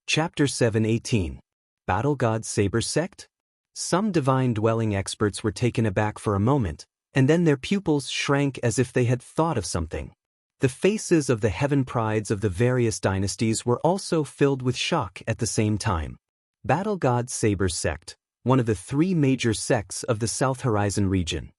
Chapter 7:18. Battle God Saber Sect? Some divine-dwelling experts were taken aback for a moment, and then their pupils shrank as if they had thought of something. The faces of the heaven prides of the various dynasties were also filled with shock at the same time. Battle God Saber Sect, one of the three major sects of the South Horizon region.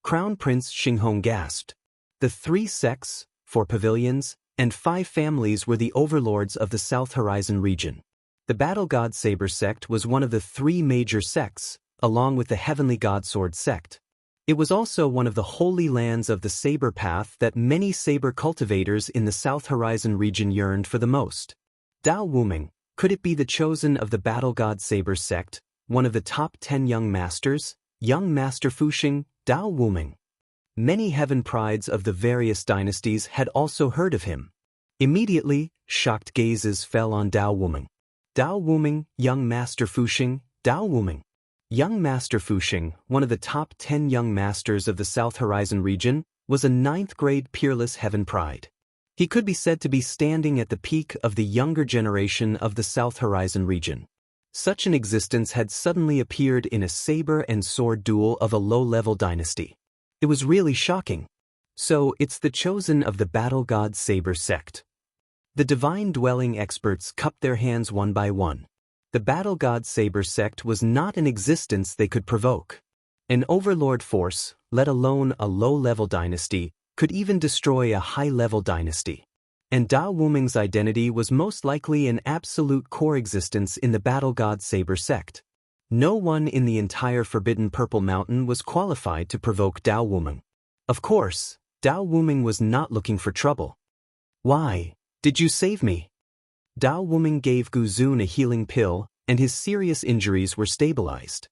Crown Prince Xinghong gasped. The three sects, 4 pavilions, and 5 families were the overlords of the South Horizon region. The Battle God Saber Sect was one of the 3 major sects, along with the Heavenly God Sword Sect. It was also one of the holy lands of the Saber Path that many saber cultivators in the South Horizon region yearned for the most. Dao Wuming, could it be the chosen of the Battle God Saber Sect, one of the top 10 young masters? Young Master Fuxing, Dao Wuming. Many heaven prides of the various dynasties had also heard of him. Immediately, shocked gazes fell on Dao Wuming. Dao Wuming, young Master Fuxing, Dao Wuming. Young Master Fuxing, one of the top 10 young masters of the South Horizon region, was a 9th-grade peerless heaven pride. He could be said to be standing at the peak of the younger generation of the South Horizon region. Such an existence had suddenly appeared in a saber and sword duel of a low-level dynasty. It was really shocking. So, it's the chosen of the Battle God Saber Sect. The divine-dwelling experts cupped their hands one by one. The Battle God Saber Sect was not an existence they could provoke. An overlord force, let alone a low-level dynasty, could even destroy a high-level dynasty. And Dao Wuming's identity was most likely an absolute core existence in the Battle God Saber Sect. No one in the entire Forbidden Purple Mountain was qualified to provoke Dao Wuming. Of course, Dao Wuming was not looking for trouble. Why did you save me? Dao Wuming gave Gu Zun a healing pill, and his serious injuries were stabilized.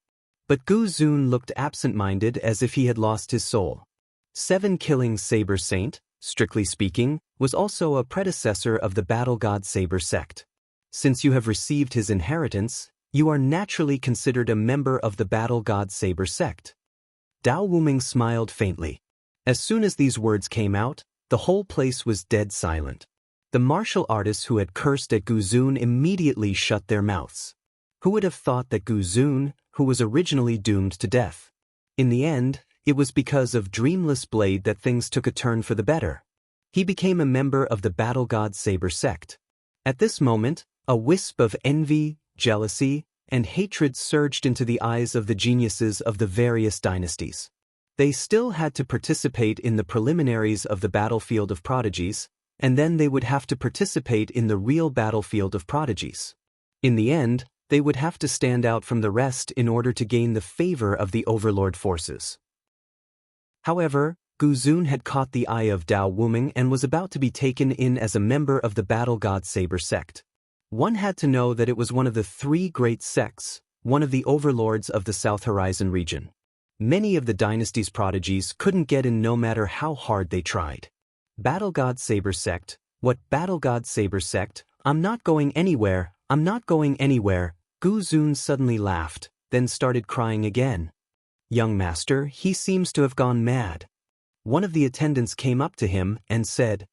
But Gu Zun looked absent-minded as if he had lost his soul. 7-killing Saber Saint, strictly speaking, was also a predecessor of the Battle God Saber Sect. Since you have received his inheritance, you are naturally considered a member of the Battle God Saber Sect. Dao Wuming smiled faintly. As soon as these words came out, the whole place was dead silent. The martial artists who had cursed at Gu Zun immediately shut their mouths. Who would have thought that Gu Zun, who was originally doomed to death? In the end, it was because of Dreamless Blade that things took a turn for the better. He became a member of the Battle God Saber Sect. At this moment, a wisp of envy, jealousy, and hatred surged into the eyes of the geniuses of the various dynasties. They still had to participate in the preliminaries of the Battlefield of Prodigies, and then they would have to participate in the real Battlefield of Prodigies. In the end, they would have to stand out from the rest in order to gain the favor of the overlord forces. However, Gu Zun had caught the eye of Dao Wuming and was about to be taken in as a member of the Battle God Saber Sect. One had to know that it was one of the 3 great sects, one of the overlords of the South Horizon region. Many of the dynasty's prodigies couldn't get in no matter how hard they tried. Battle God Saber Sect, what Battle God Saber Sect? I'm not going anywhere, I'm not going anywhere. Gu Zun suddenly laughed, then started crying again. Young master, he seems to have gone mad. One of the attendants came up to him and said.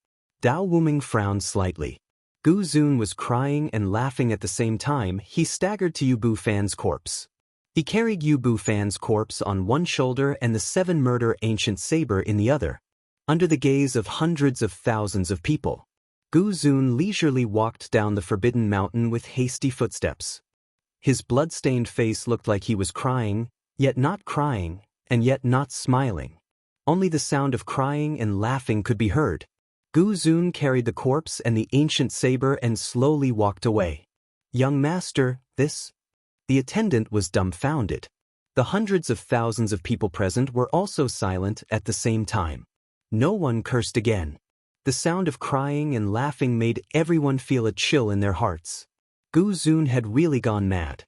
Dao Wuming frowned slightly. Gu Zun was crying and laughing at the same time. He staggered to Yu Bu Fan's corpse. He carried Yu Bu Fan's corpse on one shoulder and the 7-murder ancient saber in the other. Under the gaze of hundreds of thousands of people, Gu Zun leisurely walked down the Forbidden Mountain with hasty footsteps. His blood-stained face looked like he was crying, yet not crying, and yet not smiling. Only the sound of crying and laughing could be heard. Gu Zun carried the corpse and the ancient saber and slowly walked away. Young master, this? The attendant was dumbfounded. The hundreds of thousands of people present were also silent at the same time. No one cursed again. The sound of crying and laughing made everyone feel a chill in their hearts. Gu Zun had really gone mad.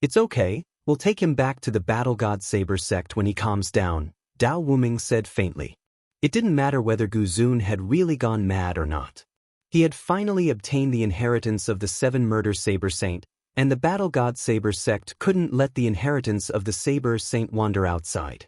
It's okay, we'll take him back to the Battle God Saber Sect when he calms down, Dao Wuming said faintly. It didn't matter whether Gu Zun had really gone mad or not. He had finally obtained the inheritance of the 7-murder Saber Saint, and the Battle God Saber Sect couldn't let the inheritance of the Saber Saint wander outside.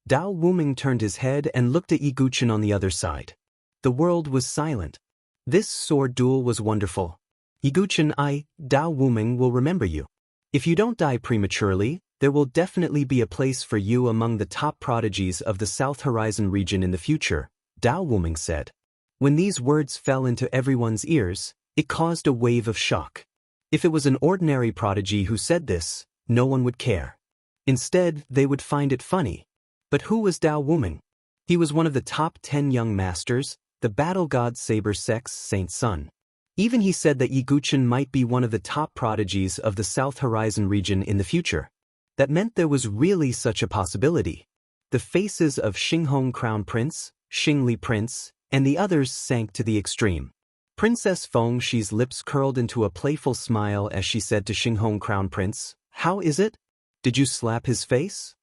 Dao Wuming turned his head and looked at Yi Guchen on the other side. The world was silent. This sword duel was wonderful. Yiguchen Dao Wuming will remember you. If you don't die prematurely, there will definitely be a place for you among the top prodigies of the South Horizon region in the future, Dao Wuming said. When these words fell into everyone's ears, it caused a wave of shock. If it was an ordinary prodigy who said this, no one would care. Instead, they would find it funny. But who was Dao Wuming? He was one of the top 10 young masters, the battle god Saber Sex Saint Sun. Even he said that Yiguchen might be one of the top prodigies of the South Horizon region in the future. That meant there was really such a possibility. The faces of Xinghong Crown Prince, Xingli Prince, and the others sank to the extreme. Princess Feng Shi's lips curled into a playful smile as she said to Xinghong Crown Prince, "How is it? Did you slap his face?"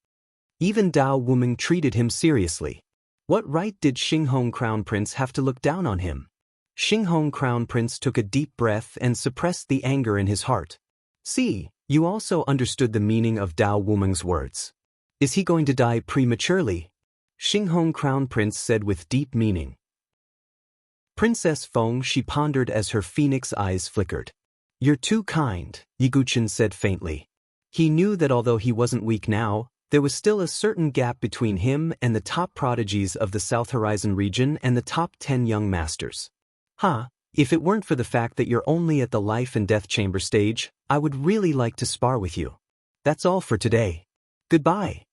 Even Dao Wuming treated him seriously. What right did Xinghong Crown Prince have to look down on him? Xinghong Crown Prince took a deep breath and suppressed the anger in his heart. "See, you also understood the meaning of Dao Wuming's words. Is he going to die prematurely?" Xinghong Crown Prince said with deep meaning. Princess Feng Shi pondered as her phoenix eyes flickered. "You're too kind," Yiguchen said faintly. He knew that although he wasn't weak now, there was still a certain gap between him and the top prodigies of the South Horizon region and the top 10 young masters. If it weren't for the fact that you're only at the life and death chamber stage, I would really like to spar with you. That's all for today. Goodbye."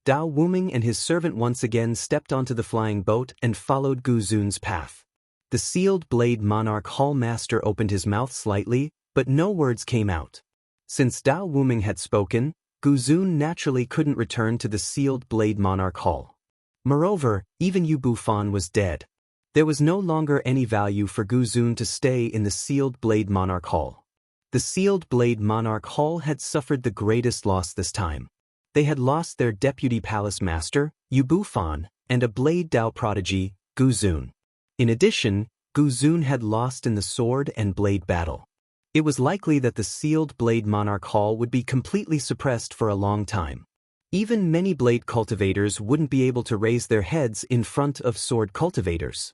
Dao Wuming and his servant once again stepped onto the flying boat and followed Gu Zun's path. The sealed blade monarch hall master opened his mouth slightly, but no words came out. Since Dao Wuming had spoken, Gu Zun naturally couldn't return to the sealed blade monarch hall. Moreover, even Yu Bufan was dead. There was no longer any value for Gu Zun to stay in the sealed blade monarch hall. The sealed blade monarch hall had suffered the greatest loss this time. They had lost their deputy palace master, Yu Bufan, and a blade Dao prodigy, Gu Zun. In addition, Gu Zun had lost in the sword and blade battle. It was likely that the sealed blade monarch hall would be completely suppressed for a long time. Even many blade cultivators wouldn't be able to raise their heads in front of sword cultivators.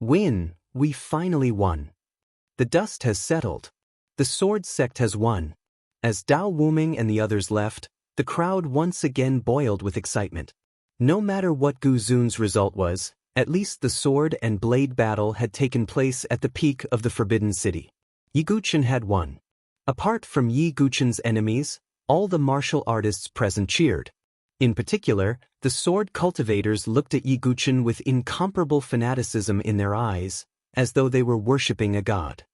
We finally won. The dust has settled. The sword sect has won. As Dao Wuming and the others left, the crowd once again boiled with excitement. No matter what Gu Zun's result was, at least the sword and blade battle had taken place at the peak of the Forbidden City. Yiguchen had won. Apart from Yiguchen's enemies, all the martial artists present cheered. In particular, the sword cultivators looked at Yiguchen with incomparable fanaticism in their eyes, as though they were worshipping a god.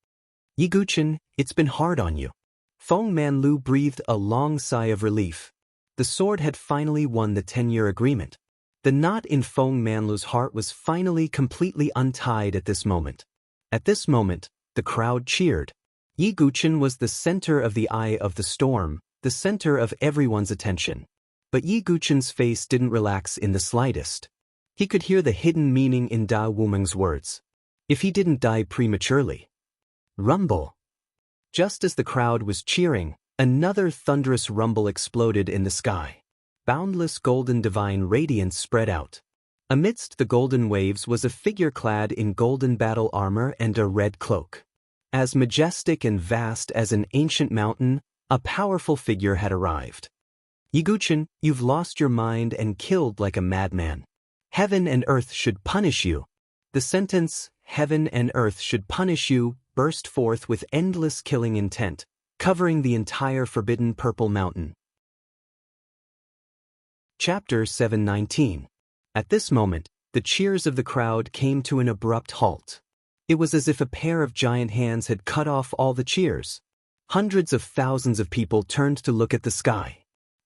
"Yiguchen, it's been hard on you." Feng Manlu breathed a long sigh of relief. The sword had finally won the 10-year agreement. The knot in Feng Manlu's heart was finally completely untied at this moment. At this moment, the crowd cheered. Yiguchen was the center of the eye of the storm, the center of everyone's attention. But Yiguchen's face didn't relax in the slightest. He could hear the hidden meaning in Dao Wuming's words. If he didn't die prematurely. Rumble. Just as the crowd was cheering, another thunderous rumble exploded in the sky. Boundless golden divine radiance spread out. Amidst the golden waves was a figure clad in golden battle armor and a red cloak. As majestic and vast as an ancient mountain, a powerful figure had arrived. "Yiguchen, you've lost your mind and killed like a madman. Heaven and earth should punish you." The sentence, "Heaven and earth should punish you," burst forth with endless killing intent, covering the entire forbidden Purple Mountain. Chapter 719. At this moment, the cheers of the crowd came to an abrupt halt. It was as if a pair of giant hands had cut off all the cheers. Hundreds of thousands of people turned to look at the sky.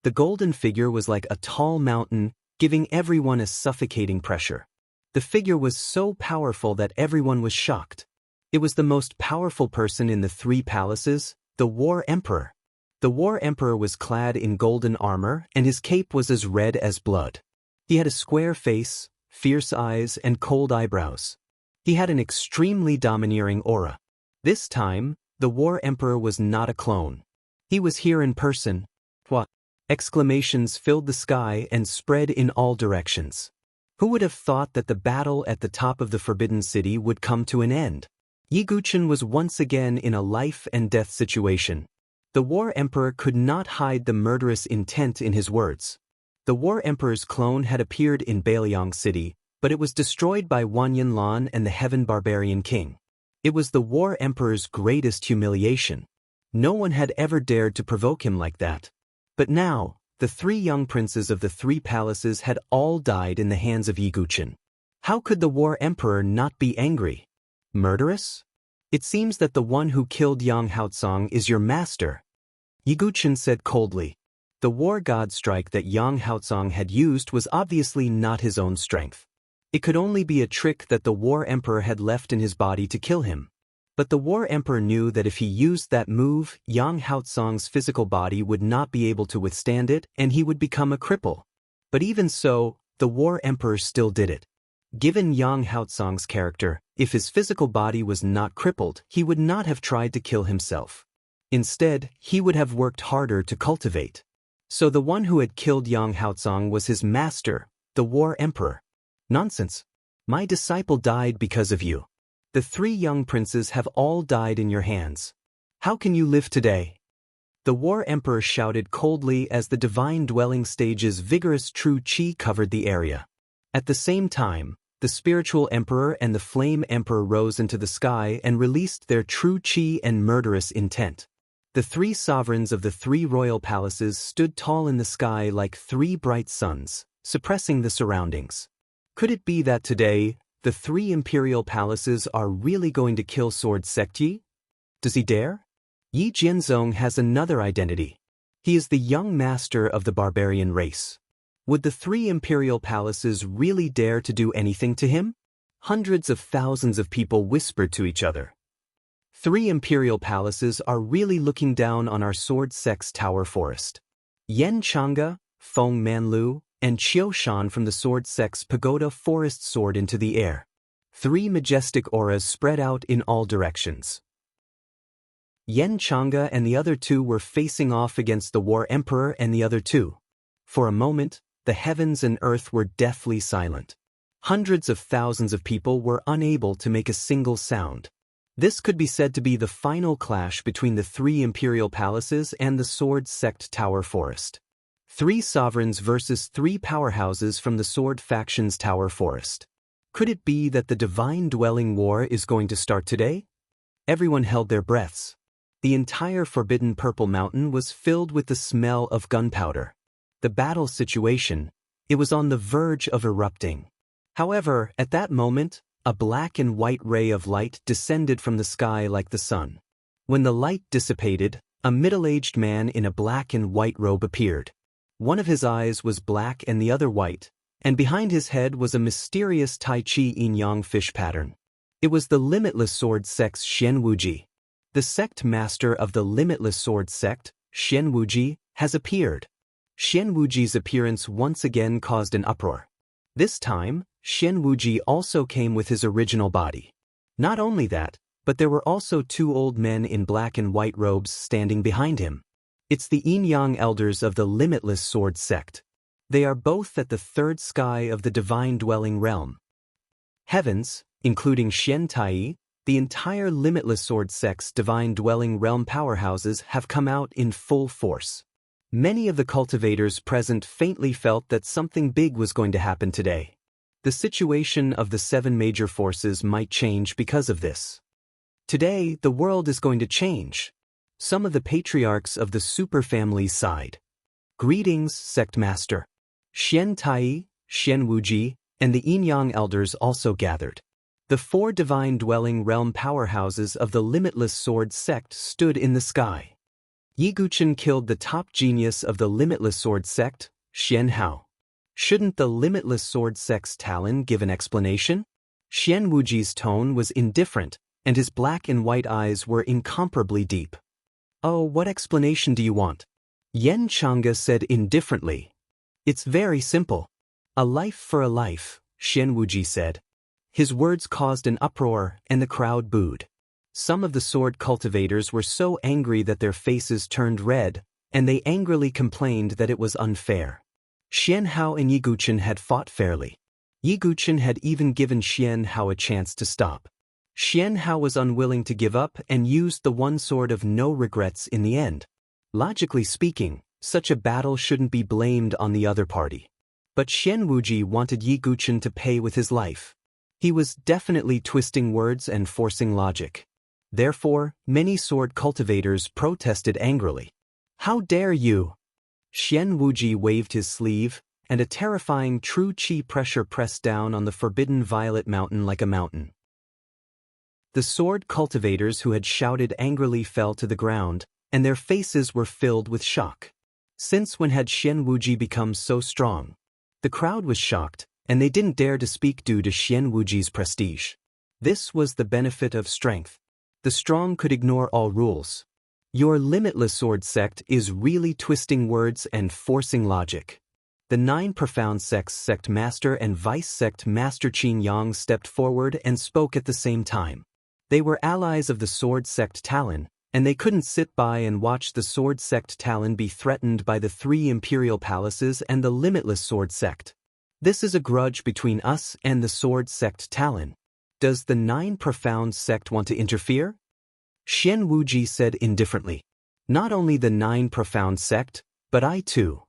The golden figure was like a tall mountain, giving everyone a suffocating pressure. The figure was so powerful that everyone was shocked. It was the most powerful person in the 3 palaces, the War Emperor. The War Emperor was clad in golden armor, and his cape was as red as blood. He had a square face, fierce eyes, and cold eyebrows. He had an extremely domineering aura. This time, the War Emperor was not a clone. He was here in person. What? Exclamations filled the sky and spread in all directions. Who would have thought that the battle at the top of the Forbidden City would come to an end? Yi Guqin was once again in a life-and-death situation. The War Emperor could not hide the murderous intent in his words. The War Emperor's clone had appeared in Bailiang City, but it was destroyed by Wanyan Lan and the Heaven Barbarian King. It was the War Emperor's greatest humiliation. No one had ever dared to provoke him like that. But now, the three young princes of the three palaces had all died in the hands of Yi Guqin. How could the War Emperor not be angry? Murderous? It seems that the one who killed Yang Haotsong is your master. Yi Guqin said coldly. The war god strike that Yang Haotsong had used was obviously not his own strength. It could only be a trick that the War Emperor had left in his body to kill him. But the War Emperor knew that if he used that move, Yang Haotsong's physical body would not be able to withstand it and he would become a cripple. But even so, the War Emperor still did it. Given Yang Haotsong's character, if his physical body was not crippled, he would not have tried to kill himself. Instead, he would have worked harder to cultivate. So the one who had killed Yang Haotsong was his master, the War Emperor. Nonsense. My disciple died because of you. The three young princes have all died in your hands. How can you live today? The War Emperor shouted coldly as the Divine Dwelling Stage's vigorous true qi covered the area. At the same time, the Spiritual Emperor and the Flame Emperor rose into the sky and released their true qi and murderous intent. The three sovereigns of the three royal palaces stood tall in the sky like three bright suns, suppressing the surroundings. Could it be that today, the three imperial palaces are really going to kill Sword Sect Yi? Does he dare? Yi Jianzong has another identity. He is the young master of the barbarian race. Would the three imperial palaces really dare to do anything to him? Hundreds of thousands of people whispered to each other. Three imperial palaces are really looking down on our Sword Sect's tower forest. Yan Chang'e, Feng Manlu, and Qiu Shan from the Sword Sect's pagoda forest soared into the air. Three majestic auras spread out in all directions. Yan Chang'e and the other two were facing off against the War Emperor and the other two. For a moment, the heavens and earth were deathly silent. Hundreds of thousands of people were unable to make a single sound. This could be said to be the final clash between the three imperial palaces and the Sword Sect Tower Forest. Three sovereigns versus three powerhouses from the Sword Faction's Tower Forest. Could it be that the Divine Dwelling War is going to start today? Everyone held their breaths. The entire Forbidden Purple Mountain was filled with the smell of gunpowder. The battle situation, it was on the verge of erupting. However, at that moment, a black and white ray of light descended from the sky like the sun. When the light dissipated, a middle-aged man in a black and white robe appeared. One of his eyes was black and the other white, and behind his head was a mysterious Tai Chi yin-yang fish pattern. It was the Limitless Sword Sect's Xian Wuji. The sect master of the Limitless Sword Sect, Xian Wuji, has appeared. Xian Wuji's appearance once again caused an uproar. This time, Xian Wuji also came with his original body. Not only that, but there were also two old men in black and white robes standing behind him. It's the yin-yang elders of the Limitless Sword Sect. They are both at the third sky of the Divine Dwelling Realm. Heavens, including Xian Tai, the entire Limitless Sword Sect's Divine Dwelling Realm powerhouses have come out in full force. Many of the cultivators present faintly felt that something big was going to happen today. The situation of the seven major forces might change because of this. Today, the world is going to change. Some of the patriarchs of the superfamily sighed. Greetings, Sect Master. Xian Tai, Xian Wuji, and the yin-yang elders also gathered. The four Divine Dwelling Realm powerhouses of the Limitless Sword Sect stood in the sky. Yi Guqin killed the top genius of the Limitless Sword Sect, Xian Hao. Shouldn't the Limitless Sword Sect's Talon give an explanation? Xian Wuji's tone was indifferent, and his black and white eyes were incomparably deep. Oh, what explanation do you want? Yan Chang'e said indifferently. It's very simple. A life for a life, Xian Wuji said. His words caused an uproar, and the crowd booed. Some of the sword cultivators were so angry that their faces turned red, and they angrily complained that it was unfair. Xian Hao and Yi Guqin had fought fairly. Yi Guqin had even given Xian Hao a chance to stop. Xian Hao was unwilling to give up and used the one sword of no regrets in the end. Logically speaking, such a battle shouldn't be blamed on the other party. But Xian Wuji wanted Yi Guqin to pay with his life. He was definitely twisting words and forcing logic. Therefore, many sword cultivators protested angrily. How dare you? Xian Wuji waved his sleeve, and a terrifying true qi pressure pressed down on the forbidden violet mountain like a mountain. The sword cultivators who had shouted angrily fell to the ground, and their faces were filled with shock. Since when had Xian Wuji become so strong? The crowd was shocked, and they didn't dare to speak due to Xian Wuji's prestige. This was the benefit of strength. The strong could ignore all rules. Your limitless sword sect is really twisting words and forcing logic. The 9 profound sects sect master and vice sect master Qin Yang stepped forward and spoke at the same time. They were allies of the sword sect Talon, and they couldn't sit by and watch the sword sect Talon be threatened by the 3 imperial palaces and the limitless sword sect. This is a grudge between us and the sword sect Talon. Does the 9 profound sect want to interfere? Xian Wuji said indifferently. Not only the 9 profound sect, but I too.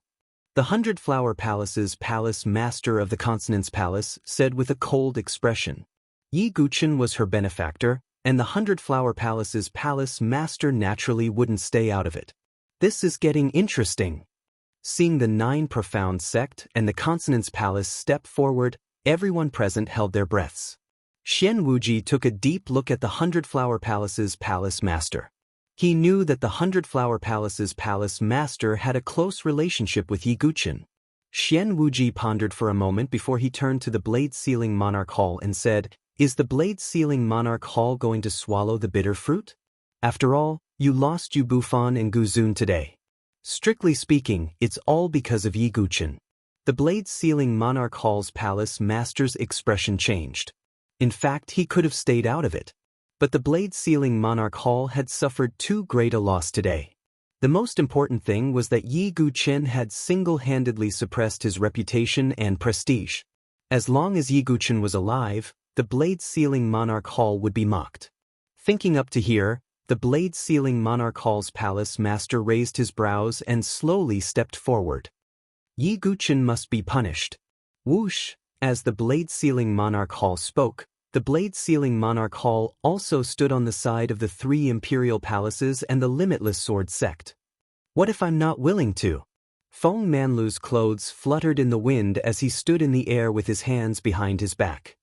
The 100 Flower Palace's palace master of the Consonance Palace said with a cold expression. Yi Guqin was her benefactor, and the 100 Flower Palace's palace master naturally wouldn't stay out of it. This is getting interesting. Seeing the 9 profound sect and the Consonance Palace step forward, everyone present held their breaths. Xian Wuji took a deep look at the 100 Flower Palace's palace master. He knew that the 100 Flower Palace's palace master had a close relationship with Yi Guqin. Xian Wuji pondered for a moment before he turned to the Blade Sealing Monarch Hall and said, "Is the Blade Sealing Monarch Hall going to swallow the bitter fruit? After all, you lost Yu Bufan and Guzun today. Strictly speaking, it's all because of Yi Guqin." The Blade Sealing Monarch Hall's palace master's expression changed. In fact, he could have stayed out of it. But the Blade Sealing Monarch Hall had suffered too great a loss today. The most important thing was that Yi Guqin had single-handedly suppressed his reputation and prestige. As long as Yi Guqin was alive, the Blade Sealing Monarch Hall would be mocked. Thinking up to here, the Blade Sealing Monarch Hall's palace master raised his brows and slowly stepped forward. Yi Guqin must be punished. Whoosh! As the Blade Sealing Monarch Hall spoke, the Blade Sealing Monarch Hall also stood on the side of the 3 imperial palaces and the limitless sword sect. What if I'm not willing to? Feng Manlu's clothes fluttered in the wind as he stood in the air with his hands behind his back.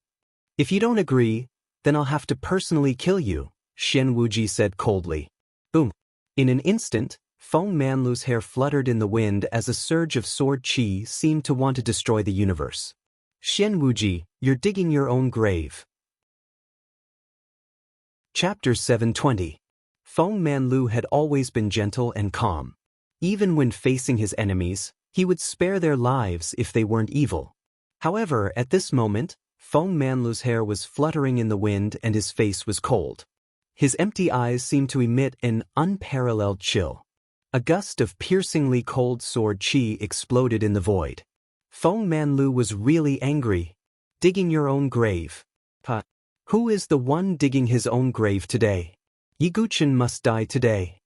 If you don't agree, then I'll have to personally kill you, Xian Wuji said coldly. Boom! In an instant, Feng Manlu's hair fluttered in the wind as a surge of sword qi seemed to want to destroy the universe. Xian Wuji, you're digging your own grave. Chapter 720. Feng Manlu had always been gentle and calm. Even when facing his enemies, he would spare their lives if they weren't evil. However, at this moment, Feng Manlu's hair was fluttering in the wind and his face was cold. His empty eyes seemed to emit an unparalleled chill. A gust of piercingly cold sword qi exploded in the void. Feng Manlu was really angry. Digging your own grave. Who is the one digging his own grave today? Yi Guqin must die today.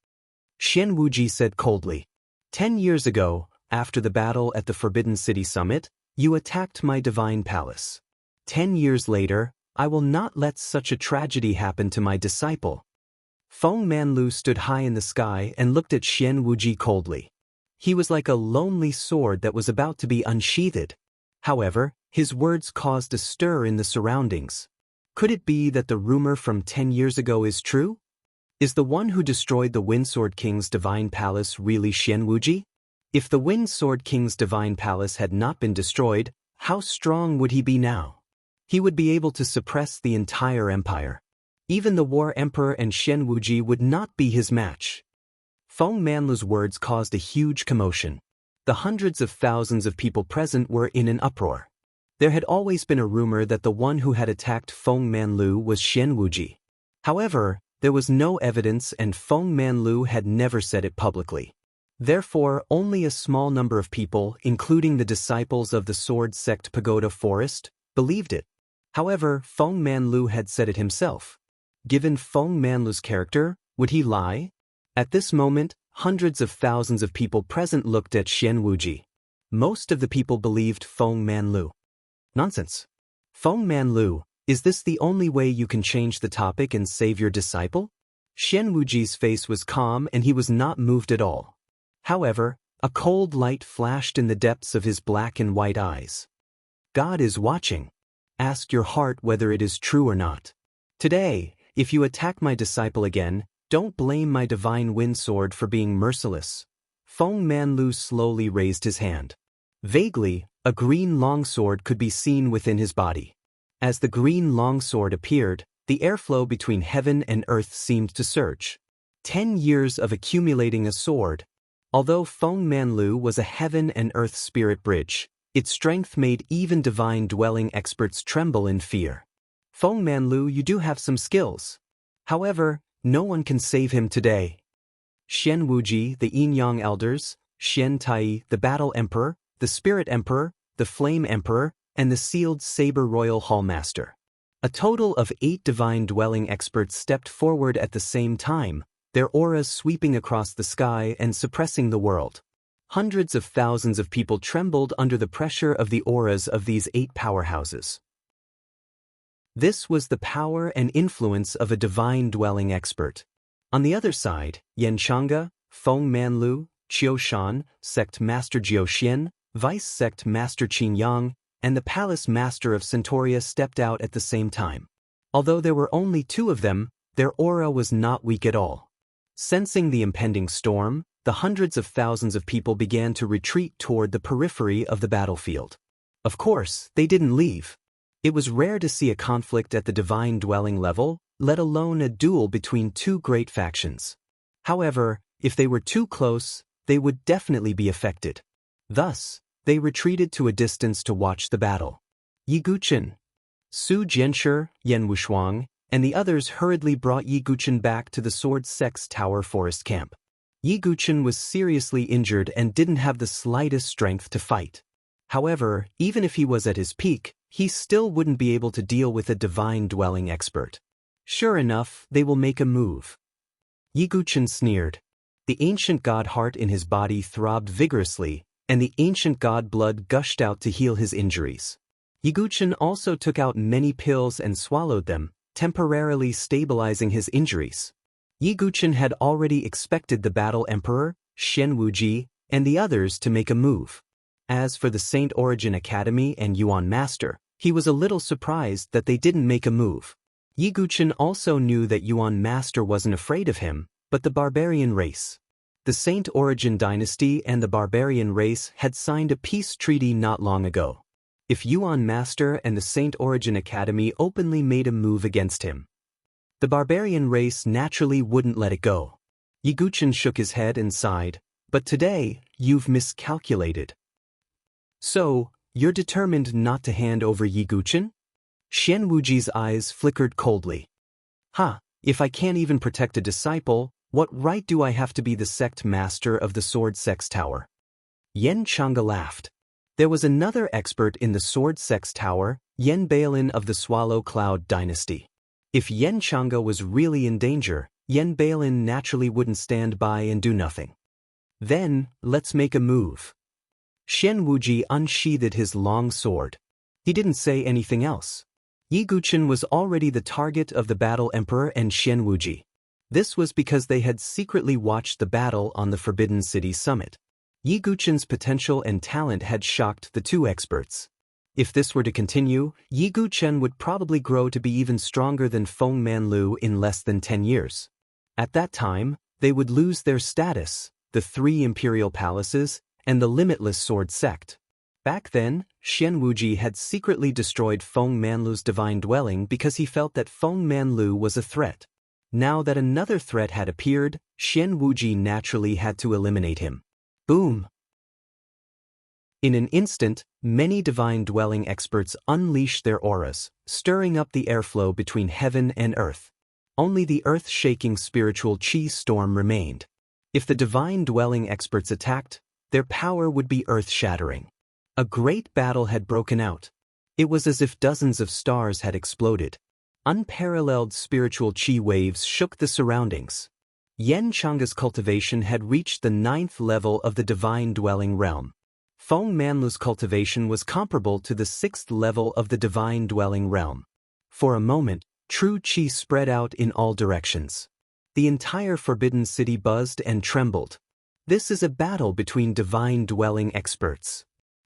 Xian Wuji said coldly. 10 years ago, after the battle at the Forbidden City Summit, you attacked my divine palace. 10 years later, I will not let such a tragedy happen to my disciple. Feng Manlu stood high in the sky and looked at Xian Wuji coldly. He was like a lonely sword that was about to be unsheathed. However, his words caused a stir in the surroundings. Could it be that the rumor from 10 years ago is true? Is the one who destroyed the Windsword King's divine palace really Xian Wuji? If the Windsword King's divine palace had not been destroyed, how strong would he be now? He would be able to suppress the entire empire. Even the War Emperor and Xian Wuji would not be his match. Feng Manlu's words caused a huge commotion. The hundreds of thousands of people present were in an uproar. There had always been a rumor that the one who had attacked Feng Manlu was Xian Wuji. However, there was no evidence and Feng Manlu had never said it publicly. Therefore, only a small number of people, including the disciples of the Sword Sect Pagoda Forest, believed it. However, Feng Manlu had said it himself. Given Feng Manlu's character, would he lie? At this moment, hundreds of thousands of people present looked at Xian Wuji. Most of the people believed Feng Manlu. Nonsense. Feng Manlu, is this the only way you can change the topic and save your disciple? Xian Wuji's face was calm and he was not moved at all. However, a cold light flashed in the depths of his black and white eyes. God is watching. Ask your heart whether it is true or not. Today, if you attack my disciple again, don't blame my divine wind sword for being merciless. Feng Manlu slowly raised his hand. Vaguely, a green longsword could be seen within his body. As the green longsword appeared, the airflow between heaven and earth seemed to surge. 10 years of accumulating a sword. Although Feng Manlu was a heaven and earth spirit bridge, its strength made even divine dwelling experts tremble in fear. Feng Manlu, you do have some skills. However, no one can save him today. Xian Wuji, the Yin-Yang elders, Xian Tai, the battle emperor, the spirit emperor, the flame emperor, and the sealed saber royal hallmaster. A total of 8 divine dwelling experts stepped forward at the same time, their auras sweeping across the sky and suppressing the world. Hundreds of thousands of people trembled under the pressure of the auras of these 8 powerhouses. This was the power and influence of a divine dwelling expert. On the other side, Yan Chang'e, Feng Manlu, Qiu Shan, Sect Master Jiu Xian, Vice Sect Master Qin Yang, and the Palace Master of Centauria stepped out at the same time. Although there were only 2 of them, their aura was not weak at all. Sensing the impending storm, the hundreds of thousands of people began to retreat toward the periphery of the battlefield. Of course, they didn't leave. It was rare to see a conflict at the divine dwelling level, let alone a duel between 2 great factions. However, if they were too close, they would definitely be affected. Thus, they retreated to a distance to watch the battle. Yi Guchen, Su Jianshi, Yan Wushuang, and the others hurriedly brought Yi Guchen back to the Sword Sect's Tower Forest camp. Yi Guchen was seriously injured and didn't have the slightest strength to fight. However, even if he was at his peak, he still wouldn't be able to deal with a divine dwelling expert. Sure enough, they will make a move. Yi Guchen sneered. The ancient god heart in his body throbbed vigorously, and the ancient god blood gushed out to heal his injuries. Yi Guchen also took out many pills and swallowed them, temporarily stabilizing his injuries. Yi Guchen had already expected the battle emperor, Xian Wuji, and the others to make a move. As for the Saint Origin Academy and Yuan Master, he was a little surprised that they didn't make a move. Yi Guchen also knew that Yuan Master wasn't afraid of him, but the barbarian race. The Saint Origin dynasty and the barbarian race had signed a peace treaty not long ago. If Yuan Master and the Saint Origin Academy openly made a move against him, the barbarian race naturally wouldn't let it go. Yi Guchen shook his head and sighed, but today, you've miscalculated. So, you're determined not to hand over Yi Guchen? Xian Wuji's eyes flickered coldly. If I can't even protect a disciple, what right do I have to be the sect master of the Sword Sect's Tower? Yan Chang'e laughed. There was another expert in the Sword Sect's Tower, Yan Bailin of the Swallow Cloud dynasty. If Yan Chang'e was really in danger, Yan Bailin naturally wouldn't stand by and do nothing. Then, let's make a move. Xian Wuji unsheathed his long sword. He didn't say anything else. Yi Guchen was already the target of the battle emperor and Xian Wuji. This was because they had secretly watched the battle on the Forbidden City summit. Yi Guchen's potential and talent had shocked the 2 experts. If this were to continue, Yi Guchen would probably grow to be even stronger than Feng Manlu in less than 10 years. At that time, they would lose their status, the 3 imperial palaces, and the limitless sword sect. Back then, Xian Wuji had secretly destroyed Feng Manlu's divine dwelling because he felt that Feng Manlu was a threat. Now that another threat had appeared, Xian Wuji naturally had to eliminate him. Boom! In an instant, many divine dwelling experts unleashed their auras, stirring up the airflow between heaven and earth. Only the earth-shaking spiritual chi storm remained. If the divine dwelling experts attacked, their power would be earth-shattering. A great battle had broken out. It was as if dozens of stars had exploded. Unparalleled spiritual chi waves shook the surroundings. Yen Changa's cultivation had reached the 9th level of the divine dwelling realm. Feng Manlu's cultivation was comparable to the 6th level of the divine dwelling realm. For a moment, true chi spread out in all directions. The entire forbidden city buzzed and trembled. This is a battle between divine dwelling experts.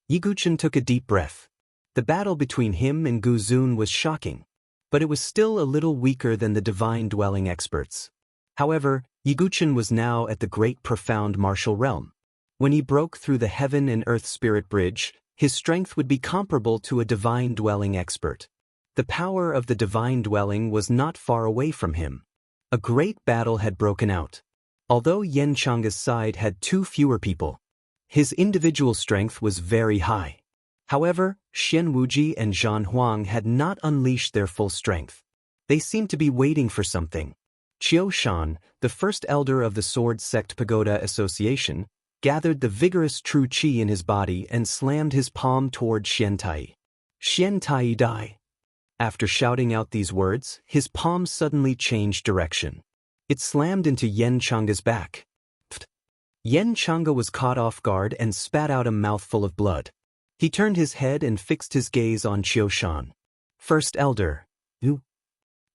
Yiguchen took a deep breath. The battle between him and Gu Zun was shocking, but it was still a little weaker than the divine dwelling experts. However, Yiguchen was now at the great profound martial realm. When he broke through the heaven and earth spirit bridge, his strength would be comparable to a divine dwelling expert. The power of the divine dwelling was not far away from him. A great battle had broken out. Although Yen Changa's side had 2 fewer people, his individual strength was very high. However, Xian Wuji and Zhan Huang had not unleashed their full strength. They seemed to be waiting for something. Qiu Shan, the first elder of the Sword Sect Pagoda Association, gathered the vigorous true qi in his body and slammed his palm toward Xian Tai. Xian Tai die. After shouting out these words, his palm suddenly changed direction. It slammed into Yen Changa's back. Pfft. Yen Changa was caught off guard and spat out a mouthful of blood. He turned his head and fixed his gaze on Qiu Shan. First Elder. Who?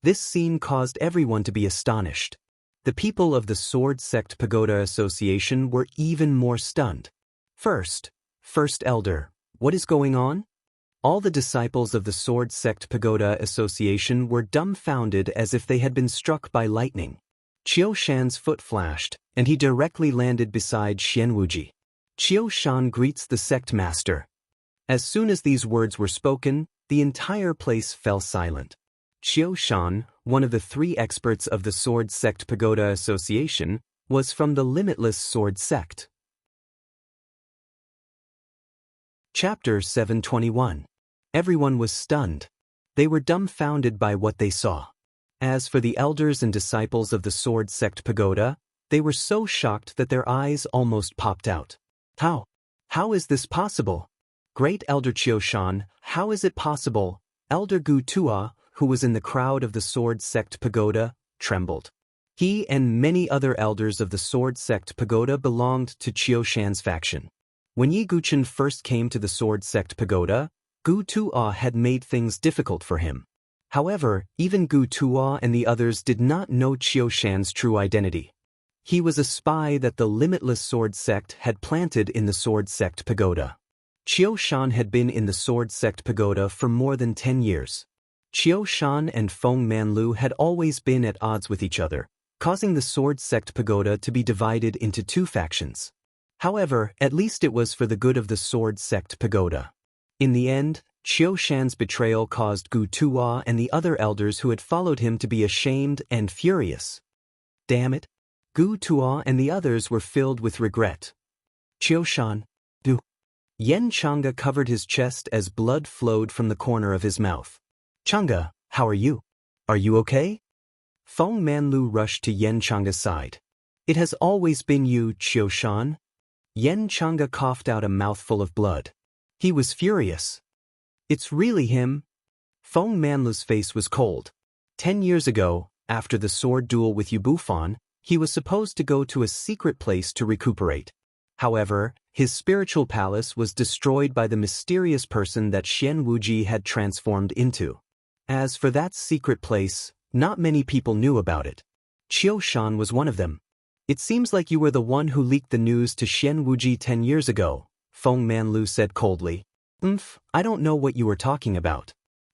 This scene caused everyone to be astonished. The people of the Sword Sect Pagoda Association were even more stunned. First Elder, what is going on? All the disciples of the Sword Sect Pagoda Association were dumbfounded as if they had been struck by lightning. Qiu Shan's foot flashed, and he directly landed beside Xian Wuji. Qiu Shan greets the sect master. As soon as these words were spoken, the entire place fell silent. Qiu Shan, one of the 3 experts of the Sword Sect Pagoda Association, was from the Limitless Sword Sect. Chapter 721. Everyone was stunned. They were dumbfounded by what they saw. As for the elders and disciples of the Sword Sect Pagoda, they were so shocked that their eyes almost popped out. How is this possible? Great Elder Qiu Shan, how is it possible? Elder Gu Tua, who was in the crowd of the Sword Sect Pagoda, trembled. He and many other elders of the Sword Sect Pagoda belonged to Qiu Shan's faction. When Yi Guchen first came to the Sword Sect Pagoda, Gu Tua had made things difficult for him. However, even Gu Tua and the others did not know Qiu Shan's true identity. He was a spy that the Limitless Sword Sect had planted in the Sword Sect Pagoda. Qiu Shan had been in the Sword Sect Pagoda for more than 10 years. Qiu Shan and Feng Manlu had always been at odds with each other, causing the Sword Sect Pagoda to be divided into 2 factions. However, at least it was for the good of the Sword Sect Pagoda. In the end, Qiu Shan's betrayal caused Gu Tua and the other elders who had followed him to be ashamed and furious. Damn it! Gu Tua and the others were filled with regret. Qiu Shan. Yen Changa covered his chest as blood flowed from the corner of his mouth. Changa, how are you? Are you okay? Feng Manlu rushed to Yen Changa's side. It has always been you, Qiu Shan. Yen Changa coughed out a mouthful of blood. He was furious. It's really him. Feng Manlu's face was cold. 10 years ago, after the sword duel with Yubufan, he was supposed to go to a secret place to recuperate. However, his spiritual palace was destroyed by the mysterious person that Xian Wuji had transformed into. As for that secret place, not many people knew about it. Qiu Shan was one of them. It seems like you were the one who leaked the news to Xian Wuji 10 years ago, Feng Manlu said coldly. I don't know what you were talking about.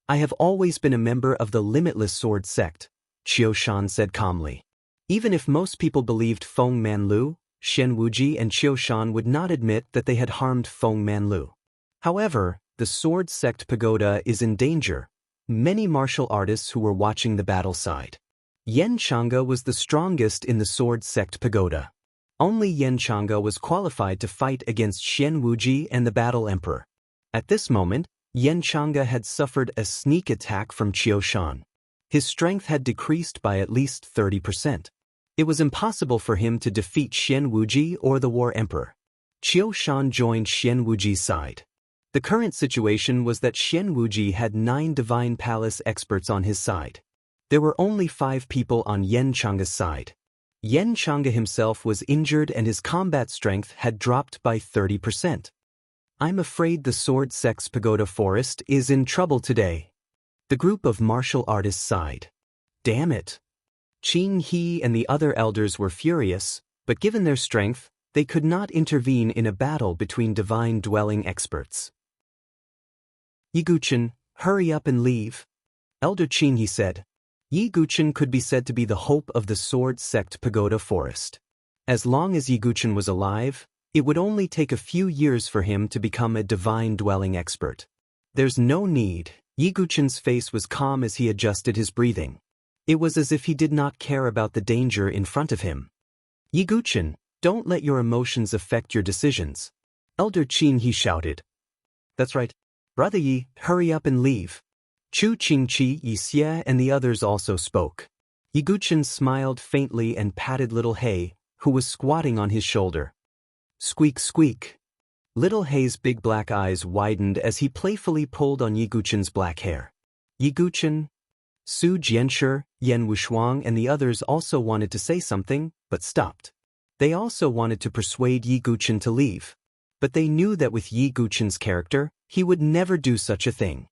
I have always been a member of the Limitless Sword Sect, Qiu Shan said calmly. Even if most people believed Feng Manlu, Xian Wuji and Qiu Shan would not admit that they had harmed Feng Manlu. However, the Sword Sect Pagoda is in danger. Many martial artists who were watching the battle sighed. Yen Changa was the strongest in the Sword Sect Pagoda. Only Yen Changa was qualified to fight against Xian Wuji and the Battle Emperor. At this moment, Yen Changa had suffered a sneak attack from Qiu Shan. His strength had decreased by at least 30%. It was impossible for him to defeat Xian Wuji or the War Emperor. Qiu Shan joined Xian Wuji's side. The current situation was that Xian Wuji had 9 Divine Palace experts on his side. There were only 5 people on Yen Changa's side. Yen Changa himself was injured and his combat strength had dropped by 30%. I'm afraid the Sword Sex Pagoda Forest is in trouble today. The group of martial artists sighed. Damn it. Qing He and the other elders were furious, but given their strength, they could not intervene in a battle between divine-dwelling experts. Yiguchen, hurry up and leave. Elder Qing He said. Yiguchen could be said to be the hope of the Sword Sect Pagoda Forest. As long as Yiguchen was alive, it would only take a few years for him to become a divine-dwelling expert. There's no need. Yiguchen's face was calm as he adjusted his breathing. It was as if he did not care about the danger in front of him. Yiguchen, don't let your emotions affect your decisions. Elder Qin He shouted. That's right. Brother Yi, hurry up and leave. Chu Qingqi, Yi Xie and the others also spoke. Yiguchen smiled faintly and patted little Hei, who was squatting on his shoulder. Squeak squeak. Little Hei's big black eyes widened as he playfully pulled on Yiguchen's black hair. Yiguchen, Su Jianshi, Yen Wushuang and the others also wanted to say something, but stopped. They also wanted to persuade Yiguchen to leave. But they knew that with Yiguchen's character, he would never do such a thing.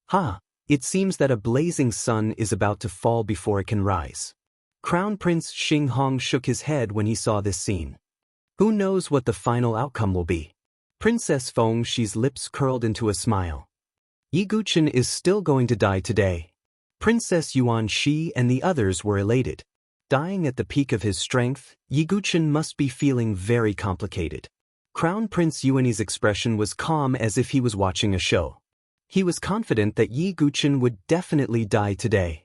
Ha! It seems that a blazing sun is about to fall before it can rise. Crown Prince Xinghong shook his head when he saw this scene. Who knows what the final outcome will be? Princess Feng Shi's lips curled into a smile. Yiguchen is still going to die today. Princess Yuan Shi and the others were elated. Dying at the peak of his strength, Yiguchen must be feeling very complicated. Crown Prince Yuani's expression was calm as if he was watching a show. He was confident that Yiguchen would definitely die today.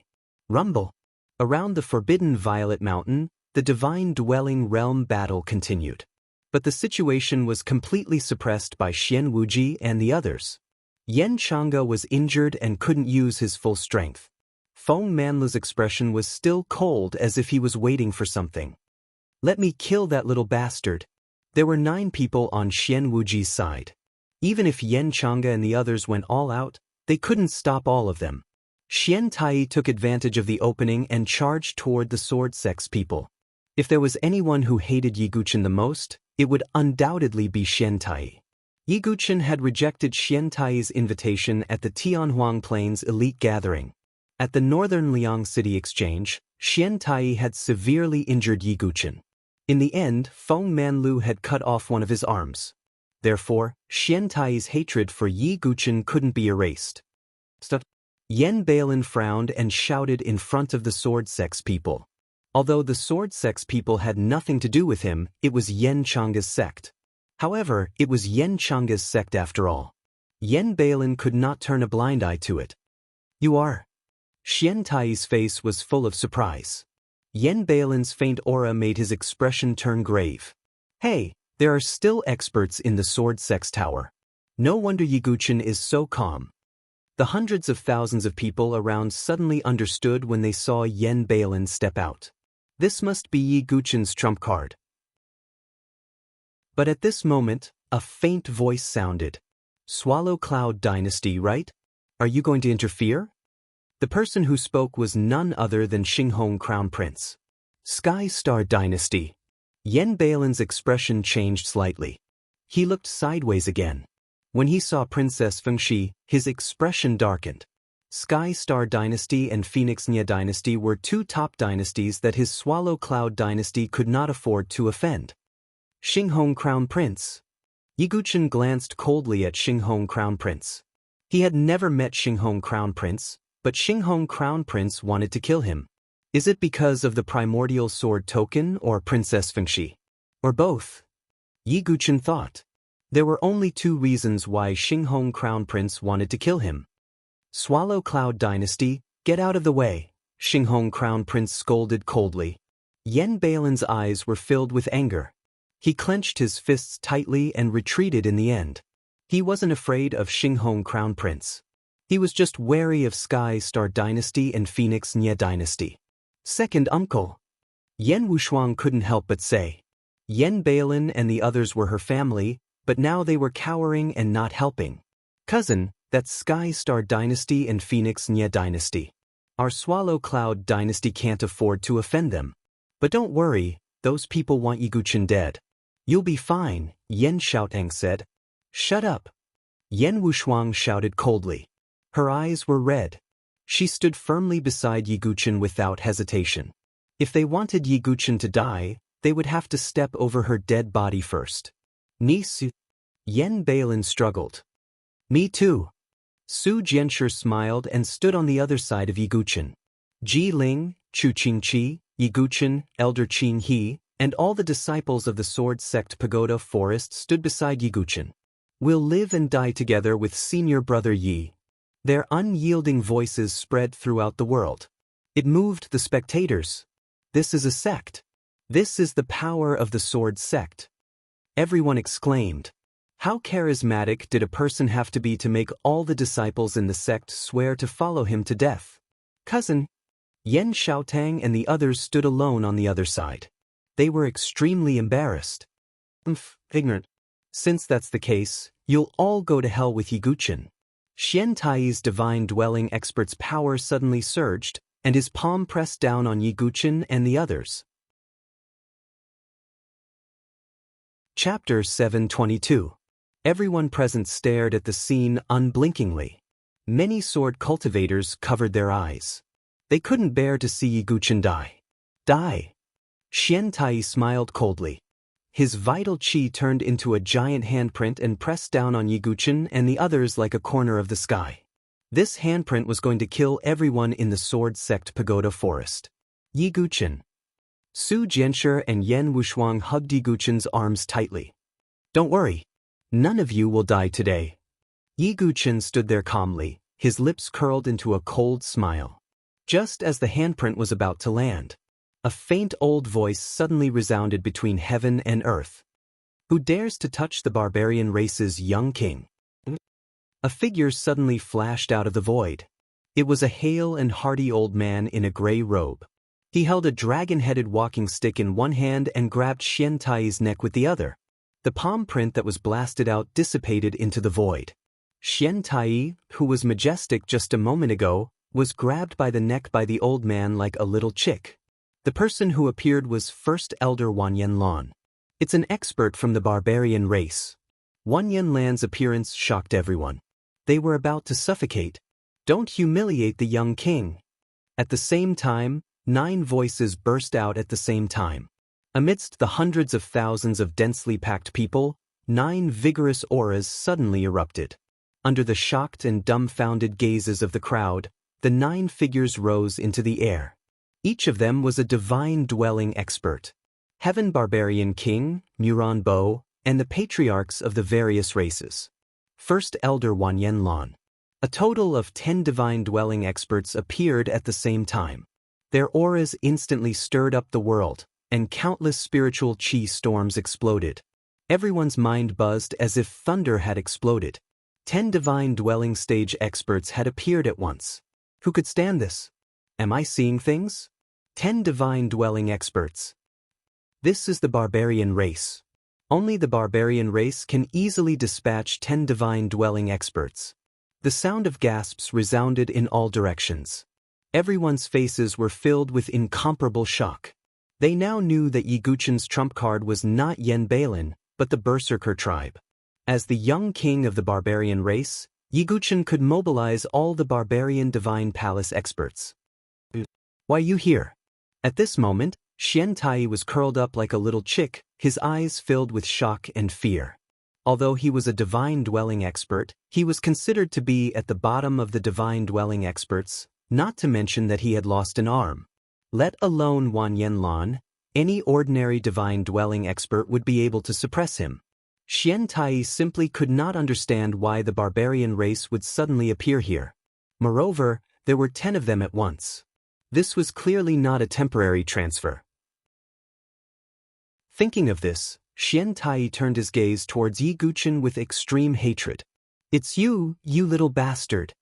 Rumble. Around the forbidden Violet Mountain, the divine dwelling realm battle continued. But the situation was completely suppressed by Xian Wuji and the others. Yen Changa was injured and couldn't use his full strength. Feng Manlu's expression was still cold as if he was waiting for something. Let me kill that little bastard. There were 9 people on Xian Wuji's side. Even if Yen Changa and the others went all out, they couldn't stop all of them. Xian Tai took advantage of the opening and charged toward the Sword Sex people. If there was anyone who hated Yiguchen the most, it would undoubtedly be Xian Tai. Yiguchen had rejected Xian Tai's invitation at the Tianhuang Plains elite gathering. At the Northern Liang City Exchange, Xian Tai had severely injured Yiguchen. In the end, Feng Manlu had cut off one of his arms. Therefore, Xian Tai's hatred for Yiguchen couldn't be erased. Yen Balin frowned and shouted in front of the Sword Sex people. Although the Sword Sex people had nothing to do with him, it was Yen Changa's sect. However, it was Yen Changa's sect after all. Yen Balin could not turn a blind eye to it. You are? Xian Tai's face was full of surprise. Yen Balin's faint aura made his expression turn grave. Hey, there are still experts in the Sword Sex Tower. No wonder Yiguchen is so calm. The hundreds of thousands of people around suddenly understood when they saw Yen Balin step out. This must be Yiguchen's trump card. But at this moment, a faint voice sounded. Swallow Cloud Dynasty, right? Are you going to interfere? The person who spoke was none other than Xinghong Crown Prince. Sky Star Dynasty. Yen Balin's expression changed slightly. He looked sideways again. When he saw Princess Feng Shi, his expression darkened. Sky Star Dynasty and Phoenix Nya Dynasty were 2 top dynasties that his Swallow Cloud Dynasty could not afford to offend. Xinghong Crown Prince. Yiguchen glanced coldly at Xinghong Crown Prince. He had never met Xinghong Crown Prince, but Xinghong Crown Prince wanted to kill him. Is it because of the primordial sword token or Princess Feng Shi? Or both? Yiguchen thought. There were only 2 reasons why Xinghong Crown Prince wanted to kill him. Swallow Cloud Dynasty, get out of the way, Xinghong Crown Prince scolded coldly. Yen Balin's eyes were filled with anger. He clenched his fists tightly and retreated in the end. He wasn't afraid of Xinghong Crown Prince. He was just wary of Sky Star Dynasty and Phoenix Nya Dynasty. Second uncle. Yen Wushuang couldn't help but say. Yen Balin and the others were her family, but now they were cowering and not helping. Cousin, that's Sky Star Dynasty and Phoenix Nya Dynasty. Our Swallow Cloud dynasty can't afford to offend them. But don't worry, those people want Yiguchen dead. You'll be fine, Yan Xiaotang said. Shut up. Yan Wushuang shouted coldly. Her eyes were red. She stood firmly beside Yiguchen without hesitation. If they wanted Yiguchen to die, they would have to step over her dead body first. Nisu. Yan Bailin struggled. Me too. Su Jianshi smiled and stood on the other side of Yiguchen. Ji Ling, Chu Qingqi, Yiguchen, Elder Qing He, and all the disciples of the Sword Sect Pagoda Forest stood beside Yiguchen. We'll live and die together with senior brother Yi. Their unyielding voices spread throughout the world. It moved the spectators. This is a sect. This is the power of the Sword Sect. Everyone exclaimed. How charismatic did a person have to be to make all the disciples in the sect swear to follow him to death? Cousin. Yan Xiaotang and the others stood alone on the other side. They were extremely embarrassed. Ignorant. Since that's the case, you'll all go to hell with Yiguchen. Xian Tai's divine dwelling expert's power suddenly surged, and his palm pressed down on Yiguchen and the others. Chapter 722. Everyone present stared at the scene unblinkingly. Many sword cultivators covered their eyes. They couldn't bear to see Yiguchen die. Die. Xian Tai smiled coldly. His vital qi turned into a giant handprint and pressed down on Yiguchen and the others like a corner of the sky. This handprint was going to kill everyone in the Sword Sect Pagoda Forest. Yiguchen. Su Jianshi and Yan Wushuang hugged Yiguchen's arms tightly. Don't worry. None of you will die today. Yiguchen stood there calmly, his lips curled into a cold smile. Just as the handprint was about to land, a faint old voice suddenly resounded between heaven and earth. Who dares to touch the barbarian race's young king? A figure suddenly flashed out of the void. It was a hale and hearty old man in a gray robe. He held a dragon-headed walking stick in one hand and grabbed Xian Tai's neck with the other. The palm print that was blasted out dissipated into the void. Xian Tai, who was majestic just a moment ago, was grabbed by the neck by the old man like a little chick. The person who appeared was First Elder Wanyan Lan. It's an expert from the barbarian race. Wanyan Lan's appearance shocked everyone. They were about to suffocate. Don't humiliate the young king. At the same time, 9 voices burst out at the same time. Amidst the hundreds of thousands of densely packed people, 9 vigorous auras suddenly erupted. Under the shocked and dumbfounded gazes of the crowd, the 9 figures rose into the air. Each of them was a divine dwelling expert. Heaven Barbarian King, Muran Bo, and the patriarchs of the various races. First Elder Wanyan Lan. A total of 10 divine dwelling experts appeared at the same time. Their auras instantly stirred up the world, and countless spiritual chi storms exploded. Everyone's mind buzzed as if thunder had exploded. 10 divine dwelling stage experts had appeared at once. Who could stand this? Am I seeing things? 10 divine dwelling experts. This is the barbarian race. Only the barbarian race can easily dispatch 10 divine dwelling experts. The sound of gasps resounded in all directions. Everyone's faces were filled with incomparable shock. They now knew that Yiguchen's trump card was not Yan Bailin, but the Berserker tribe. As the young king of the barbarian race, Yiguchen could mobilize all the barbarian divine palace experts. Why you here? At this moment, Xian Tai was curled up like a little chick, his eyes filled with shock and fear. Although he was a divine dwelling expert, he was considered to be at the bottom of the divine dwelling experts, not to mention that he had lost an arm. Let alone Wanyan Lan, any ordinary divine dwelling expert would be able to suppress him. Xian Tai simply could not understand why the barbarian race would suddenly appear here. Moreover, there were 10 of them at once. This was clearly not a temporary transfer. Thinking of this, Xian Tai turned his gaze towards Yiguchen with extreme hatred. It's you, you little bastard.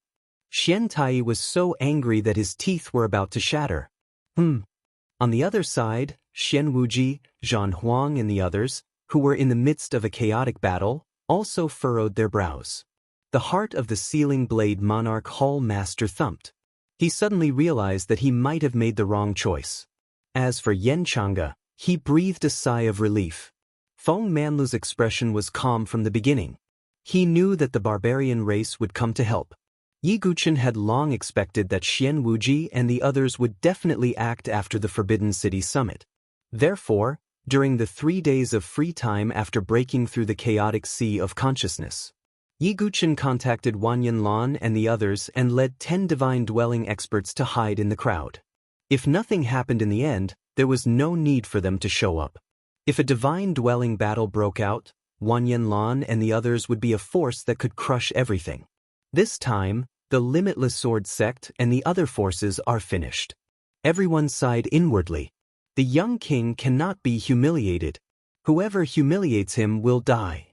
Xian Tai was so angry that his teeth were about to shatter. On the other side, Xian Wuji, Zhan Huang and the others, who were in the midst of a chaotic battle, also furrowed their brows. The heart of the Sealing Blade Monarch Hall Master thumped. He suddenly realized that he might have made the wrong choice. As for Yen Chang'e, he breathed a sigh of relief. Feng Manlu's expression was calm from the beginning. He knew that the barbarian race would come to help. Yi Guchen had long expected that Xian Wuji and the others would definitely act after the Forbidden City Summit. Therefore, during the 3 days of free time after breaking through the chaotic sea of consciousness, Yi Guchen contacted Wan Yanlan and the others and led 10 divine dwelling experts to hide in the crowd. If nothing happened in the end, there was no need for them to show up. If a divine dwelling battle broke out, Wan Yanlan and the others would be a force that could crush everything. This time, the Limitless Sword sect and the other forces are finished. Everyone sighed inwardly. The young king cannot be humiliated. Whoever humiliates him will die.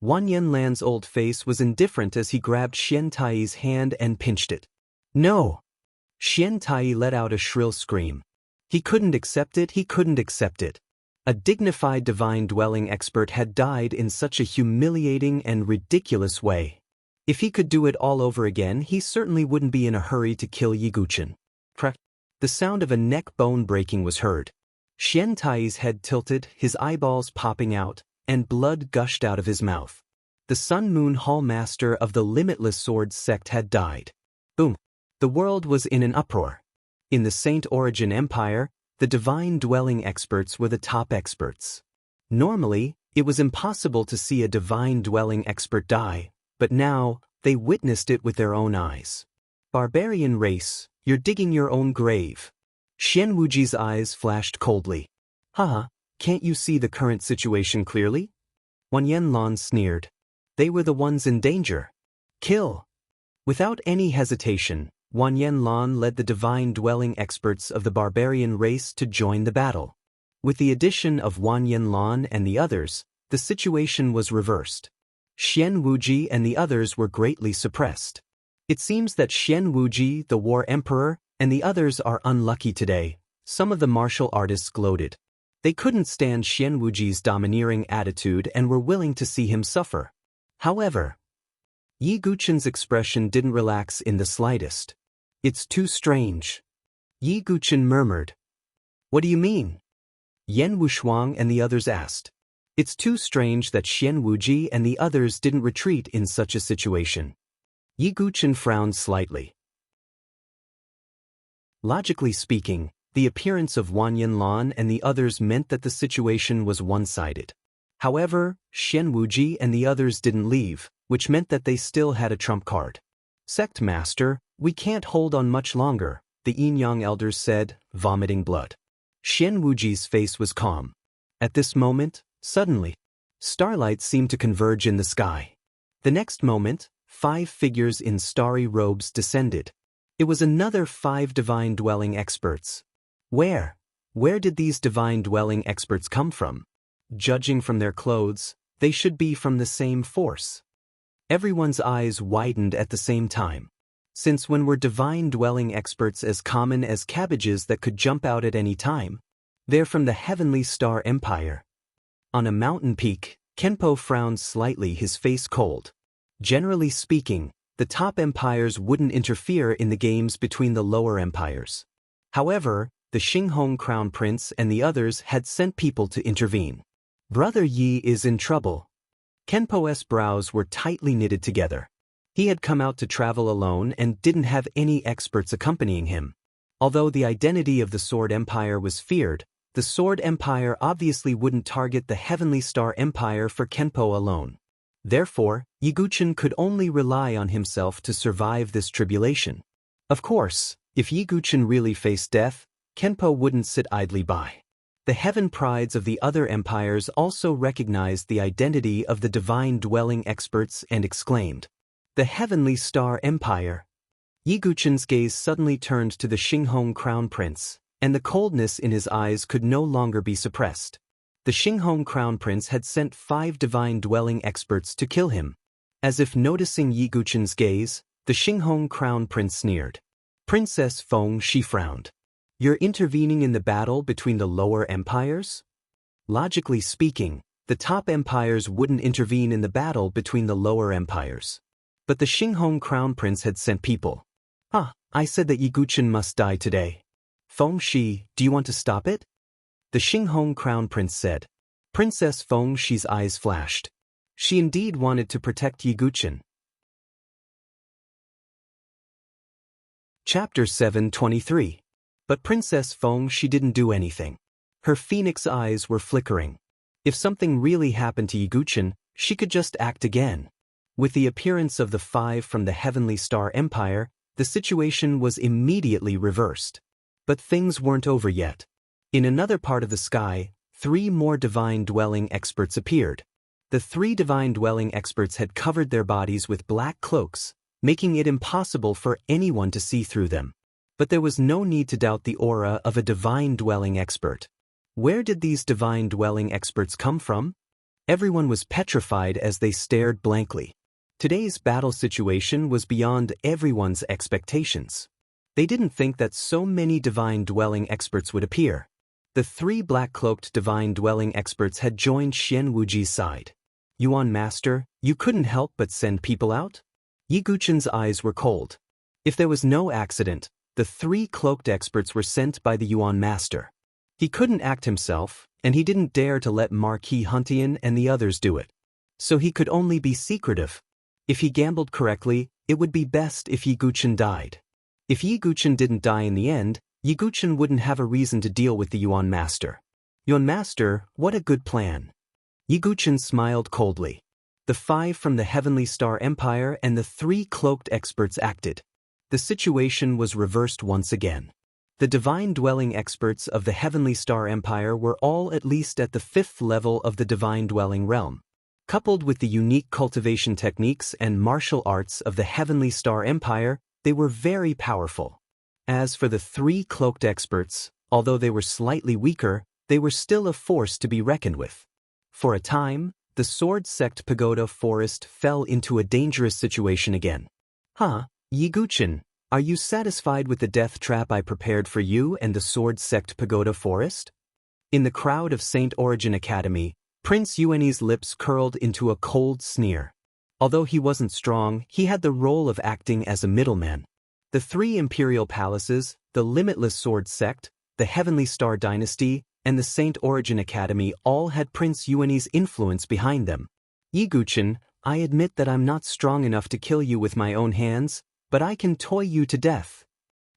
Wan Yanlan's old face was indifferent as he grabbed Xian Tai's hand and pinched it. No! Xian Tai let out a shrill scream. He couldn't accept it, he couldn't accept it. A dignified divine dwelling expert had died in such a humiliating and ridiculous way. If he could do it all over again, he certainly wouldn't be in a hurry to kill Yi Guchen. The sound of a neck bone breaking was heard. Xian Tai's head tilted, his eyeballs popping out, and blood gushed out of his mouth. The Sun Moon Hall master of the Limitless Sword sect had died. Boom! The world was in an uproar. In the Saint Origin Empire, the divine dwelling experts were the top experts. Normally, it was impossible to see a divine dwelling expert die, but now, they witnessed it with their own eyes. Barbarian race, you're digging your own grave. Xian Wuji's eyes flashed coldly. Haha, can't you see the current situation clearly? Wan Yanlan sneered. They were the ones in danger. Kill! Without any hesitation, Wan Yanlan led the divine dwelling experts of the barbarian race to join the battle. With the addition of Wan Yanlan and the others, the situation was reversed. Xian Wuji and the others were greatly suppressed. It seems that Xian Wuji, the War Emperor, and the others are unlucky today, some of the martial artists gloated. They couldn't stand Xian Wuji's domineering attitude and were willing to see him suffer. However, Yi Guchen's expression didn't relax in the slightest. It's too strange. Yi Guchen murmured. What do you mean? Yan Wushuang and the others asked. It's too strange that Xian Wuji and the others didn't retreat in such a situation. Yi Guchen frowned slightly. Logically speaking, the appearance of Wan Yanlan and the others meant that the situation was one-sided. However, Xian Wuji and the others didn't leave, which meant that they still had a trump card. Sect Master, we can't hold on much longer, the Yin-Yang elders said, vomiting blood. Xian Wuji's face was calm. At this moment, suddenly, starlight seemed to converge in the sky. The next moment, 5 figures in starry robes descended. It was another 5 divine dwelling experts. Where did these divine dwelling experts come from? Judging from their clothes, they should be from the same force. Everyone's eyes widened at the same time. Since when were divine dwelling experts as common as cabbages that could jump out at any time? They're from the Heavenly Star Empire. On a mountain peak, Kenpo frowned slightly, his face cold. Generally speaking, the top empires wouldn't interfere in the games between the lower empires. However, the Xinghong Crown Prince and the others had sent people to intervene. Brother Yi is in trouble. Kenpo's brows were tightly knitted together. He had come out to travel alone and didn't have any experts accompanying him. Although the identity of the Sword Empire was feared, the Sword Empire obviously wouldn't target the Heavenly Star Empire for Kenpo alone. Therefore, Yi Guchen could only rely on himself to survive this tribulation. Of course, if Yi Guchen really faced death, Kenpo wouldn't sit idly by. The heaven prides of the other empires also recognized the identity of the divine dwelling experts and exclaimed, "The Heavenly Star Empire!" Yi Guchen's gaze suddenly turned to the Xinghong Crown Prince, and the coldness in his eyes could no longer be suppressed. The Xinghong Crown Prince had sent 5 divine dwelling experts to kill him. As if noticing Yi Guchen's gaze, the Xinghong Crown Prince sneered. Princess Feng, she frowned. You're intervening in the battle between the lower empires? Logically speaking, the top empires wouldn't intervene in the battle between the lower empires. But the Xinghong Crown Prince had sent people. Ah, I said that Yiguchen must die today. Feng Shi, do you want to stop it? The Xinghong Crown Prince said. Princess Feng Shi's eyes flashed. She indeed wanted to protect Yiguchen. Chapter 723. But Princess Feng Shi didn't do anything. Her phoenix eyes were flickering. If something really happened to Yiguchen, she could just act again. With the appearance of the 5 from the Heavenly Star Empire, the situation was immediately reversed. But things weren't over yet. In another part of the sky, 3 more divine dwelling experts appeared. The 3 divine dwelling experts had covered their bodies with black cloaks, making it impossible for anyone to see through them. But there was no need to doubt the aura of a divine dwelling expert. Where did these divine dwelling experts come from? Everyone was petrified as they stared blankly. Today's battle situation was beyond everyone's expectations. They didn't think that so many divine dwelling experts would appear. The 3 black-cloaked divine dwelling experts had joined Xian Wuji's side. Yuan Master, you couldn't help but send people out? Yiguchen's eyes were cold. If there was no accident, the 3 cloaked experts were sent by the Yuan Master. He couldn't act himself, and he didn't dare to let Marquis Huntian and the others do it. So he could only be secretive. If he gambled correctly, it would be best if Yiguchen died. If Yiguchen didn't die in the end, Yiguchen wouldn't have a reason to deal with the Yuan Master. Yuan Master, what a good plan. Yiguchen smiled coldly. The 5 from the Heavenly Star Empire and the 3 cloaked experts acted. The situation was reversed once again. The divine dwelling experts of the Heavenly Star Empire were all at least at the 5th level of the divine dwelling realm. Coupled with the unique cultivation techniques and martial arts of the Heavenly Star Empire, they were very powerful. As for the 3 cloaked experts, although they were slightly weaker, they were still a force to be reckoned with. For a time, the Sword Sect Pagoda Forest fell into a dangerous situation again. Yiguchen, are you satisfied with the death trap I prepared for you and the Sword Sect Pagoda Forest? In the crowd of Saint Origin Academy, Prince Yuani's lips curled into a cold sneer. Although he wasn't strong, he had the role of acting as a middleman. The 3 imperial palaces, the Limitless Sword Sect, the Heavenly Star Dynasty, and the Saint Origin Academy all had Prince Yuani's influence behind them. Yiguchen, I admit that I'm not strong enough to kill you with my own hands, but I can toy you to death.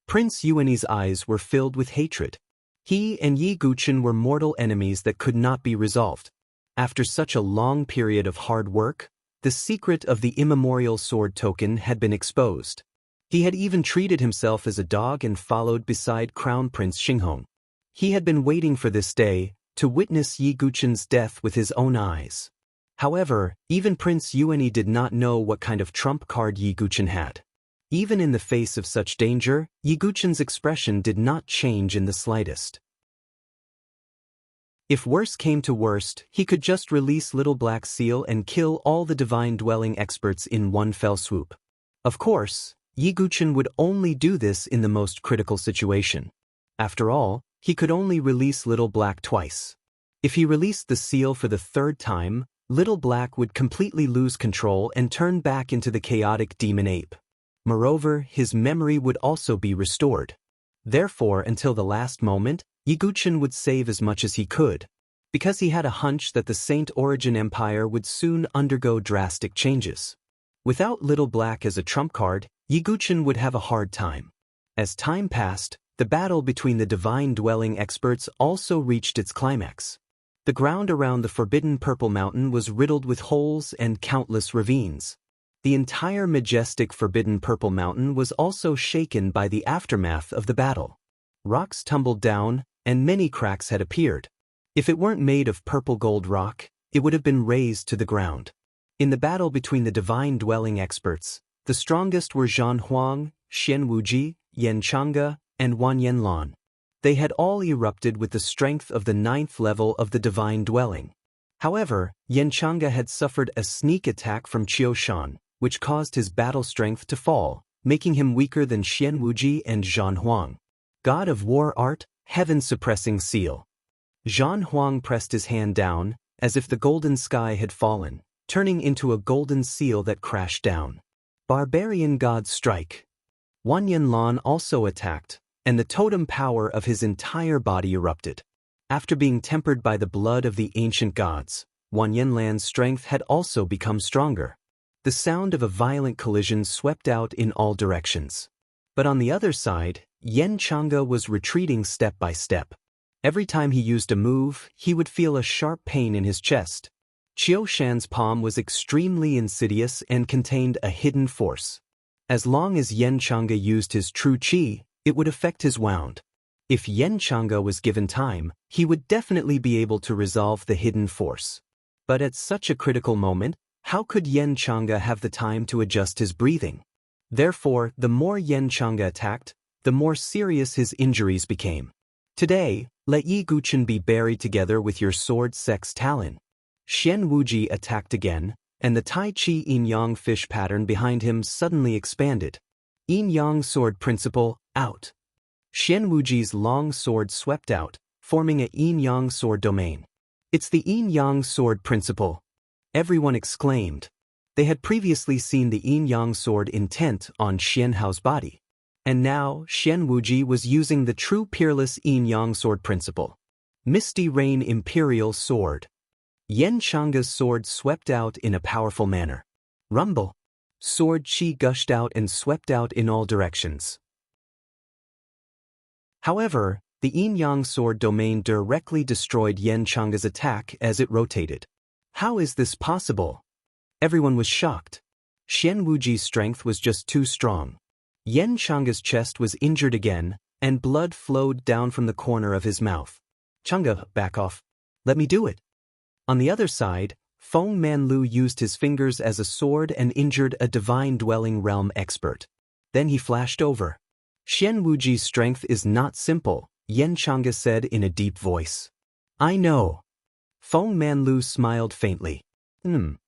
Prince Yuani's eyes were filled with hatred. He and Yiguchen were mortal enemies that could not be resolved. After such a long period of hard work, the secret of the immemorial sword token had been exposed. He had even treated himself as a dog and followed beside Crown Prince Xinghong. He had been waiting for this day, to witness Yiguchen's death with his own eyes. However, even Prince Yuani did not know what kind of trump card Yiguchen had. Even in the face of such danger, Yiguchen's expression did not change in the slightest. If worse came to worst, he could just release Little Black Seal and kill all the divine dwelling experts in one fell swoop. Of course, Yiguchen would only do this in the most critical situation. After all, he could only release Little Black twice. If he released the seal for the 3rd time, Little Black would completely lose control and turn back into the chaotic demon ape. Moreover, his memory would also be restored. Therefore, until the last moment, Yiguchen would save as much as he could, because he had a hunch that the Saint Origin Empire would soon undergo drastic changes. Without Little Black as a trump card, Yiguchen would have a hard time. As time passed, the battle between the divine dwelling experts also reached its climax. The ground around the Forbidden Purple Mountain was riddled with holes and countless ravines. The entire majestic Forbidden Purple Mountain was also shaken by the aftermath of the battle. Rocks tumbled down, and many cracks had appeared. If it weren't made of purple gold rock, it would have been razed to the ground. In the battle between the divine dwelling experts, the strongest were Zhan Huang, Xian Wuji, Yan Chang'e, and Wan Yanlan. They had all erupted with the strength of the 9th level of the divine dwelling. However, Yan Chang'e had suffered a sneak attack from Qiu Shan, which caused his battle strength to fall, making him weaker than Xian Wuji and Zhan Huang. God of War Art, Heaven-Suppressing Seal. Zhan Huang pressed his hand down, as if the golden sky had fallen, turning into a golden seal that crashed down. Barbarian God Strike. Wan Yanlan also attacked, and the totem power of his entire body erupted. After being tempered by the blood of the ancient gods, Wan Yanlan's strength had also become stronger. The sound of a violent collision swept out in all directions. But on the other side, Yen Chang'e was retreating step by step. Every time he used a move, he would feel a sharp pain in his chest. Qiu Shan's palm was extremely insidious and contained a hidden force. As long as Yen Chang'e used his true qi, it would affect his wound. If Yen Chang'e was given time, he would definitely be able to resolve the hidden force. But at such a critical moment, how could Yen Chang'e have the time to adjust his breathing? Therefore, the more Yen Chang'e attacked, the more serious his injuries became. Today, let Yi Guchen be buried together with your sword sex talon. Xian Wuji attacked again, and the Tai Chi Yin-Yang fish pattern behind him suddenly expanded. Yin-Yang sword principle, out. Xian Wuji's long sword swept out, forming a Yin-Yang sword domain. It's the Yin-Yang sword principle. Everyone exclaimed. They had previously seen the Yin-Yang sword intent on Xian Hao's body. And now, Xian Wuji was using the true peerless Yin-Yang sword principle. Misty Rain Imperial Sword. Yen Chang'e's sword swept out in a powerful manner. Rumble. Sword qi gushed out and swept out in all directions. However, the Yin-Yang sword domain directly destroyed Yen Chang'e's attack as it rotated. How is this possible? Everyone was shocked. Xian Wuji's strength was just too strong. Yen Chang'e's chest was injured again, and blood flowed down from the corner of his mouth. Chang'e, back off. Let me do it. On the other side, Feng Manlu used his fingers as a sword and injured a divine dwelling realm expert. Then he flashed over. Xian Wuji's strength is not simple, Yen Chang'e said in a deep voice. I know. Feng Manlu smiled faintly. Yen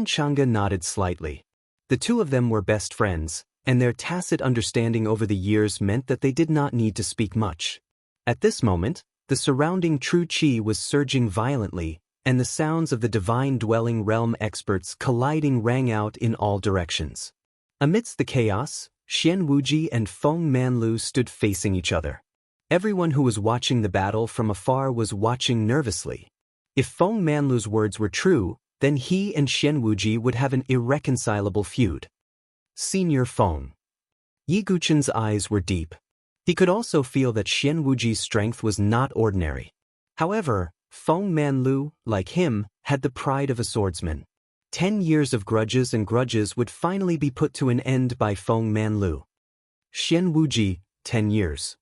Chang'e nodded slightly. The two of them were best friends, and their tacit understanding over the years meant that they did not need to speak much. At this moment, the surrounding true qi was surging violently, and the sounds of the divine dwelling realm experts colliding rang out in all directions. Amidst the chaos, Xian Wuji and Feng Manlu stood facing each other. Everyone who was watching the battle from afar was watching nervously. If Feng Manlu's words were true, then he and Xian Wuji would have an irreconcilable feud. Senior Feng. Yi Guchen's eyes were deep. He could also feel that Xian Wuji's strength was not ordinary. However, Feng Manlu, like him, had the pride of a swordsman. 10 years of grudges would finally be put to an end by Feng Manlu. Xian Wuji, 10 years.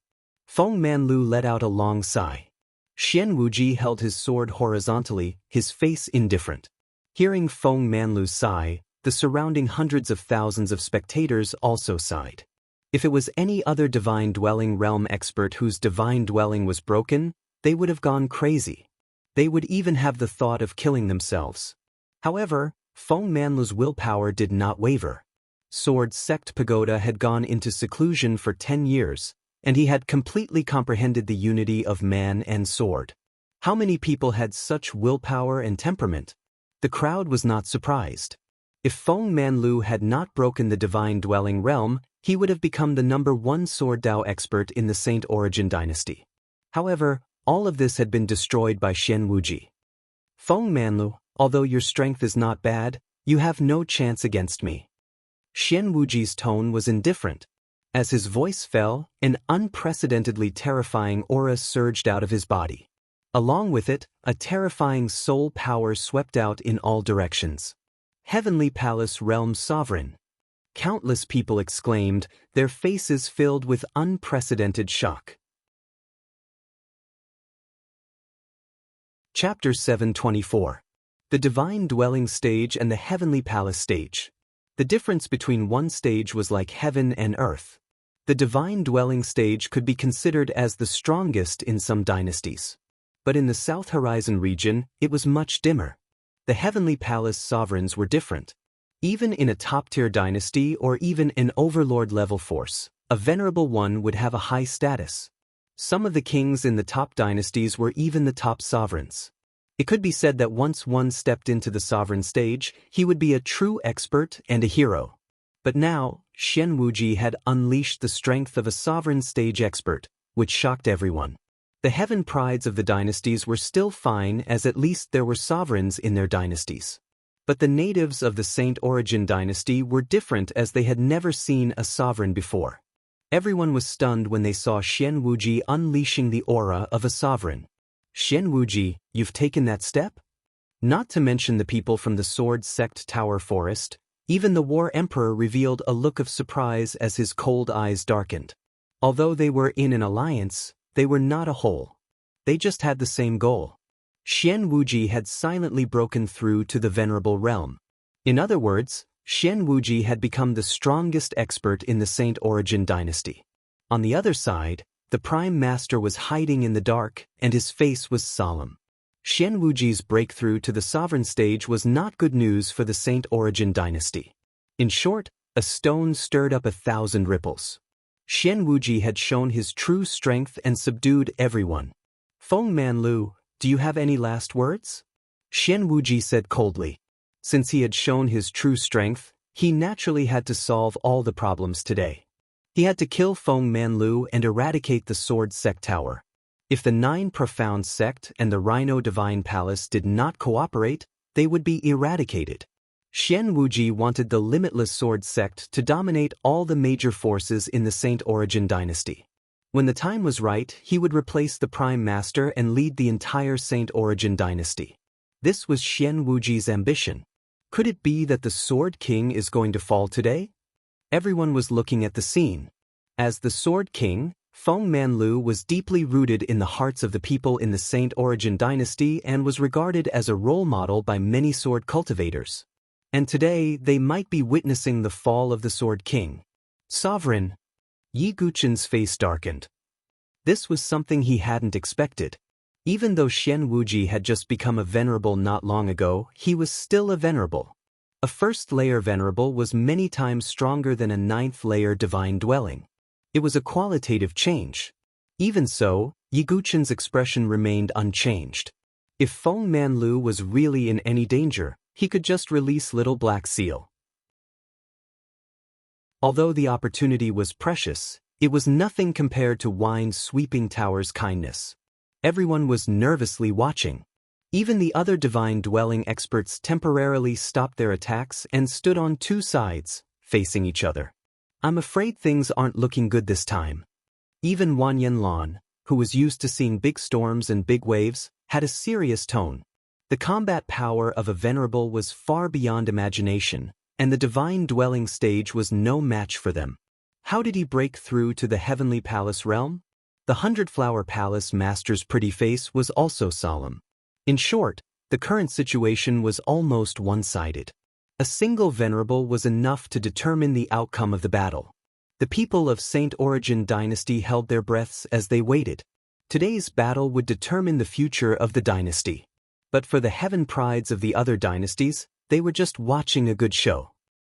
Feng Manlu let out a long sigh. Xian Wuji held his sword horizontally, his face indifferent. Hearing Feng Manlu's sigh, the surrounding hundreds of thousands of spectators also sighed. If it was any other divine dwelling realm expert whose divine dwelling was broken, they would have gone crazy. They would even have the thought of killing themselves. However, Feng Manlu's willpower did not waver. Sword Sect Pagoda had gone into seclusion for 10 years, and he had completely comprehended the unity of man and sword. How many people had such willpower and temperament? The crowd was not surprised. If Feng Manlu had not broken the divine dwelling realm, he would have become the #1 sword Dao expert in the Saint Origin dynasty. However, all of this had been destroyed by Xian Wuji. Feng Manlu, although your strength is not bad, you have no chance against me. Xian Wuji's tone was indifferent. As his voice fell, an unprecedentedly terrifying aura surged out of his body. Along with it, a terrifying soul power swept out in all directions. Heavenly Palace Realm Sovereign. Countless people exclaimed, their faces filled with unprecedented shock. Chapter 724. The Divine Dwelling Stage and the Heavenly Palace Stage. The difference between one stage was like heaven and earth. The Divine Dwelling Stage could be considered as the strongest in some dynasties. But in the South Horizon region, it was much dimmer. The Heavenly Palace sovereigns were different. Even in a top-tier dynasty or even an overlord-level force, a venerable one would have a high status. Some of the kings in the top dynasties were even the top sovereigns. It could be said that once one stepped into the sovereign stage, he would be a true expert and a hero. But now, Xian Wuji had unleashed the strength of a sovereign stage expert, which shocked everyone. The heaven prides of the dynasties were still fine, as at least there were sovereigns in their dynasties. But the natives of the Saint Origin dynasty were different, as they had never seen a sovereign before. Everyone was stunned when they saw Xian Wuji unleashing the aura of a sovereign. Xian Wuji, you've taken that step? Not to mention the people from the Sword Sect Tower Forest, even the War Emperor revealed a look of surprise as his cold eyes darkened. Although they were in an alliance, they were not a whole. They just had the same goal. Xian Wuji had silently broken through to the Venerable Realm. In other words, Xian Wuji had become the strongest expert in the Saint Origin dynasty. On the other side, the Prime Master was hiding in the dark, and his face was solemn. Xian Wuji's breakthrough to the sovereign stage was not good news for the Saint Origin dynasty. In short, a stone stirred up 1,000 ripples. Xian Wuji had shown his true strength and subdued everyone. Feng Manlu, do you have any last words? Xian Wuji said coldly. Since he had shown his true strength, he naturally had to solve all the problems today. He had to kill Feng Manlu and eradicate the Sword Sect Tower. If the Nine Profound Sect and the Rhino Divine Palace did not cooperate, they would be eradicated. Xian Wuji wanted the Limitless Sword Sect to dominate all the major forces in the Saint Origin dynasty. When the time was right, he would replace the Prime Master and lead the entire Saint Origin dynasty. This was Xian Wuji's ambition. Could it be that the Sword King is going to fall today? Everyone was looking at the scene. As the Sword King, Feng Manlu was deeply rooted in the hearts of the people in the Saint Origin dynasty and was regarded as a role model by many sword cultivators. And today, they might be witnessing the fall of the Sword King. Sovereign. Yi Guqin's face darkened. This was something he hadn't expected. Even though Xian Wuji had just become a venerable not long ago, he was still a venerable. A first-layer venerable was many times stronger than a ninth-layer divine dwelling. It was a qualitative change. Even so, Yi Guqin's expression remained unchanged. If Feng Manlu was really in any danger, he could just release Little Black Seal. Although the opportunity was precious, it was nothing compared to Wine-Sweeping Tower's kindness. Everyone was nervously watching. Even the other divine dwelling experts temporarily stopped their attacks and stood on two sides, facing each other. I'm afraid things aren't looking good this time. Even Wan Yanlan, who was used to seeing big storms and big waves, had a serious tone. The combat power of a venerable was far beyond imagination, and the divine dwelling stage was no match for them. How did he break through to the heavenly palace realm? The 100-Flower Palace Master's pretty face was also solemn. In short, the current situation was almost one-sided. A single venerable was enough to determine the outcome of the battle. The people of Saint Origin dynasty held their breaths as they waited. Today's battle would determine the future of the dynasty. But for the heaven prides of the other dynasties, they were just watching a good show.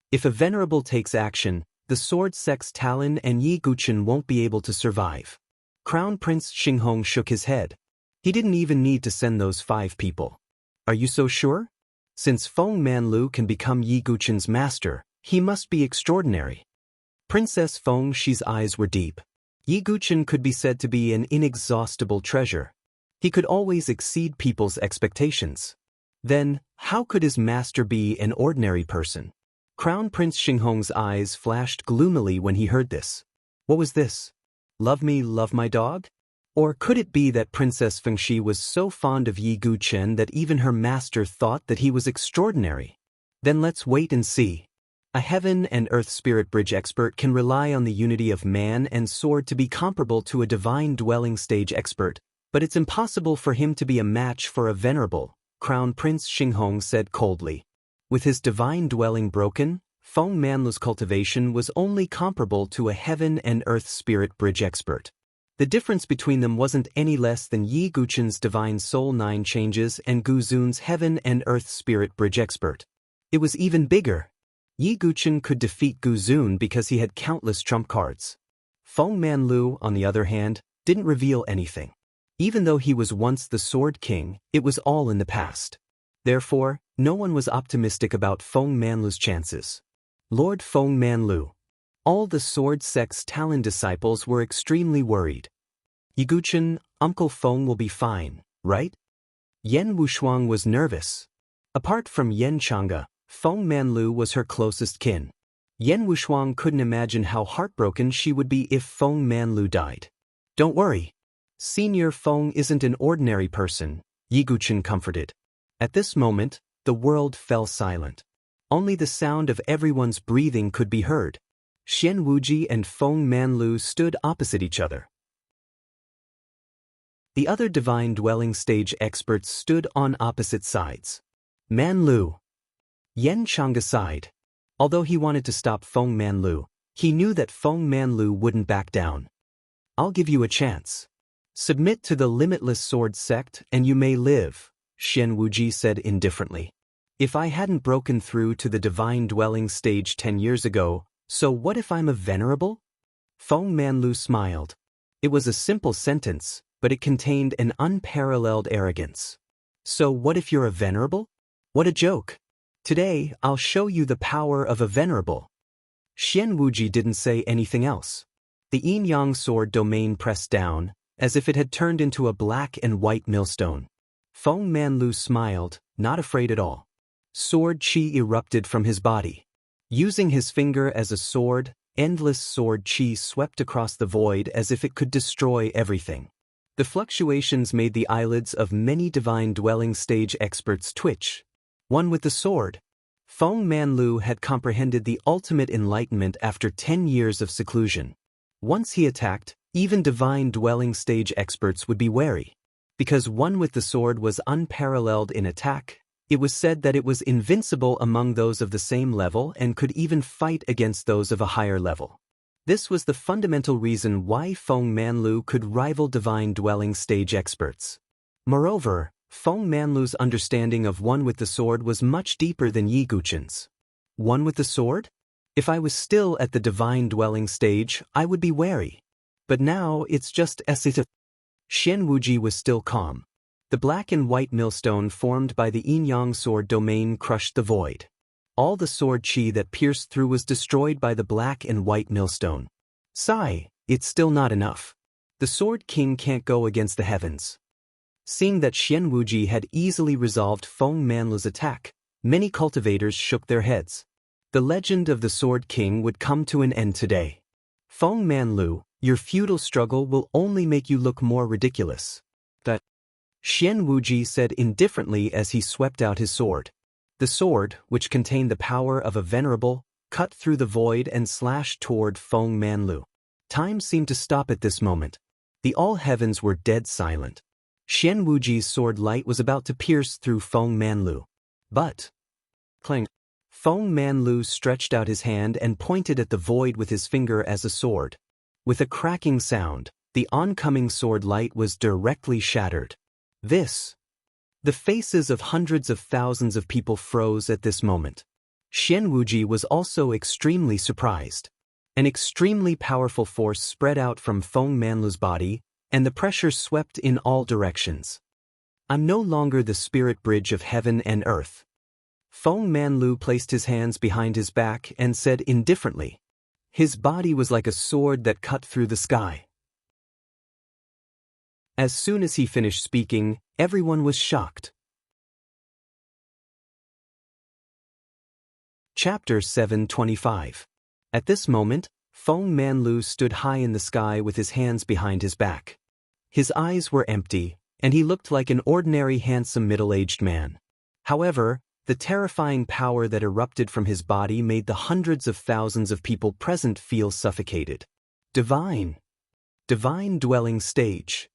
If a venerable takes action, the Sword Sect's Talon and Yi Guqin won't be able to survive. Crown Prince Xinghong shook his head. He didn't even need to send those 5 people. Are you so sure? Since Feng Manlu can become Yi Guqin's master, he must be extraordinary. Princess Feng Shi's eyes were deep. Yi Guqin could be said to be an inexhaustible treasure. He could always exceed people's expectations. Then, how could his master be an ordinary person? Crown Prince Xinghong's eyes flashed gloomily when he heard this. What was this? Love me, love my dog? Or could it be that Princess Feng Shi was so fond of Yi Guqin that even her master thought that he was extraordinary? Then let's wait and see. A heaven and earth spirit bridge expert can rely on the unity of man and sword to be comparable to a divine dwelling stage expert, but it's impossible for him to be a match for a venerable, Crown Prince Xinghong said coldly. With his divine dwelling broken, Feng Manlu's cultivation was only comparable to a heaven and earth spirit bridge expert. The difference between them wasn't any less than Yi Guqin's divine soul 9 changes and Gu Zun's heaven and earth spirit bridge expert. It was even bigger. Yi Guqin could defeat Gu Zun because he had countless trump cards. Feng Manlu, on the other hand, didn't reveal anything. Even though he was once the Sword King, it was all in the past. Therefore, no one was optimistic about Feng Manlu's chances. Lord Feng Manlu. All the sword sect's Talon disciples were extremely worried. Yiguchen, Uncle Feng will be fine, right? Yen Wushuang was nervous. Apart from Yen Chang'e, Feng Manlu was her closest kin. Yen Wushuang couldn't imagine how heartbroken she would be if Feng Manlu died. Don't worry. Senior Feng isn't an ordinary person, Yiguchen comforted. At this moment, the world fell silent. Only the sound of everyone's breathing could be heard. Xian Wuji and Feng Manlu stood opposite each other. The other divine dwelling stage experts stood on opposite sides. Manlu. Yen Chang'e sighed. Although he wanted to stop Feng Manlu, he knew that Feng Manlu wouldn't back down. I'll give you a chance. Submit to the limitless sword sect and you may live, Xian Wuji said indifferently. If I hadn't broken through to the divine dwelling stage 10 years ago, so what if I'm a venerable? Feng Manlu smiled. It was a simple sentence, but it contained an unparalleled arrogance. So what if you're a venerable? What a joke. Today, I'll show you the power of a venerable. Xian Wuji didn't say anything else. The yin-yang sword domain pressed down, as if it had turned into a black and white millstone. Feng Manlu smiled, not afraid at all. Sword qi erupted from his body. Using his finger as a sword, endless sword qi swept across the void as if it could destroy everything. The fluctuations made the eyelids of many divine dwelling stage experts twitch. One with the sword. Feng Manlu had comprehended the ultimate enlightenment after 10 years of seclusion. Once he attacked, even divine dwelling stage experts would be wary. Because one with the sword was unparalleled in attack, it was said that it was invincible among those of the same level and could even fight against those of a higher level. This was the fundamental reason why Feng Manlu could rival divine dwelling stage experts. Moreover, Feng Manlu's understanding of one with the sword was much deeper than Yiguchen's. One with the sword? If I was still at the divine dwelling stage, I would be wary. But now it's just Esita. Xian Wuji was still calm. The black and white millstone formed by the yin-yang sword domain crushed the void. All the sword qi that pierced through was destroyed by the black and white millstone. Sigh, it's still not enough. The Sword King can't go against the heavens. Seeing that Xian Wuji had easily resolved Feng Manlu's attack, many cultivators shook their heads. The legend of the Sword King would come to an end today. Feng Manlu, your futile struggle will only make you look more ridiculous. That Xian Wuji said indifferently as he swept out his sword. The sword, which contained the power of a venerable, cut through the void and slashed toward Feng Manlu. Time seemed to stop at this moment. The all heavens were dead silent. Xian Wuji's sword light was about to pierce through Feng Manlu. But clang! Feng Manlu stretched out his hand and pointed at the void with his finger as a sword. With a cracking sound, the oncoming sword light was directly shattered. The faces of hundreds of thousands of people froze at this moment. Xian Wuji was also extremely surprised. An extremely powerful force spread out from Feng Manlu's body, and the pressure swept in all directions. I'm no longer the spirit bridge of heaven and earth. Feng Manlu placed his hands behind his back and said indifferently. His body was like a sword that cut through the sky. As soon as he finished speaking, everyone was shocked. Chapter 725. At this moment, Feng Manlu stood high in the sky with his hands behind his back. His eyes were empty, and he looked like an ordinary handsome middle-aged man. However, the terrifying power that erupted from his body made the hundreds of thousands of people present feel suffocated. Divine dwelling stage.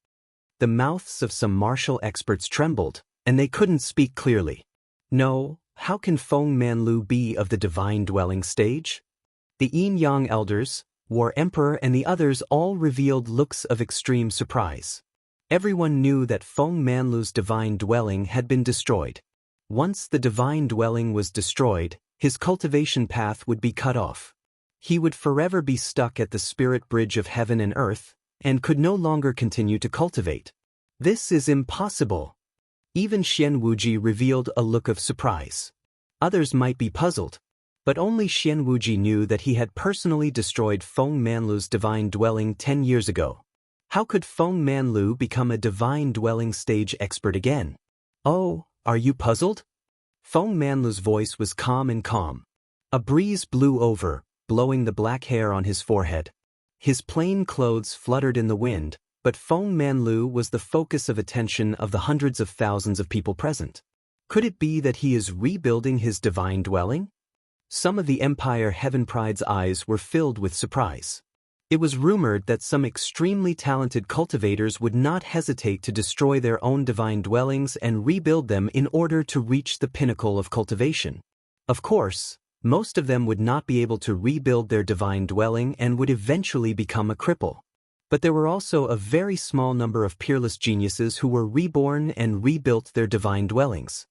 The mouths of some martial experts trembled, and they couldn't speak clearly. No, how can Feng Manlu be of the divine dwelling stage? The yin-yang elders, War Emperor and the others all revealed looks of extreme surprise. Everyone knew that Feng Manlu's divine dwelling had been destroyed. Once the divine dwelling was destroyed, his cultivation path would be cut off. He would forever be stuck at the spirit bridge of heaven and earth, and could no longer continue to cultivate. This is impossible. Even Xian Wuji revealed a look of surprise. Others might be puzzled. But only Xian Wuji knew that he had personally destroyed Feng Manlu's divine dwelling 10 years ago. How could Feng Manlu become a divine dwelling stage expert again? Oh, are you puzzled? Feng Manlu's voice was calm and calm. A breeze blew over, blowing the black hair on his forehead. His plain clothes fluttered in the wind, but Feng Manlu was the focus of attention of the hundreds of thousands of people present. Could it be that he is rebuilding his divine dwelling? Some of the Empire Heaven Pride's eyes were filled with surprise. It was rumored that some extremely talented cultivators would not hesitate to destroy their own divine dwellings and rebuild them in order to reach the pinnacle of cultivation. Of course, most of them would not be able to rebuild their divine dwelling and would eventually become a cripple. But there were also a very small number of peerless geniuses who were reborn and rebuilt their divine dwellings.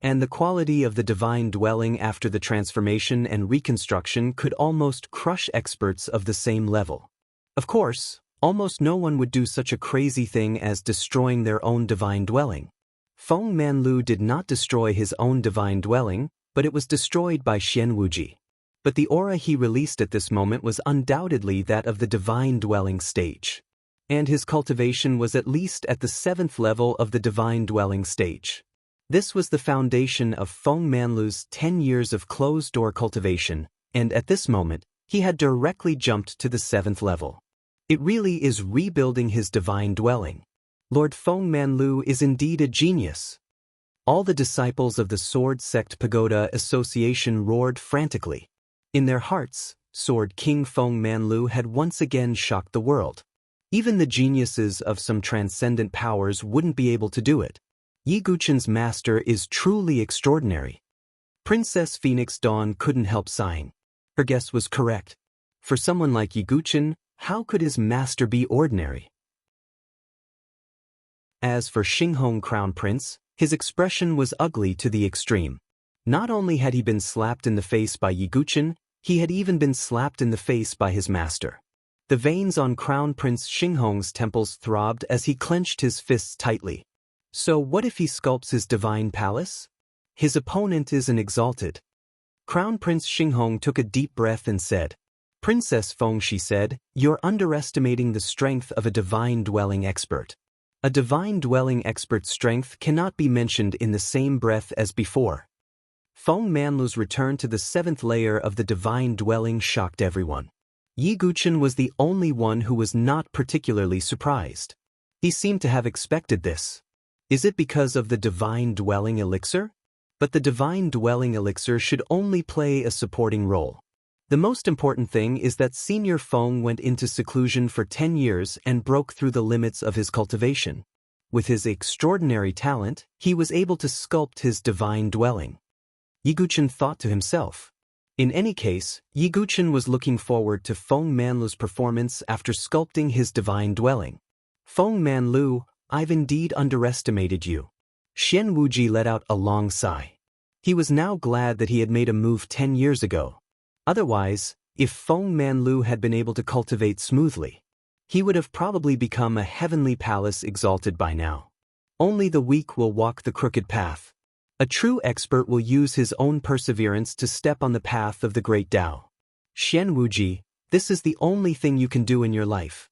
And the quality of the divine dwelling after the transformation and reconstruction could almost crush experts of the same level. Of course, almost no one would do such a crazy thing as destroying their own divine dwelling. Feng Manlu did not destroy his own divine dwelling, but it was destroyed by Xian Wuji. But the aura he released at this moment was undoubtedly that of the divine dwelling stage. And his cultivation was at least at the 7th level of the divine dwelling stage. This was the foundation of Feng Manlu's 10 years of closed-door cultivation, and at this moment, he had directly jumped to the 7th level. It really is rebuilding his divine dwelling. Lord Feng Manlu is indeed a genius. All the disciples of the Sword Sect Pagoda Association roared frantically. In their hearts, Sword King Feng Manlu had once again shocked the world. Even the geniuses of some transcendent powers wouldn't be able to do it. Yi Guchen's master is truly extraordinary. Princess Phoenix Dawn couldn't help sighing. Her guess was correct. For someone like Yi Guchen, how could his master be ordinary? As for Xinghong Crown Prince, his expression was ugly to the extreme. Not only had he been slapped in the face by Yi Guchen, he had even been slapped in the face by his master. The veins on Crown Prince Xinghong's temples throbbed as he clenched his fists tightly. So what if he sculpts his divine palace? His opponent is an exalted. Crown Prince Xinghong took a deep breath and said, "Princess Feng," she said, "you're underestimating the strength of a divine dwelling expert." A divine dwelling expert's strength cannot be mentioned in the same breath as before. Feng Manlu's return to the 7th layer of the divine dwelling shocked everyone. Yi Guchen was the only one who was not particularly surprised. He seemed to have expected this. Is it because of the divine dwelling elixir? But the divine dwelling elixir should only play a supporting role. The most important thing is that Senior Feng went into seclusion for 10 years and broke through the limits of his cultivation. With his extraordinary talent, he was able to sculpt his divine dwelling. Yi Guchen thought to himself. In any case, Yi Guchen was looking forward to Feng Manlu's performance after sculpting his divine dwelling. Feng Manlu, I've indeed underestimated you. Xian Wuji let out a long sigh. He was now glad that he had made a move 10 years ago. Otherwise, if Feng Manlu had been able to cultivate smoothly, he would have probably become a heavenly palace exalted by now. Only the weak will walk the crooked path. A true expert will use his own perseverance to step on the path of the great Tao. Xian Wuji, this is the only thing you can do in your life.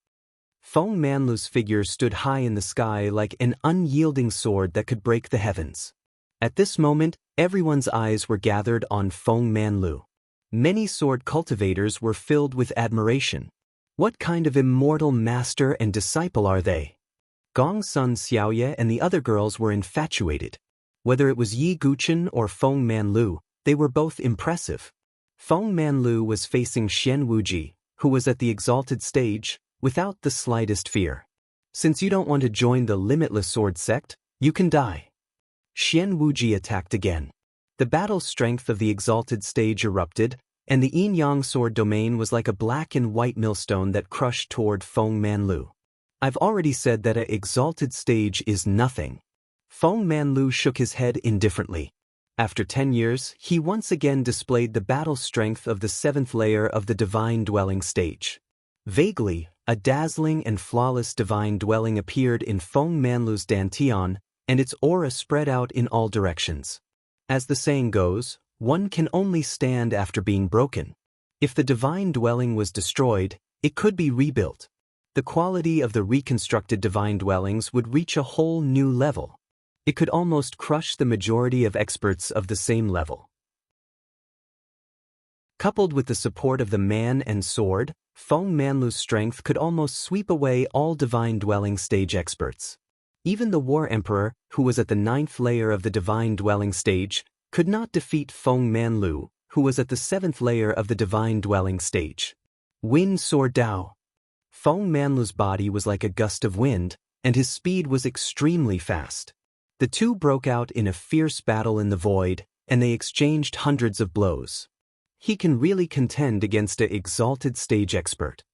Feng Manlu's figure stood high in the sky like an unyielding sword that could break the heavens. At this moment, everyone's eyes were gathered on Feng Manlu. Many sword cultivators were filled with admiration. What kind of immortal master and disciple are they? Gong Sun Xiaoye and the other girls were infatuated. Whether it was Yi Guchen or Feng Manlu, they were both impressive. Feng Manlu was facing Xian Wuji, who was at the exalted stage, without the slightest fear. Since you don't want to join the limitless sword sect, you can die. Xian Wuji attacked again. The battle strength of the exalted stage erupted, and the yin-yang sword domain was like a black and white millstone that crushed toward Feng Manlu. I've already said that an exalted stage is nothing. Feng Manlu shook his head indifferently. After 10 years, he once again displayed the battle strength of the 7th layer of the divine dwelling stage. Vaguely, a dazzling and flawless divine dwelling appeared in Feng Manlu's dantian, and its aura spread out in all directions. As the saying goes, One can only stand after being broken. If the divine dwelling was destroyed, it could be rebuilt. The quality of the reconstructed divine dwellings would reach a whole new level. It could almost crush the majority of experts of the same level. Coupled with the support of the man and sword, Feng Manlu's strength could almost sweep away all divine dwelling stage experts. Even the War Emperor, who was at the 9th layer of the divine dwelling stage, could not defeat Feng Manlu, who was at the 7th layer of the divine dwelling stage. Wind Sword Dao. Feng Manlu's body was like a gust of wind, and his speed was extremely fast. The two broke out in a fierce battle in the void, and they exchanged hundreds of blows. He can really contend against an exalted stage expert.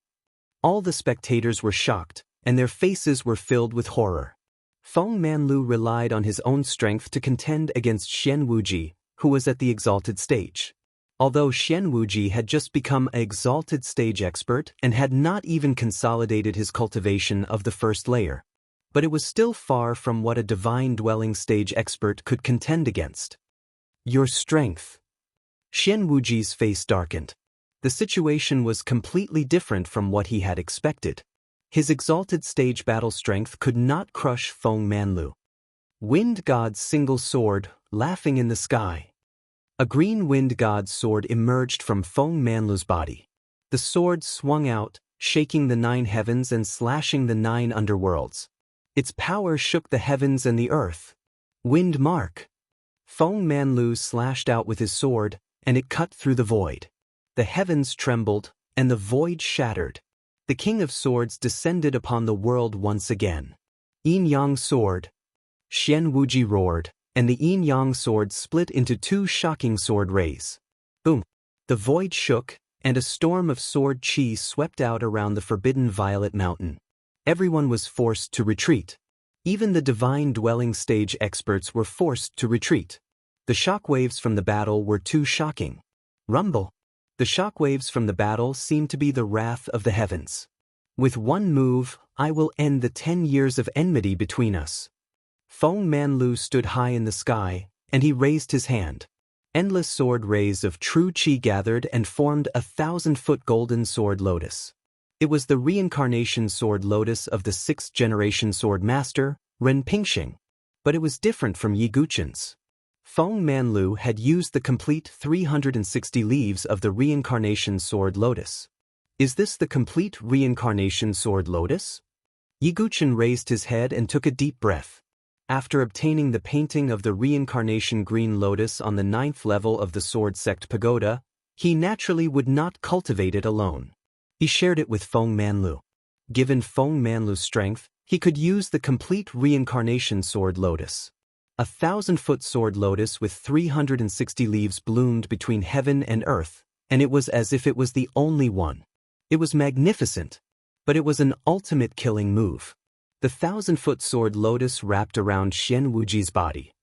All the spectators were shocked, and their faces were filled with horror. Feng Manlu relied on his own strength to contend against Xian Wuji, who was at the exalted stage. Although Xian Wuji had just become an exalted stage expert and had not even consolidated his cultivation of the first layer, but it was still far from what a divine dwelling stage expert could contend against. Your strength. Xian Wuji's face darkened. The situation was completely different from what he had expected. His exalted stage battle strength could not crush Feng Manlu. Wind God's single sword, laughing in the sky. A green Wind God's sword emerged from Feng Manlu's body. The sword swung out, shaking the 9 heavens and slashing the 9 underworlds. Its power shook the heavens and the earth. Wind Mark. Feng Manlu slashed out with his sword, and it cut through the void. The heavens trembled, and the void shattered. The King of Swords descended upon the world once again. Yin-Yang Sword. Xian Wuji roared, and the Yin-Yang Sword split into 2 shocking sword rays. Boom! The void shook, and a storm of sword chi swept out around the forbidden Violet Mountain. Everyone was forced to retreat. Even the divine dwelling stage experts were forced to retreat. The shockwaves from the battle were too shocking. Rumble! The shockwaves from the battle seemed to be the wrath of the heavens. With one move, I will end the 10 years of enmity between us. Feng Manlu stood high in the sky, and he raised his hand. Endless sword rays of true chi gathered and formed a 1,000-foot golden sword lotus. It was the reincarnation sword lotus of the 6th generation sword master, Ren Pingxing. But it was different from Yi Guqin's. Feng Manlu had used the complete 360 leaves of the reincarnation sword lotus. Is this the complete reincarnation sword lotus? Yi Guqin raised his head and took a deep breath. After obtaining the painting of the reincarnation green lotus on the 9th level of the sword sect pagoda, he naturally would not cultivate it alone. He shared it with Feng Manlu. Given Feng Manlu's strength, he could use the complete reincarnation sword lotus. A 1,000-foot sword lotus with 360 leaves bloomed between heaven and earth, and it was as if it was the only one. It was magnificent, but it was an ultimate killing move. The 1,000-foot sword lotus wrapped around Xian Wuji's body.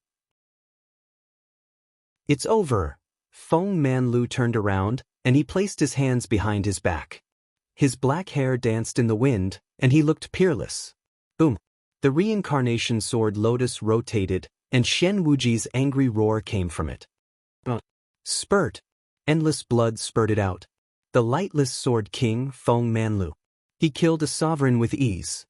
It's over. Feng Manlu turned around, and he placed his hands behind his back. His black hair danced in the wind, and he looked peerless. Boom! The reincarnation sword lotus rotated, and Xian Wuji's angry roar came from it. Spurt! Endless blood spurted out. The lightless sword king, Feng Manlu. He killed a sovereign with ease.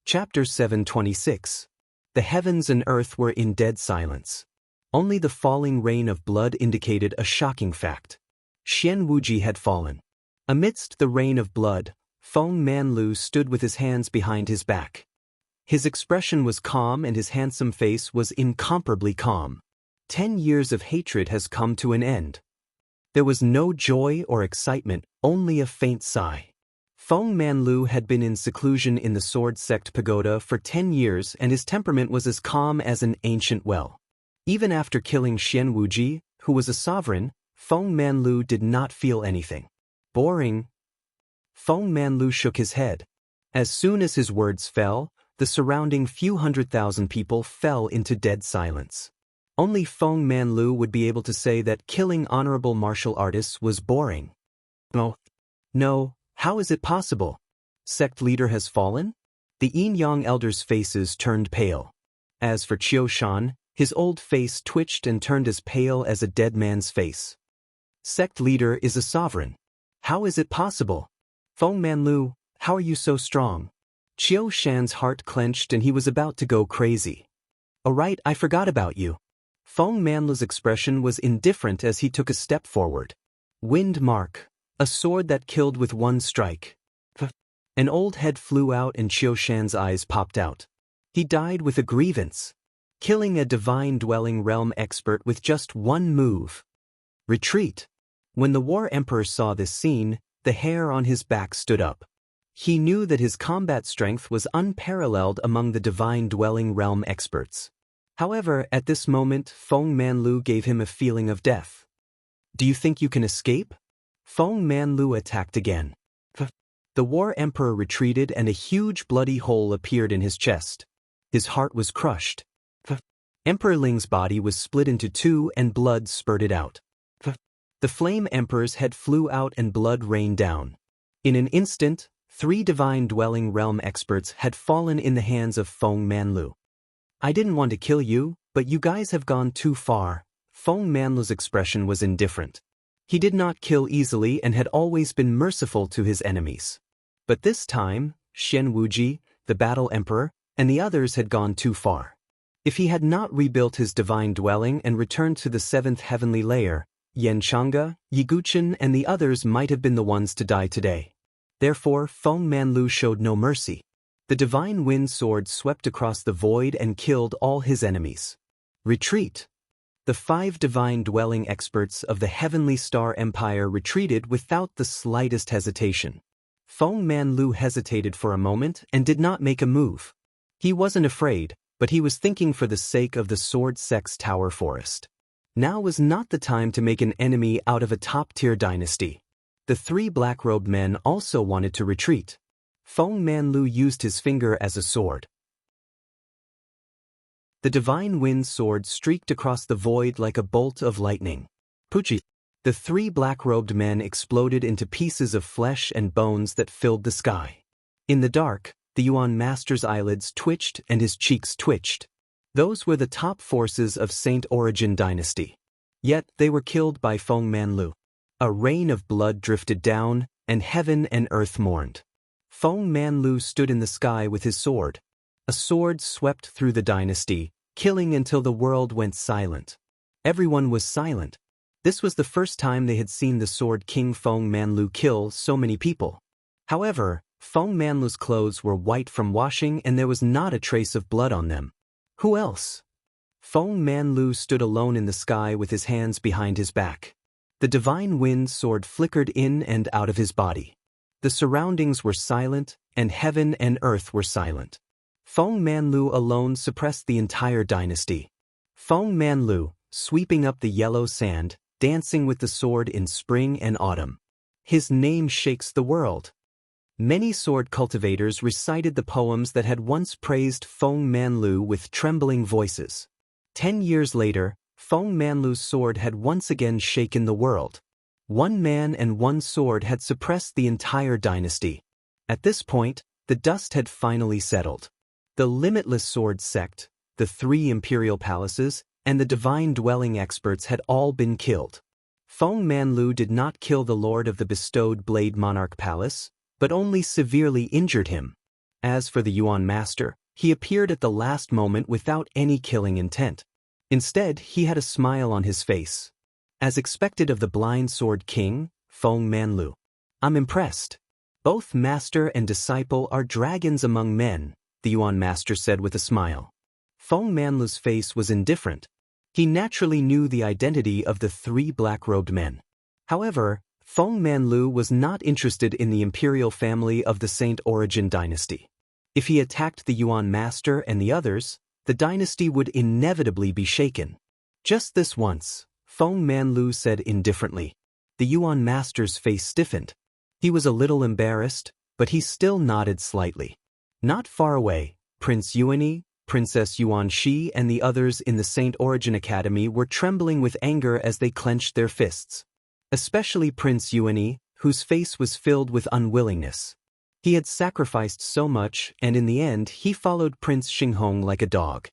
Chapter 726. The heavens and earth were in dead silence. Only the falling rain of blood indicated a shocking fact. Xian Wuji had fallen. Amidst the rain of blood, Feng Manlu stood with his hands behind his back. His expression was calm and his handsome face was incomparably calm. 10 years of hatred has come to an end. There was no joy or excitement, only a faint sigh. Feng Manlu had been in seclusion in the sword sect pagoda for 10 years and his temperament was as calm as an ancient well. Even after killing Xian Wuji, who was a sovereign, Feng Manlu did not feel anything. Boring. Feng Manlu shook his head. As soon as his words fell, the surrounding few 100,000 people fell into dead silence. Only Feng Manlu would be able to say that killing honorable martial artists was boring. No, how is it possible? Sect leader has fallen? The Yin-Yang elders' faces turned pale. As for Qiu Shan, his old face twitched and turned as pale as a dead man's face. Sect leader is a sovereign. How is it possible? Feng Manlu, how are you so strong? Qiu Shan's heart clenched and he was about to go crazy. Oh right, I forgot about you. Feng Manlu's expression was indifferent as he took a step forward. Wind mark, a sword that killed with one strike. An old head flew out and Qiu Shan's eyes popped out. He died with a grievance, killing a divine dwelling realm expert with just one move. Retreat. When the War Emperor saw this scene, the hair on his back stood up. He knew that his combat strength was unparalleled among the divine dwelling realm experts. However, at this moment, Feng Manlu gave him a feeling of death. Do you think you can escape? Feng Manlu attacked again. The War Emperor retreated and a huge bloody hole appeared in his chest. His heart was crushed. Emperor Ling's body was split into two and blood spurted out. The Flame Emperor's head flew out and blood rained down. In an instant, 3 divine dwelling realm experts had fallen in the hands of Feng Manlu. I didn't want to kill you, but you guys have gone too far. Feng Manlu's expression was indifferent. He did not kill easily and had always been merciful to his enemies. But this time, Shen Wuji, the Battle Emperor, and the others had gone too far. If he had not rebuilt his divine dwelling and returned to the 7th heavenly layer, Yan Chang'e, Yiguchen and the others might have been the ones to die today. Therefore, Feng Manlu showed no mercy. The divine wind sword swept across the void and killed all his enemies. Retreat. The 5 divine dwelling experts of the Heavenly Star Empire retreated without the slightest hesitation. Feng Manlu hesitated for a moment and did not make a move. He wasn't afraid, but he was thinking for the sake of the Sword Sect's Tower Forest. Now was not the time to make an enemy out of a top-tier dynasty. The 3 black-robed men also wanted to retreat. Feng Manlu used his finger as a sword. The divine wind sword streaked across the void like a bolt of lightning. Puchi. The 3 black-robed men exploded into pieces of flesh and bones that filled the sky. In the dark, the Yuan Master's eyelids twitched and his cheeks twitched. Those were the top forces of Saint Origin Dynasty. Yet they were killed by Feng Manlu. A rain of blood drifted down, and heaven and earth mourned. Feng Manlu stood in the sky with his sword. A sword swept through the dynasty, killing until the world went silent. Everyone was silent. This was the first time they had seen the Sword King Feng Manlu kill so many people. However, Feng Manlu's clothes were white from washing and there was not a trace of blood on them. Who else? Feng Manlu stood alone in the sky with his hands behind his back. The divine wind sword flickered in and out of his body. The surroundings were silent, and heaven and earth were silent. Feng Manlu alone suppressed the entire dynasty. Feng Manlu, sweeping up the yellow sand, dancing with the sword in spring and autumn. His name shakes the world. Many sword cultivators recited the poems that had once praised Feng Manlu with trembling voices. 10 years later, Feng Manlu's sword had once again shaken the world. 1 man and 1 sword had suppressed the entire dynasty. At this point, the dust had finally settled. The Limitless Sword Sect, the 3 imperial palaces, and the divine dwelling experts had all been killed. Feng Manlu did not kill the lord of the bestowed Blade Monarch Palace, but only severely injured him. As for the Yuan Master, he appeared at the last moment without any killing intent. Instead, he had a smile on his face. As expected of the Blind Sword King, Feng Manlu. I'm impressed. Both master and disciple are dragons among men, the Yuan Master said with a smile. Feng Manlu's face was indifferent. He naturally knew the identity of the 3 black-robed men. However, Feng Manlu was not interested in the imperial family of the Saint Origin dynasty. If he attacked the Yuan Master and the others, the dynasty would inevitably be shaken. Just this once, Feng Manlu said indifferently. The Yuan Master's face stiffened. He was a little embarrassed, but he still nodded slightly. Not far away, Prince Yuani, Princess Yuan Shi and the others in the Saint Origin Academy were trembling with anger as they clenched their fists. Especially Prince Yuani, whose face was filled with unwillingness. He had sacrificed so much and in the end he followed Prince Xinghong like a dog.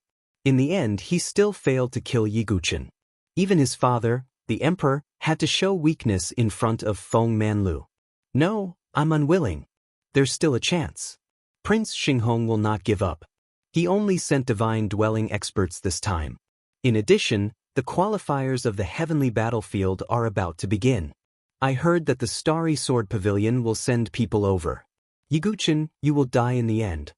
In the end, he still failed to kill Yiguchen. Even his father, the emperor, had to show weakness in front of Feng Manlu. No, I'm unwilling. There's still a chance. Prince Xinghong will not give up. He only sent divine dwelling experts this time. In addition, the qualifiers of the heavenly battlefield are about to begin. I heard that the Starry Sword Pavilion will send people over. Yiguchen, you will die in the end.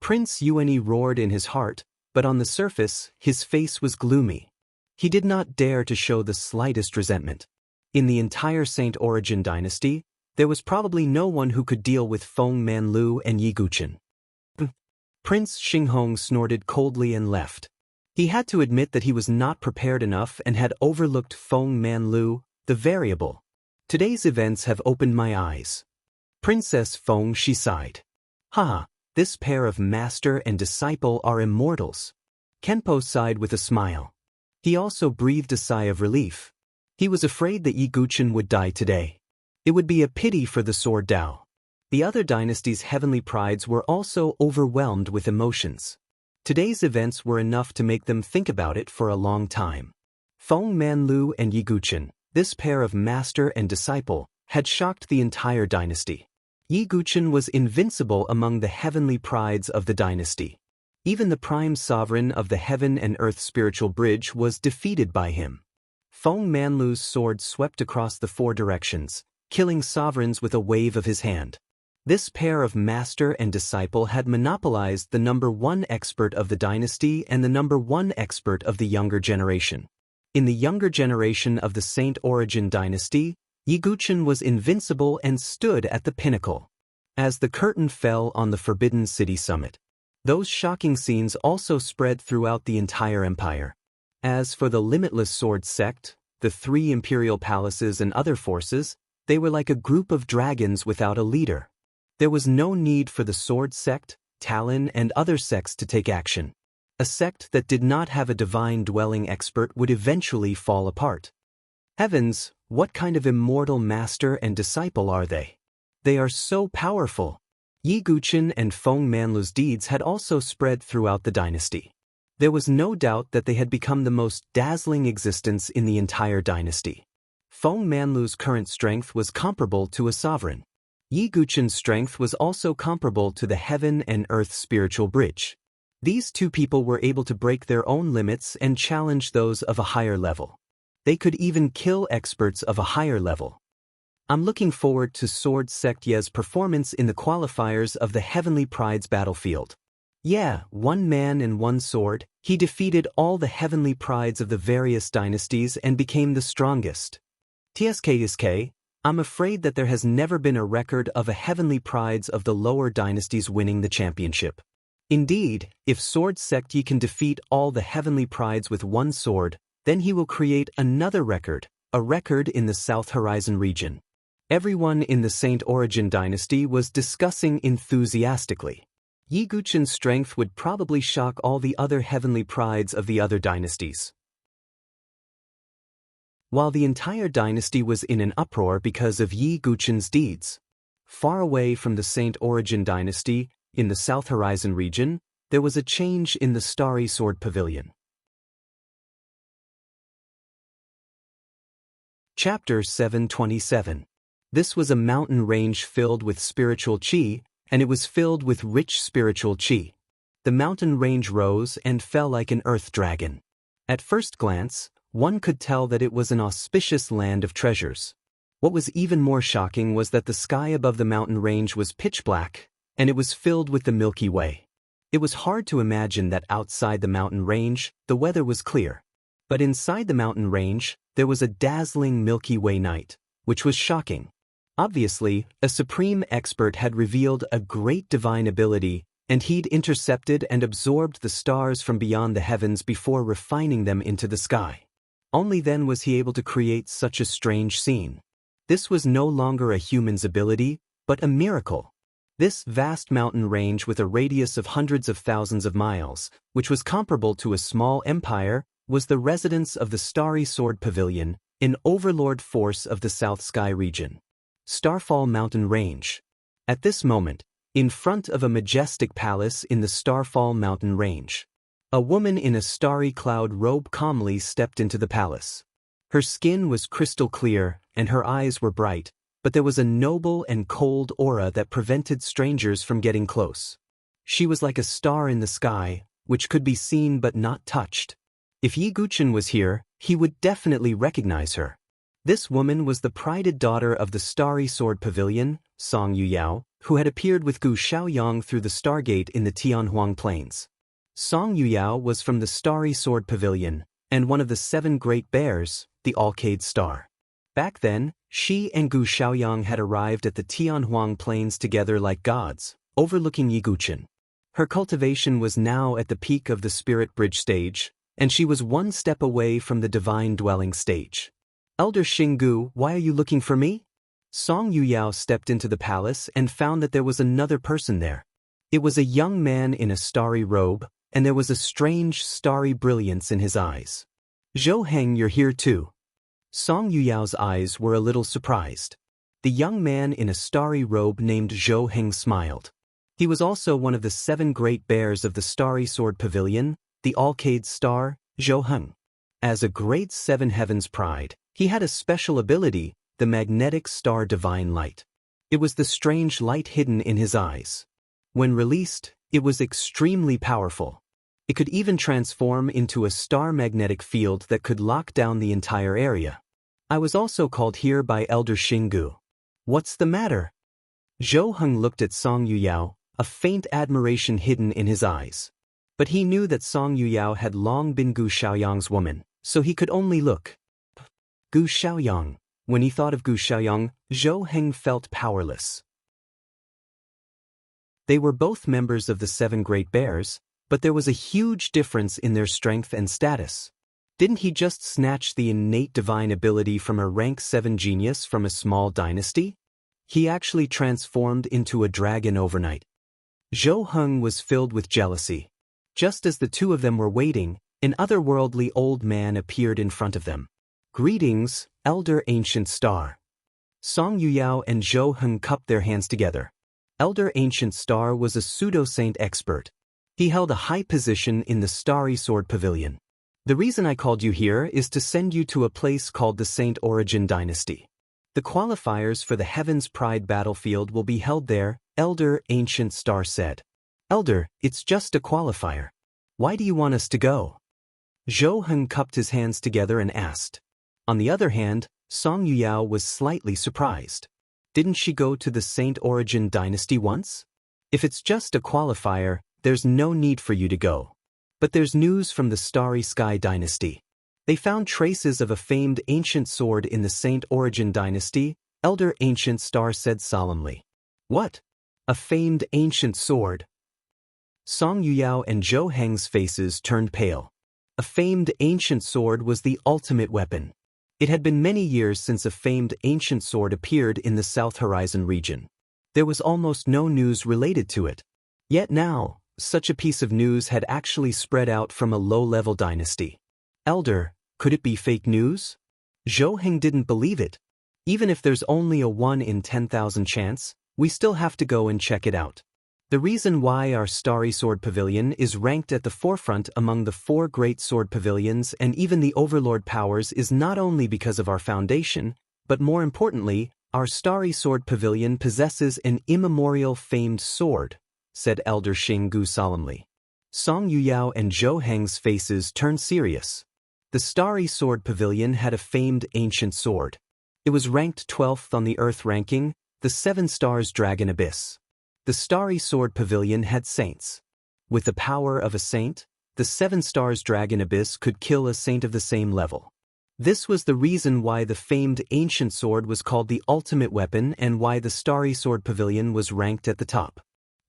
Prince Yuanyi roared in his heart, but on the surface, his face was gloomy. He did not dare to show the slightest resentment. In the entire Saint Origin dynasty, there was probably no one who could deal with Feng Manlu and Yiguchen. Prince Xinghong snorted coldly and left. He had to admit that he was not prepared enough and had overlooked Feng Manlu, the variable. Today's events have opened my eyes. Princess Feng, she sighed. Ha, this pair of master and disciple are immortals. Kenpo sighed with a smile. He also breathed a sigh of relief. He was afraid that Yiguchen would die today. It would be a pity for the Sword Dao. The other dynasty's heavenly prides were also overwhelmed with emotions. Today's events were enough to make them think about it for a long time. Feng Manlu and Yiguchen, this pair of master and disciple, had shocked the entire dynasty. Yiguchen was invincible among the heavenly prides of the dynasty. Even the prime sovereign of the heaven and earth spiritual bridge was defeated by him. Feng Manlu's sword swept across the four directions, killing sovereigns with a wave of his hand. This pair of master and disciple had monopolized the #1 expert of the dynasty and the #1 expert of the younger generation. In the younger generation of the Saint Origin dynasty, Yiguchen was invincible and stood at the pinnacle. As the curtain fell on the Forbidden City summit, those shocking scenes also spread throughout the entire empire. As for the Limitless Sword sect, the 3 imperial palaces and other forces, they were like a group of dragons without a leader. There was no need for the Sword sect, Talon, and other sects to take action. A sect that did not have a divine dwelling expert would eventually fall apart. Heavens, what kind of immortal master and disciple are they? They are so powerful. Yiguchen and Feng Manlu's deeds had also spread throughout the dynasty. There was no doubt that they had become the most dazzling existence in the entire dynasty. Feng Manlu's current strength was comparable to a sovereign. Yiguchen's strength was also comparable to the heaven and earth spiritual bridge. These two people were able to break their own limits and challenge those of a higher level. They could even kill experts of a higher level. I'm looking forward to Sword Sect Ye's performance in the qualifiers of the Heavenly Pride's battlefield. Yeah, one man and one sword, he defeated all the heavenly prides of the various dynasties and became the strongest. TSK, I'm afraid that there has never been a record of a heavenly prides of the lower dynasties winning the championship. Indeed, if Sword Sect Ye can defeat all the heavenly prides with one sword, then he will create another record, a record in the South Horizon region. Everyone in the Saint Origin dynasty was discussing enthusiastically. Yiguchen's strength would probably shock all the other heavenly prides of the other dynasties. While the entire dynasty was in an uproar because of Yiguchen's deeds, far away from the Saint Origin dynasty, in the South Horizon region, there was a change in the Starry Sword Pavilion. Chapter 727. This was a mountain range filled with spiritual qi, and it was filled with rich spiritual qi. The mountain range rose and fell like an earth dragon. At first glance, one could tell that it was an auspicious land of treasures. What was even more shocking was that the sky above the mountain range was pitch black, and it was filled with the Milky Way. It was hard to imagine that outside the mountain range, the weather was clear. But inside the mountain range, there was a dazzling Milky Way night, which was shocking. Obviously, a supreme expert had revealed a great divine ability, and he'd intercepted and absorbed the stars from beyond the heavens before refining them into the sky. Only then was he able to create such a strange scene. This was no longer a human's ability, but a miracle. This vast mountain range with a radius of hundreds of thousands of miles, which was comparable to a small empire, was the residence of the Starry Sword Pavilion, an overlord force of the South Sky region. Starfall Mountain Range. At this moment, In front of a majestic palace in the Starfall mountain range. A woman in a starry cloud robe calmly stepped into the palace. Her skin was crystal clear, and her eyes were bright, but there was a noble and cold aura that prevented strangers from getting close. She was like a star in the sky, which could be seen but not touched. If Yi Guchen was here, he would definitely recognize her. This woman was the prided daughter of the Starry Sword Pavilion, Song Yuyao, who had appeared with Gu Xiaoyang through the Stargate in the Tianhuang Plains. Song Yuyao was from the Starry Sword Pavilion, and one of the 7 Great Bears, the Alcade Star. Back then, she and Gu Xiaoyang had arrived at the Tianhuang Plains together like gods, overlooking Yiguchen. Her cultivation was now at the peak of the Spirit Bridge stage, and she was one step away from the Divine Dwelling stage. Elder Xinggu, why are you looking for me? Song Yuyao stepped into the palace and found that there was another person there. It was a young man in a starry robe, and there was a strange starry brilliance in his eyes. Zhou Heng, you're here too. Song Yuyao's eyes were a little surprised. The young man in a starry robe named Zhou Heng smiled. He was also one of the 7 Great Bears of the Starry Sword Pavilion, the Alcade Star, Zhou Heng. As a great 7 Heavens pride, he had a special ability, the magnetic star divine light. It was the strange light hidden in his eyes. When released, it was extremely powerful. It could even transform into a star magnetic field that could lock down the entire area. I was also called here by Elder Xinggu. What's the matter? Zhou Heng looked at Song Yuyao, a faint admiration hidden in his eyes. But he knew that Song Yuyao had long been Gu Xiaoyang's woman, so he could only look. Gu Xiaoyang. When he thought of Gu Xiaoyang, Zhou Heng felt powerless. They were both members of the 7 Great Bears, but there was a huge difference in their strength and status. Didn't he just snatch the innate divine ability from a rank 7 genius from a small dynasty? He actually transformed into a dragon overnight. Zhou Heng was filled with jealousy. Just as the two of them were waiting, an otherworldly old man appeared in front of them. Greetings, Elder Ancient Star. Song Yuyao and Zhou Heng cupped their hands together. Elder Ancient Star was a pseudo-saint expert. He held a high position in the Starry Sword Pavilion. The reason I called you here is to send you to a place called the Saint Origin Dynasty. The qualifiers for the Heaven's Pride battlefield will be held there, Elder Ancient Star said. Elder, it's just a qualifier. Why do you want us to go? Zhou Heng cupped his hands together and asked. On the other hand, Song Yuyao was slightly surprised. Didn't she go to the Saint Origin Dynasty once? If it's just a qualifier, there's no need for you to go. But there's news from the Starry Sky Dynasty. They found traces of a famed ancient sword in the Saint Origin Dynasty, Elder Ancient Star said solemnly. What? A famed ancient sword? Song Yuyao and Zhou Heng's faces turned pale. A famed ancient sword was the ultimate weapon. It had been many years since a famed ancient sword appeared in the South Horizon region. There was almost no news related to it. Yet now, such a piece of news had actually spread out from a low-level dynasty. Elder, could it be fake news? Zhou Heng didn't believe it. Even if there's only a 1 in 10,000 chance, we still have to go and check it out. The reason why our Starry Sword Pavilion is ranked at the forefront among the 4 great sword pavilions and even the overlord powers is not only because of our foundation, but more importantly, our Starry Sword Pavilion possesses an immemorial famed sword, said Elder Xinggu solemnly. Song Yuyao and Zhou Heng's faces turned serious. The Starry Sword Pavilion had a famed ancient sword. It was ranked 12th on the Earth ranking, the 7 Stars Dragon Abyss. The Starry Sword Pavilion had saints. With the power of a saint, the 7 Stars Dragon Abyss could kill a saint of the same level. This was the reason why the famed ancient sword was called the ultimate weapon and why the Starry Sword Pavilion was ranked at the top.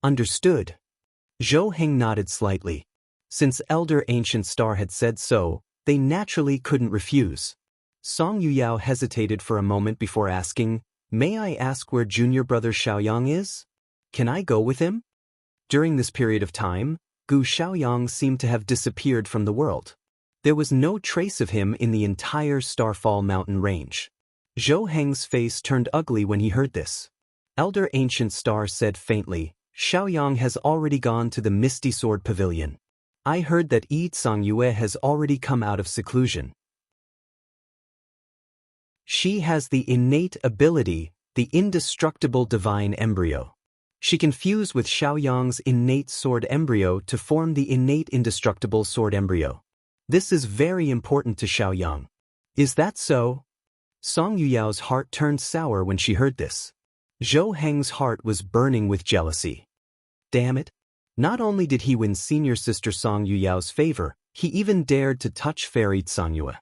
Understood. Zhou Heng nodded slightly. Since Elder Ancient Star had said so, they naturally couldn't refuse. Song Yuyao hesitated for a moment before asking, May I ask where junior brother Xiaoyang is? Can I go with him? During this period of time, Gu Xiaoyang seemed to have disappeared from the world. There was no trace of him in the entire Starfall mountain range. Zhou Heng's face turned ugly when he heard this. Elder Ancient Star said faintly, Xiaoyang has already gone to the Misty Sword Pavilion. I heard that Yi Tsangyue has already come out of seclusion. She has the innate ability, the indestructible divine embryo. She can fuse with Xiaoyang's innate sword embryo to form the innate indestructible sword embryo. This is very important to Xiaoyang. Is that so? Song Yuyao's heart turned sour when she heard this. Zhou Heng's heart was burning with jealousy. Damn it! Not only did he win senior sister Song Yuyao's favor, he even dared to touch fairy Tsangyue.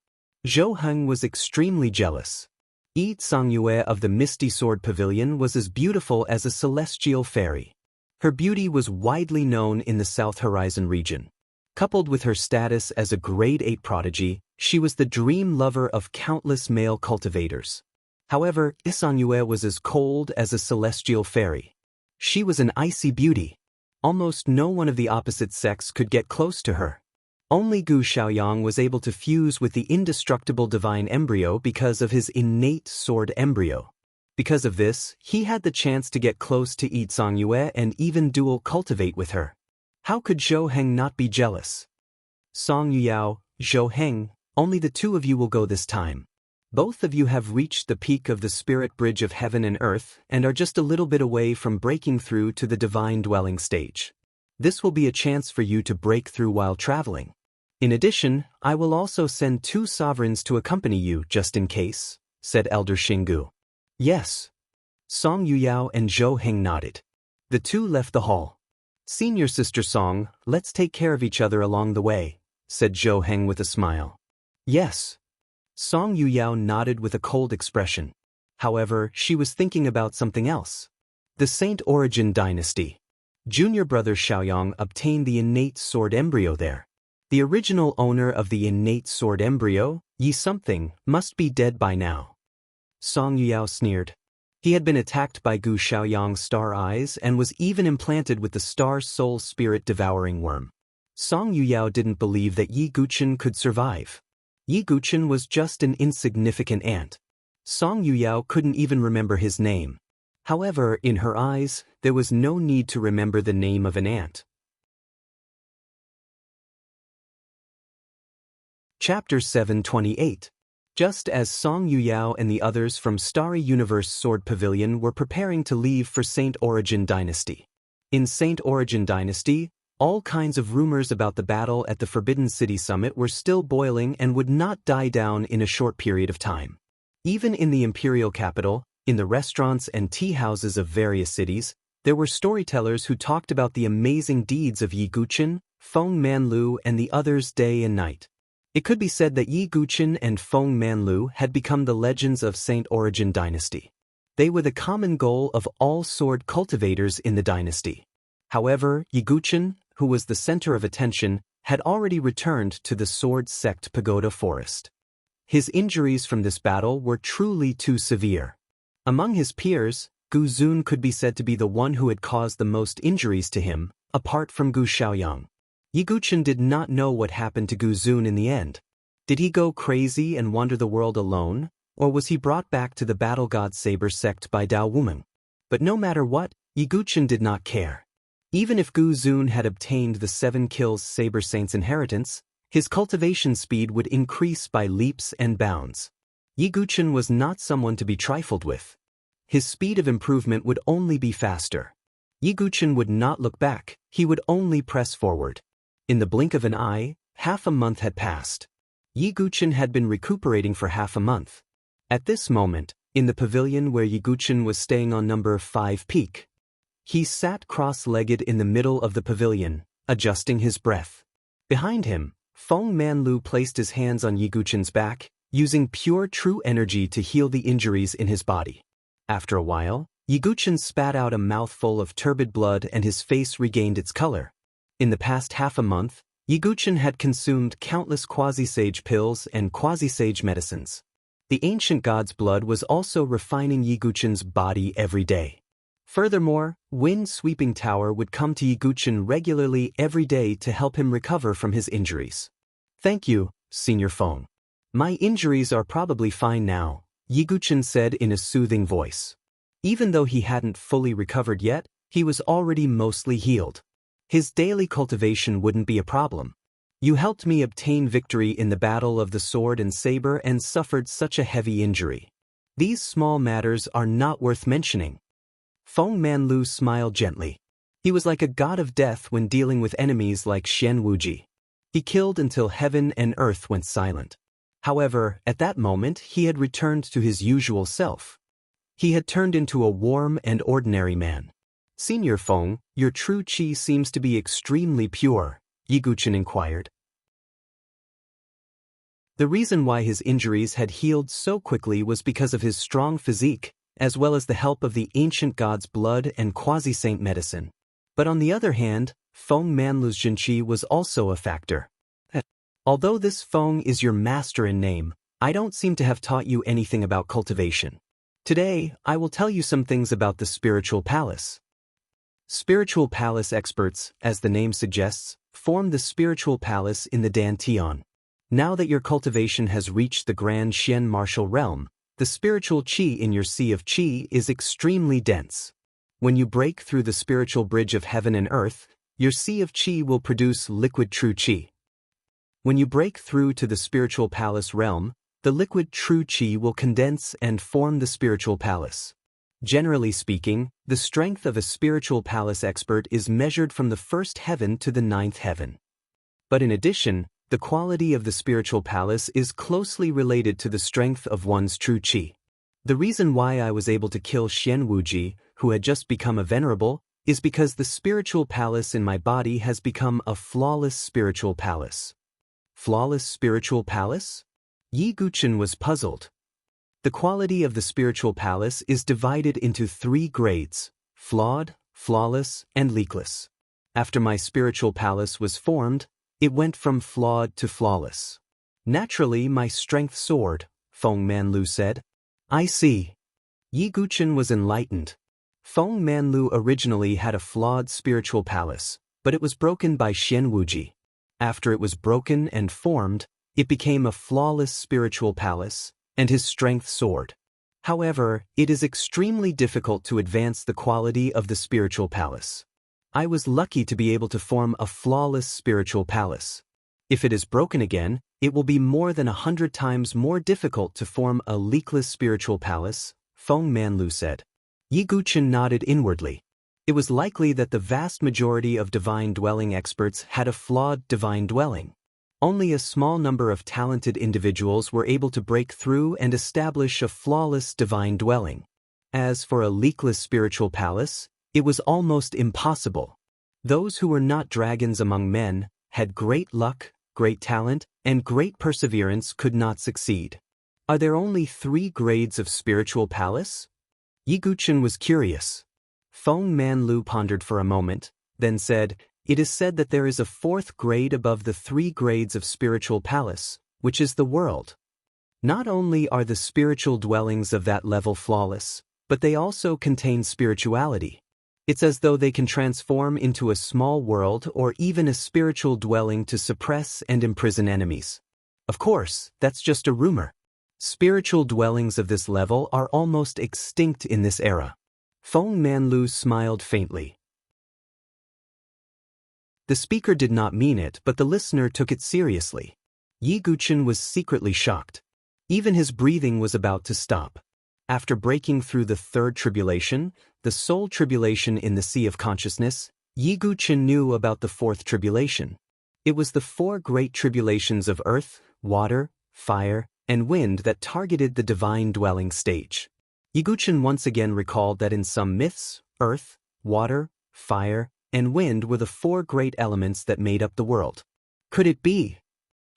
Zhou Heng was extremely jealous. Yi Tsangyue of the Misty Sword Pavilion was as beautiful as a celestial fairy. Her beauty was widely known in the South Horizon region. Coupled with her status as a grade 8 prodigy, she was the dream lover of countless male cultivators. However, Yi Tsangyue was as cold as a celestial fairy. She was an icy beauty. Almost no one of the opposite sex could get close to her. Only Gu Xiaoyang was able to fuse with the indestructible divine embryo because of his innate sword embryo. Because of this, he had the chance to get close to Yi Tsangyue and even dual cultivate with her. How could Zhou Heng not be jealous? Song Yuyao, Zhou Heng, only the two of you will go this time. Both of you have reached the peak of the spirit bridge of heaven and earth and are just a little bit away from breaking through to the divine dwelling stage. This will be a chance for you to break through while traveling. In addition, I will also send 2 sovereigns to accompany you just in case, said Elder Xinggu. Yes. Song Yuyao and Zhou Heng nodded. The two left the hall. Senior sister Song, let's take care of each other along the way, said Zhou Heng with a smile. Yes. Song Yuyao nodded with a cold expression. However, she was thinking about something else. The Saint Origin dynasty. Junior brother Xiaoyang obtained the innate sword embryo there. The original owner of the innate sword embryo, Yi something, must be dead by now. Song Yuyao sneered. He had been attacked by Gu Xiaoyang's star eyes and was even implanted with the star soul spirit devouring worm. Song Yuyao didn't believe that Yi Guchen could survive. Yi Guchen was just an insignificant ant. Song Yuyao couldn't even remember his name. However, in her eyes, there was no need to remember the name of an ant. Chapter 728. Just as Song Yuyao and the others from Starry Universe Sword Pavilion were preparing to leave for Saint Origin Dynasty. In Saint Origin Dynasty, all kinds of rumors about the battle at the Forbidden City Summit were still boiling and would not die down in a short period of time. Even in the imperial capital, in the restaurants and tea houses of various cities, there were storytellers who talked about the amazing deeds of Yi Guchen, Feng Manlu and the others day and night. It could be said that Yi Guchen and Feng Manlu had become the legends of Saint Origin Dynasty. They were the common goal of all sword cultivators in the dynasty. However, Yi Guchen, who was the center of attention, had already returned to the Sword Sect Pagoda Forest. His injuries from this battle were truly too severe. Among his peers, Gu Zun could be said to be the one who had caused the most injuries to him, apart from Gu Xiaoyang. Yi Guchen did not know what happened to Gu Zun in the end. Did he go crazy and wander the world alone, or was he brought back to the Battle God Saber sect by Dao Wumeng? But no matter what, Yi Guchen did not care. Even if Gu Zun had obtained the 7 kills Saber Saint's inheritance, his cultivation speed would increase by leaps and bounds. Yi Guchen was not someone to be trifled with. His speed of improvement would only be faster. Yi Guchen would not look back, he would only press forward. In the blink of an eye, half a month had passed. Yi Guchen had been recuperating for half a month. At this moment, in the pavilion where Yi Guchen was staying on number 5 peak, he sat cross-legged in the middle of the pavilion, adjusting his breath. Behind him, Feng Manlu placed his hands on Yi Guchen's back, using pure true energy to heal the injuries in his body. After a while, Yi Guchen spat out a mouthful of turbid blood and his face regained its color. In the past half a month, Yi Guchen had consumed countless quasi-sage pills and quasi-sage medicines. The ancient god's blood was also refining Yi Guchen's body every day. Furthermore, Wind Sweeping Tower would come to Yi Guchen regularly every day to help him recover from his injuries. Thank you, Senior Feng. My injuries are probably fine now, Yi Guchen said in a soothing voice. Even though he hadn't fully recovered yet, He was already mostly healed. His daily cultivation wouldn't be a problem. You helped me obtain victory in the battle of the sword and saber and suffered such a heavy injury. These small matters are not worth mentioning. Feng Manlu smiled gently. He was like a god of death when dealing with enemies like Xian Wuji. He killed until heaven and earth went silent. However, at that moment he had returned to his usual self. He had turned into a warm and ordinary man. Senior Feng, your true qi seems to be extremely pure, Yi Guchen inquired. The reason why his injuries had healed so quickly was because of his strong physique, as well as the help of the ancient god's blood and quasi-saint medicine. But on the other hand, Feng Manlu's Jinqi was also a factor. Although this Feng is your master in name, I don't seem to have taught you anything about cultivation. Today, I will tell you some things about the spiritual palace. Spiritual palace experts, as the name suggests, form the spiritual palace in the Dantian. Now that your cultivation has reached the Grand Xian martial realm, the spiritual qi in your sea of qi is extremely dense. When you break through the spiritual bridge of heaven and earth, your sea of qi will produce liquid true qi. When you break through to the spiritual palace realm, the liquid true qi will condense and form the spiritual palace. Generally speaking, the strength of a spiritual palace expert is measured from the first heaven to the ninth heaven. But in addition, the quality of the spiritual palace is closely related to the strength of one's true qi. The reason why I was able to kill Xian Wuji, who had just become a venerable, is because the spiritual palace in my body has become a flawless spiritual palace. Flawless spiritual palace? Yi Guchen was puzzled. The quality of the spiritual palace is divided into 3 grades: flawed, flawless, and leakless. After my spiritual palace was formed, it went from flawed to flawless. Naturally, my strength soared, Feng Manlu said. I see. Yi Guchen was enlightened. Feng Manlu originally had a flawed spiritual palace, but it was broken by Xian Wuji. After it was broken and formed, it became a flawless spiritual palace, and his strength soared. However, it is extremely difficult to advance the quality of the spiritual palace. I was lucky to be able to form a flawless spiritual palace. If it is broken again, it will be more than 100 times more difficult to form a leakless spiritual palace, Feng Manlu said. Yi Guchen nodded inwardly. It was likely that the vast majority of divine dwelling experts had a flawed divine dwelling. Only a small number of talented individuals were able to break through and establish a flawless divine dwelling. As for a leakless spiritual palace, it was almost impossible. Those who were not dragons among men, had great luck, great talent, and great perseverance could not succeed. Are there only 3 grades of spiritual palace? Yi Guchen was curious. Feng Manlu pondered for a moment, then said, it is said that there is a 4th grade above the 3 grades of spiritual palace, which is the world. Not only are the spiritual dwellings of that level flawless, but they also contain spirituality. It's as though they can transform into a small world or even a spiritual dwelling to suppress and imprison enemies. Of course, that's just a rumor. Spiritual dwellings of this level are almost extinct in this era. Feng Manlu smiled faintly. The speaker did not mean it, but the listener took it seriously. Yi Guchen was secretly shocked. Even his breathing was about to stop. After breaking through the 3rd tribulation, the soul tribulation in the sea of consciousness, Yi Guchen knew about the 4th tribulation. It was the 4 great tribulations of earth, water, fire, and wind that targeted the divine dwelling stage. Yi Guchen once again recalled that in some myths, earth, water, fire, and wind were the 4 great elements that made up the world. Could it be?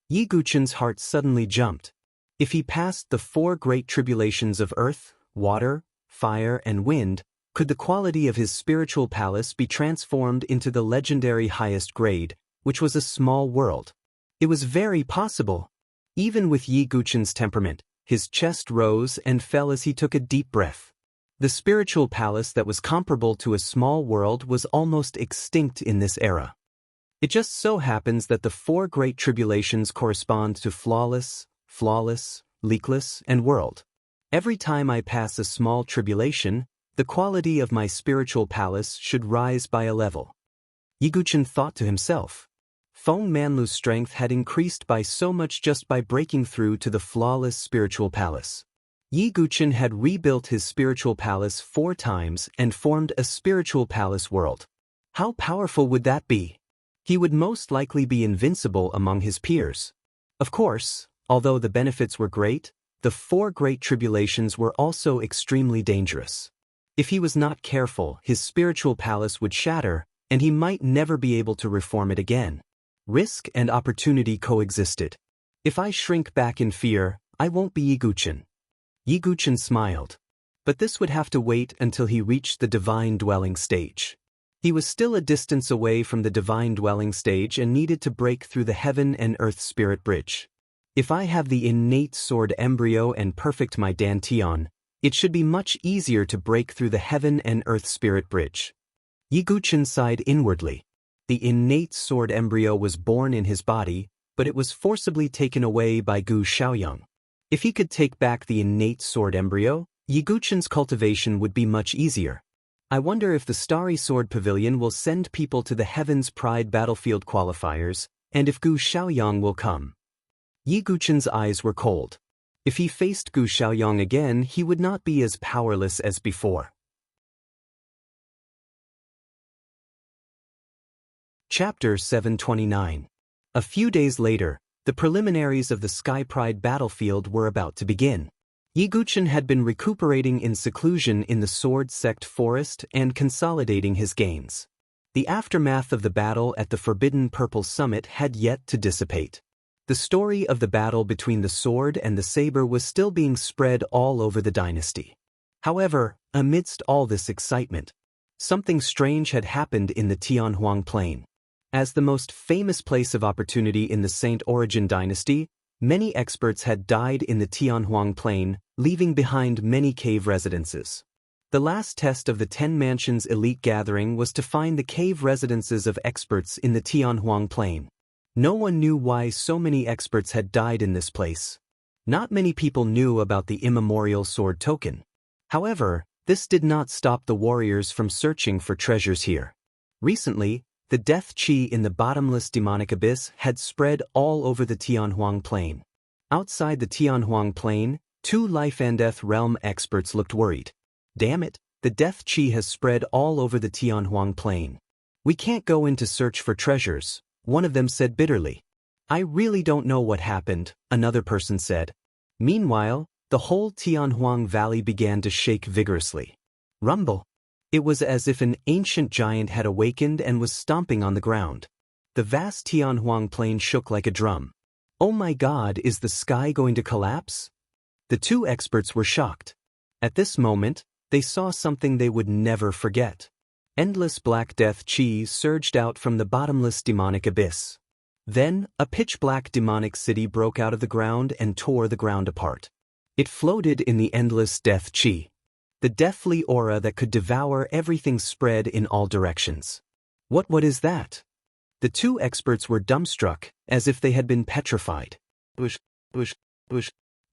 Yi Guchen's heart suddenly jumped. If he passed the 4 great tribulations of earth, water, fire, and wind, could the quality of his spiritual palace be transformed into the legendary highest grade, which was a small world? It was very possible. Even with Yi Guchen's temperament, his chest rose and fell as he took a deep breath. The spiritual palace that was comparable to a small world was almost extinct in this era. It just so happens that the 4 great tribulations correspond to flawless, leakless, and world. Every time I pass a small tribulation, The quality of my spiritual palace should rise by a level. Yiguchen thought to himself. Feng Manlu's strength had increased by so much just by breaking through to the flawless spiritual palace. Yiguchen had rebuilt his spiritual palace 4 times and formed a spiritual palace world. How powerful would that be? He would most likely be invincible among his peers. Of course, although the benefits were great, the 4 great tribulations were also extremely dangerous. If he was not careful, his spiritual palace would shatter, and he might never be able to reform it again. Risk and opportunity coexisted. If I shrink back in fear, I won't be Yiguchen. Yiguchen smiled. But this would have to wait until he reached the divine dwelling stage. He was still a distance away from the divine dwelling stage and needed to break through the heaven and earth spirit bridge. If I have the innate sword embryo and perfect my dantian, it should be much easier to break through the heaven and earth spirit bridge. Yiguchen sighed inwardly. The innate sword embryo was born in his body, but it was forcibly taken away by Gu Xiaoyang. If he could take back the innate sword embryo, Yiguchen's cultivation would be much easier. I wonder if the Starry Sword Pavilion will send people to the Heaven's Pride Battlefield qualifiers, and if Gu Xiaoyang will come. Yiguchen's eyes were cold. If he faced Gu Xiaoyang again, he would not be as powerless as before. Chapter 729. A few days later, the preliminaries of the Sky Pride battlefield were about to begin. Yiguchen had been recuperating in seclusion in the Sword Sect forest and consolidating his gains. The aftermath of the battle at the Forbidden Purple Summit had yet to dissipate. The story of the battle between the sword and the saber was still being spread all over the dynasty. However, amidst all this excitement, something strange had happened in the Tianhuang Plain. As the most famous place of opportunity in the Saint Origin dynasty, many experts had died in the Tianhuang Plain, leaving behind many cave residences. The last test of the 10 Mansions elite gathering was to find the cave residences of experts in the Tianhuang Plain. No one knew why so many experts had died in this place. Not many people knew about the immemorial sword token. However, this did not stop the warriors from searching for treasures here. Recently, the death qi in the bottomless demonic abyss had spread all over the Tianhuang Plain. Outside the Tianhuang Plain, 2 life and death realm experts looked worried. Damn it, the death qi has spread all over the Tianhuang Plain. We can't go in to search for treasures, one of them said bitterly. I really don't know what happened, another person said. Meanwhile, the whole Tianhuang Valley began to shake vigorously. Rumble. It was as if an ancient giant had awakened and was stomping on the ground. The vast Tianhuang Plain shook like a drum. Oh my God, is the sky going to collapse? The 2 experts were shocked. At this moment, they saw something they would never forget. Endless black death qi surged out from the bottomless demonic abyss. Then, a pitch-black demonic city broke out of the ground and tore the ground apart. It floated in the endless death qi. The deathly aura that could devour everything spread in all directions. What is that? The 2 experts were dumbstruck, as if they had been petrified. Bush.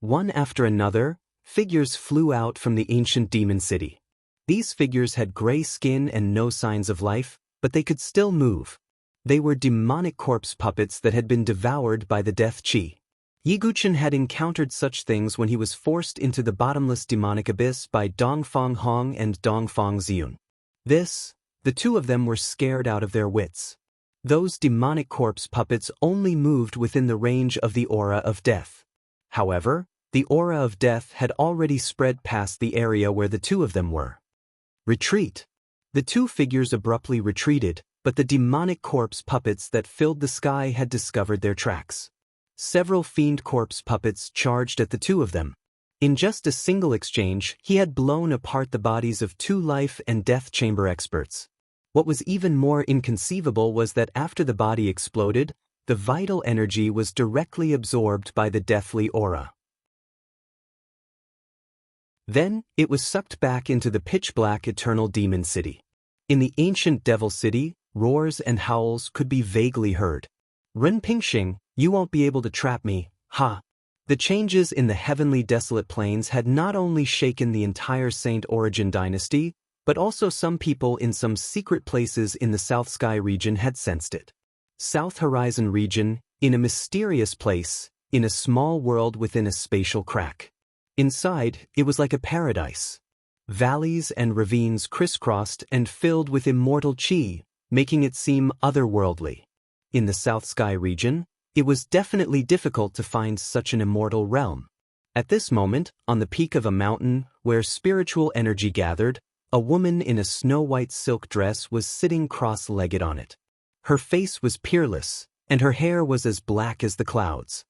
One after another, figures flew out from the ancient demon city. These figures had gray skin and no signs of life, but they could still move. They were demonic corpse puppets that had been devoured by the death qi. Yiguchen had encountered such things when he was forced into the bottomless demonic abyss by Dongfang Hong and Dongfang Xiun. The 2 of them were scared out of their wits. Those demonic corpse puppets only moved within the range of the aura of death. However, the aura of death had already spread past the area where the 2 of them were. Retreat. The 2 figures abruptly retreated, but the demonic corpse puppets that filled the sky had discovered their tracks. Several fiend corpse puppets charged at the 2 of them. In just a single exchange, he had blown apart the bodies of 2 life and death chamber experts. What was even more inconceivable was that after the body exploded, the vital energy was directly absorbed by the deathly aura. Then, it was sucked back into the pitch-black eternal demon city. In the ancient devil city, roars and howls could be vaguely heard. Ren Pingxing, you won't be able to trap me, ha. The changes in the heavenly desolate plains had not only shaken the entire Saint Origin dynasty, but also some people in some secret places in the South Sky region had sensed it. South Horizon region, in a mysterious place, in a small world within a spatial crack. Inside, it was like a paradise. Valleys and ravines crisscrossed and filled with immortal chi, making it seem otherworldly. In the South Sky region, it was definitely difficult to find such an immortal realm. At this moment, on the peak of a mountain where spiritual energy gathered, a woman in a snow-white silk dress was sitting cross-legged on it. Her face was peerless, and her hair was as black as the clouds.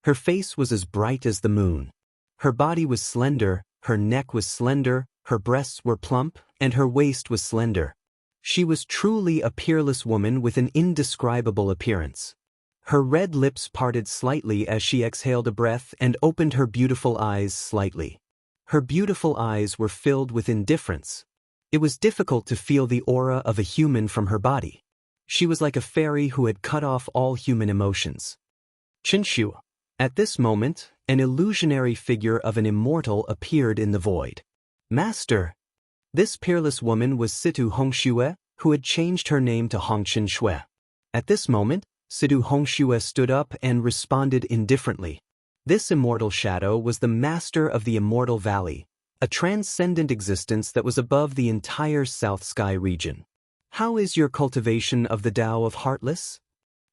Her face was as bright as the moon. Her body was slender, her neck was slender, her breasts were plump, and her waist was slender. She was truly a peerless woman with an indescribable appearance. Her red lips parted slightly as she exhaled a breath and opened her beautiful eyes slightly. Her beautiful eyes were filled with indifference. It was difficult to feel the aura of a human from her body. She was like a fairy who had cut off all human emotions. Qinshu. At this moment, an illusionary figure of an immortal appeared in the void. Master! This peerless woman was Situ Hongxue, who had changed her name to Hongqin Shui. At this moment, Situ Hongxue stood up and responded indifferently. This immortal shadow was the master of the Immortal Valley, a transcendent existence that was above the entire South Sky region. How is your cultivation of the Tao of Heartless?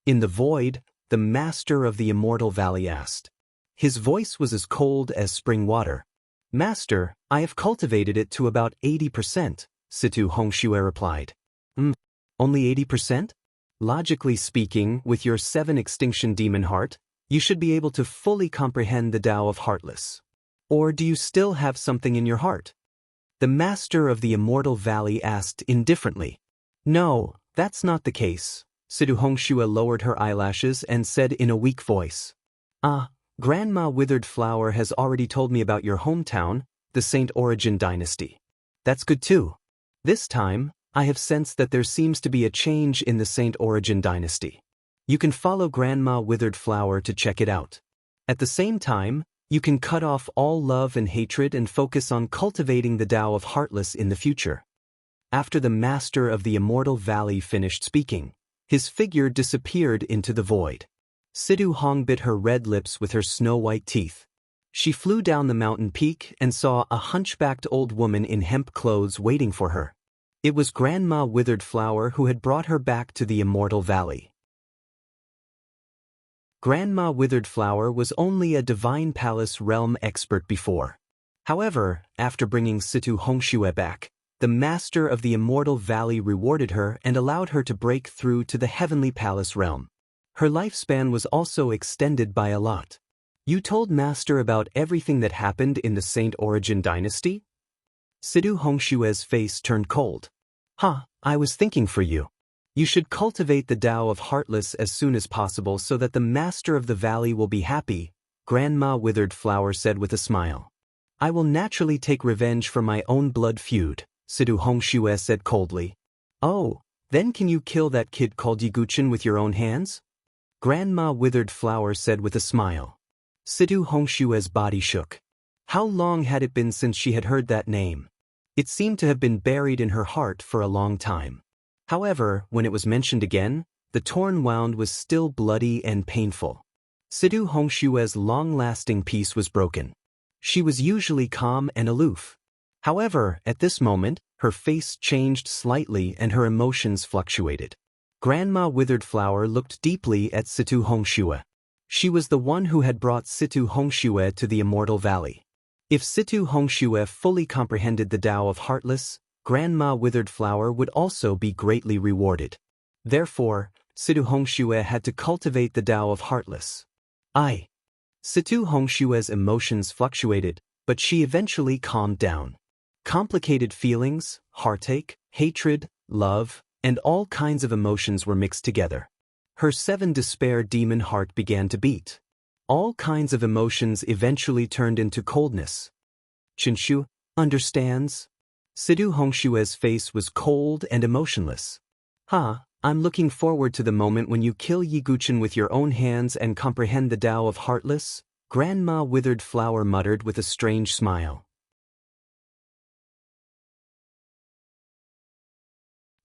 In the void, the master of the Immortal Valley asked. His voice was as cold as spring water. Master, I have cultivated it to about 80%, Situ Hongxue replied. Only 80%? Logically speaking, with your 7 extinction demon heart, you should be able to fully comprehend the Tao of Heartless. Or do you still have something in your heart? The master of the Immortal Valley asked indifferently. No, that's not the case. Situ Hongxue lowered her eyelashes and said in a weak voice. Grandma Withered Flower has already told me about your hometown, the Saint Origin dynasty. That's good too. This time, I have sensed that there seems to be a change in the Saint Origin dynasty. You can follow Grandma Withered Flower to check it out. At the same time, you can cut off all love and hatred and focus on cultivating the Tao of Heartless in the future. After the master of the Immortal Valley finished speaking, his figure disappeared into the void. Situ Hong bit her red lips with her snow-white teeth. She flew down the mountain peak and saw a hunchbacked old woman in hemp clothes waiting for her. It was Grandma Withered Flower who had brought her back to the Immortal Valley. Grandma Withered Flower was only a Divine Palace realm expert before. However, after bringing Situ Hongxue back, the master of the Immortal Valley rewarded her and allowed her to break through to the Heavenly Palace realm. Her lifespan was also extended by a lot. You told Master about everything that happened in the Saint Origin dynasty? Situ Hongxue's face turned cold. I was thinking for you. You should cultivate the Tao of Heartless as soon as possible so that the master of the valley will be happy, Grandma Withered Flower said with a smile. I will naturally take revenge for my own blood feud, Situ Hongxue said coldly. Oh, then can you kill that kid called Yiguchen with your own hands? Grandma Withered Flower said with a smile. Situ Hongxue's body shook. How long had it been since she had heard that name? It seemed to have been buried in her heart for a long time. However, when it was mentioned again, the torn wound was still bloody and painful. Situ Hongxue's long-lasting peace was broken. She was usually calm and aloof. However, at this moment, her face changed slightly and her emotions fluctuated. Grandma Withered Flower looked deeply at Situ Hongxue. She was the one who had brought Situ Hongxue to the Immortal Valley. If Situ Hongxue fully comprehended the Tao of Heartless, Grandma Withered Flower would also be greatly rewarded. Therefore, Situ Hongxue had to cultivate the Tao of Heartless. Situ Hongxue's emotions fluctuated, but she eventually calmed down. Complicated feelings, heartache, hatred, love, and all kinds of emotions were mixed together. Her 7 despair demon heart began to beat. All kinds of emotions eventually turned into coldness. Qinshu understands? Situ Hongxue's face was cold and emotionless. I'm looking forward to the moment when you kill Yiguchen with your own hands and comprehend the Tao of Heartless, Grandma Withered Flower muttered with a strange smile.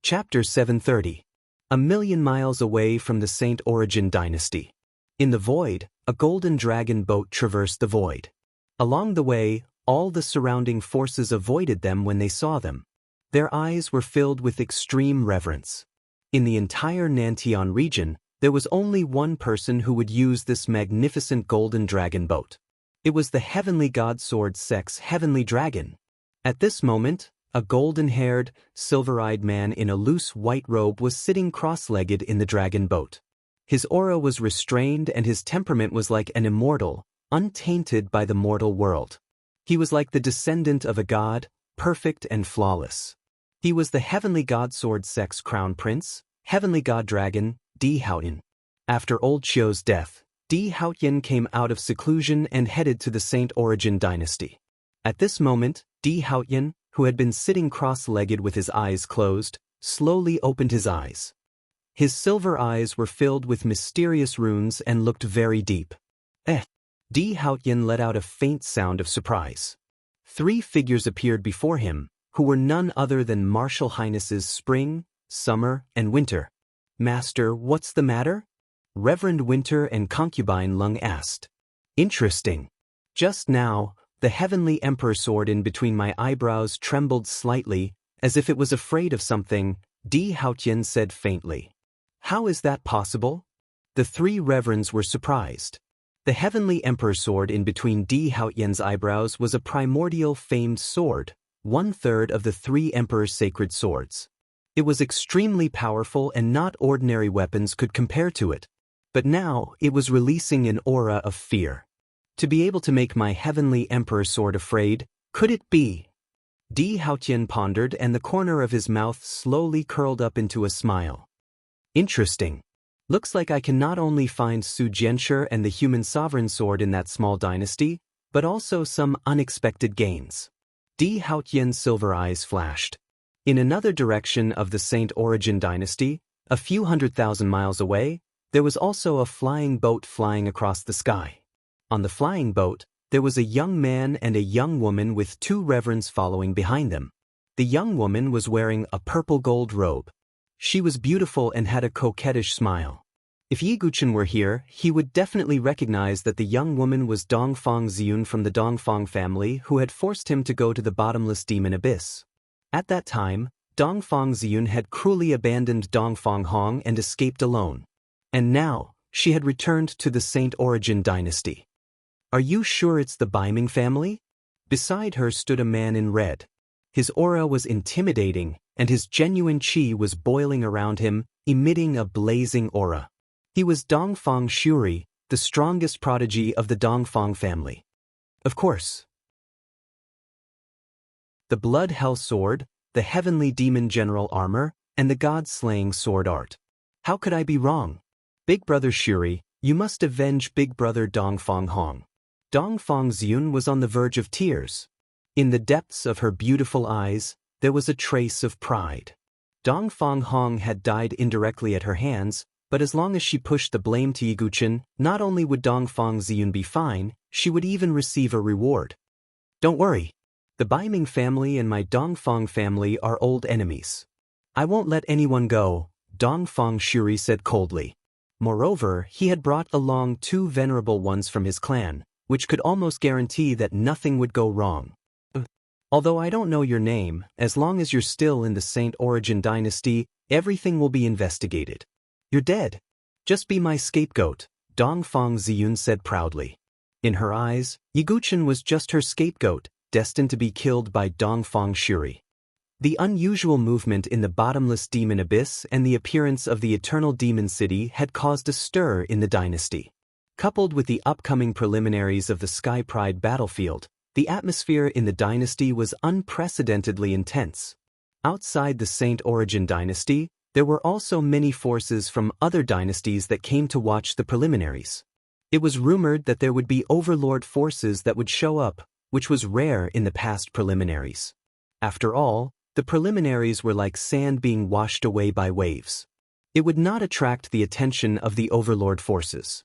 Chapter 730. A million miles away from the Saint Origin dynasty. In the void, a golden dragon boat traversed the void. Along the way, all the surrounding forces avoided them when they saw them. Their eyes were filled with extreme reverence. In the entire Nantion region, there was only one person who would use this magnificent golden dragon boat. It was the heavenly god Sword Sex Heavenly Dragon. At this moment, a golden-haired, silver-eyed man in a loose white robe was sitting cross-legged in the dragon boat. His aura was restrained and his temperament was like an immortal, untainted by the mortal world. He was like the descendant of a god, perfect and flawless. He was the heavenly god Sword Sex Crown Prince, heavenly god dragon, Di Haotian. After Old Qiu's death, Di Haotian came out of seclusion and headed to the Saint Origin dynasty. At this moment, Di Haotian, who had been sitting cross-legged with his eyes closed, slowly opened his eyes. His silver eyes were filled with mysterious runes and looked very deep. Di Haotian let out a faint sound of surprise. 3 figures appeared before him, who were none other than Martial Highnesses Spring, Summer, and Winter. "Master, what's the matter?" Reverend Winter and Concubine Lung asked. "Interesting. Just now, the heavenly emperor sword in between my eyebrows trembled slightly, as if it was afraid of something," Di Haotian said faintly. "How is that possible?" The 3 reverends were surprised. The heavenly emperor sword in between Di Haotian's eyebrows was a primordial famed sword, 1/3 of the 3 emperor's sacred swords. It was extremely powerful and not ordinary weapons could compare to it. But now it was releasing an aura of fear. To be able to make my heavenly emperor sword afraid, could it be? Di Haotian pondered and the corner of his mouth slowly curled up into a smile. Interesting. Looks like I can not only find Su Jianshi and the human sovereign sword in that small dynasty, but also some unexpected gains. Di Haotian's silver eyes flashed. In another direction of the Saint Origin dynasty, a few 100,000 miles away, there was also a flying boat flying across the sky. On the flying boat, there was a young man and a young woman with 2 reverends following behind them. The young woman was wearing a purple gold robe. She was beautiful and had a coquettish smile. If Yiguchen were here, he would definitely recognize that the young woman was Dongfang Ziyun from the Dongfang family who had forced him to go to the bottomless demon abyss. At that time, Dongfang Ziyun had cruelly abandoned Dongfang Hong and escaped alone. And now, she had returned to the Saint Origin dynasty. "Are you sure it's the Baiming family?" Beside her stood a man in red. His aura was intimidating, and his genuine qi was boiling around him, emitting a blazing aura. He was Dongfang Shuri, the strongest prodigy of the Dongfang family. Of course. The Blood Hell Sword, the Heavenly Demon General Armor, and the God-Slaying Sword Art. How could I be wrong? Big Brother Shuri, you must avenge Big Brother Dongfang Hong. Dongfang Ziyun was on the verge of tears. In the depths of her beautiful eyes, there was a trace of pride. Dongfang Hong had died indirectly at her hands, but as long as she pushed the blame to Yiguchen, not only would Dongfang Ziyun be fine, she would even receive a reward. "Don't worry. The Baiming family and my Dongfang family are old enemies. I won't let anyone go," Dongfang Shuri said coldly. Moreover, he had brought along 2 venerable ones from his clan, which could almost guarantee that nothing would go wrong. "Although I don't know your name, as long as you're still in the Saint Origin dynasty, everything will be investigated. You're dead. Just be my scapegoat," Dongfang Ziyun said proudly. In her eyes, Yiguchen was just her scapegoat, destined to be killed by Dongfang Shuri. The unusual movement in the bottomless demon abyss and the appearance of the eternal demon city had caused a stir in the dynasty. Coupled with the upcoming preliminaries of the Sky Pride battlefield, the atmosphere in the dynasty was unprecedentedly intense. Outside the Saint Origin dynasty, there were also many forces from other dynasties that came to watch the preliminaries. It was rumored that there would be overlord forces that would show up, which was rare in the past preliminaries. After all, the preliminaries were like sand being washed away by waves. It would not attract the attention of the overlord forces.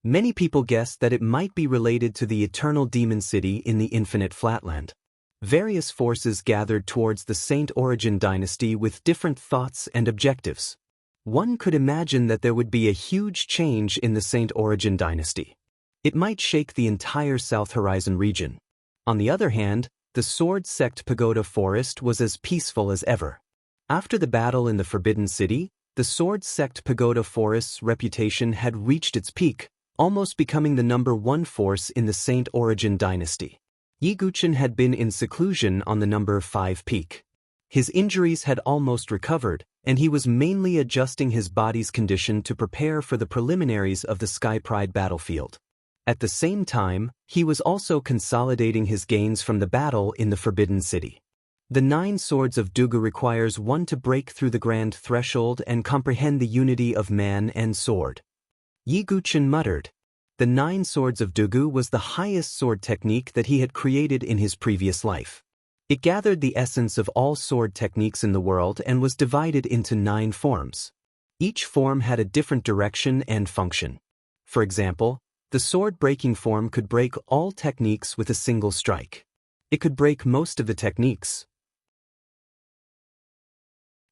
Many people guessed that it might be related to the eternal demon city in the infinite flatland. Various forces gathered towards the Saint Origin dynasty with different thoughts and objectives. One could imagine that there would be a huge change in the Saint Origin dynasty. It might shake the entire South Horizon region. On the other hand, the Sword Sect Pagoda Forest was as peaceful as ever. After the battle in the Forbidden City, the Sword Sect Pagoda Forest's reputation had reached its peak, almost becoming the #1 force in the Saint Origin dynasty. Yiguchen had been in seclusion on the #5 peak. His injuries had almost recovered, and he was mainly adjusting his body's condition to prepare for the preliminaries of the Sky Pride battlefield. At the same time, he was also consolidating his gains from the battle in the Forbidden City. The 9 Swords of Dugu requires one to break through the grand threshold and comprehend the unity of man and sword. Yiguchen muttered. The 9 Swords of Dugu was the highest sword technique that he had created in his previous life. It gathered the essence of all sword techniques in the world and was divided into 9 forms. Each form had a different direction and function. For example, the sword-breaking form could break all techniques with a single strike. It could break most of the techniques.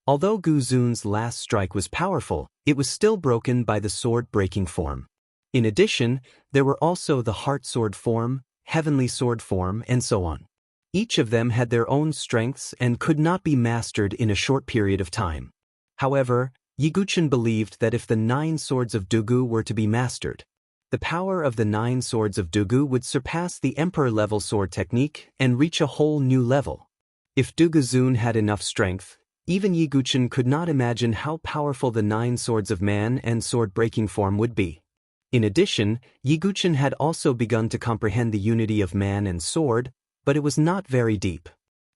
Although Gu Zun's last strike was powerful, it was still broken by the sword-breaking form. In addition, there were also the Heart Sword form, Heavenly Sword form, and so on. Each of them had their own strengths and could not be mastered in a short period of time. However, Yiguchen believed that if the 9 Swords of Dugu were to be mastered, the power of the 9 Swords of Dugu would surpass the Emperor-level sword technique and reach a whole new level. If Dugu Zun had enough strength, even Yiguchen could not imagine how powerful the 9 Swords of Man and sword-breaking form would be. In addition, Yiguchen had also begun to comprehend the unity of man and sword, but it was not very deep.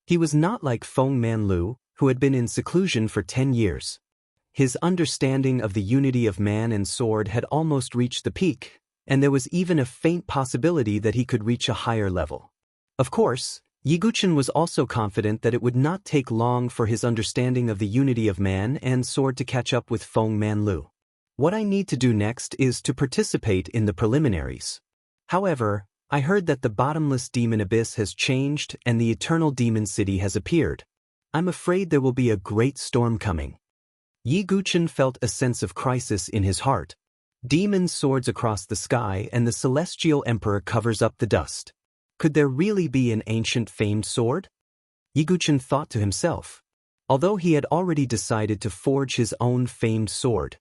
He was not like Feng Manlu, who had been in seclusion for 10 years. His understanding of the unity of man and sword had almost reached the peak, and there was even a faint possibility that he could reach a higher level. Of course, Yiguchen was also confident that it would not take long for his understanding of the unity of man and sword to catch up with Feng Manlu. What I need to do next is to participate in the preliminaries. However, I heard that the bottomless demon abyss has changed and the eternal demon city has appeared. I'm afraid there will be a great storm coming. Yiguchen felt a sense of crisis in his heart. Demon swords across the sky and the celestial emperor covers up the dust. Could there really be an ancient famed sword? Yiguchen thought to himself. Although he had already decided to forge his own famed sword.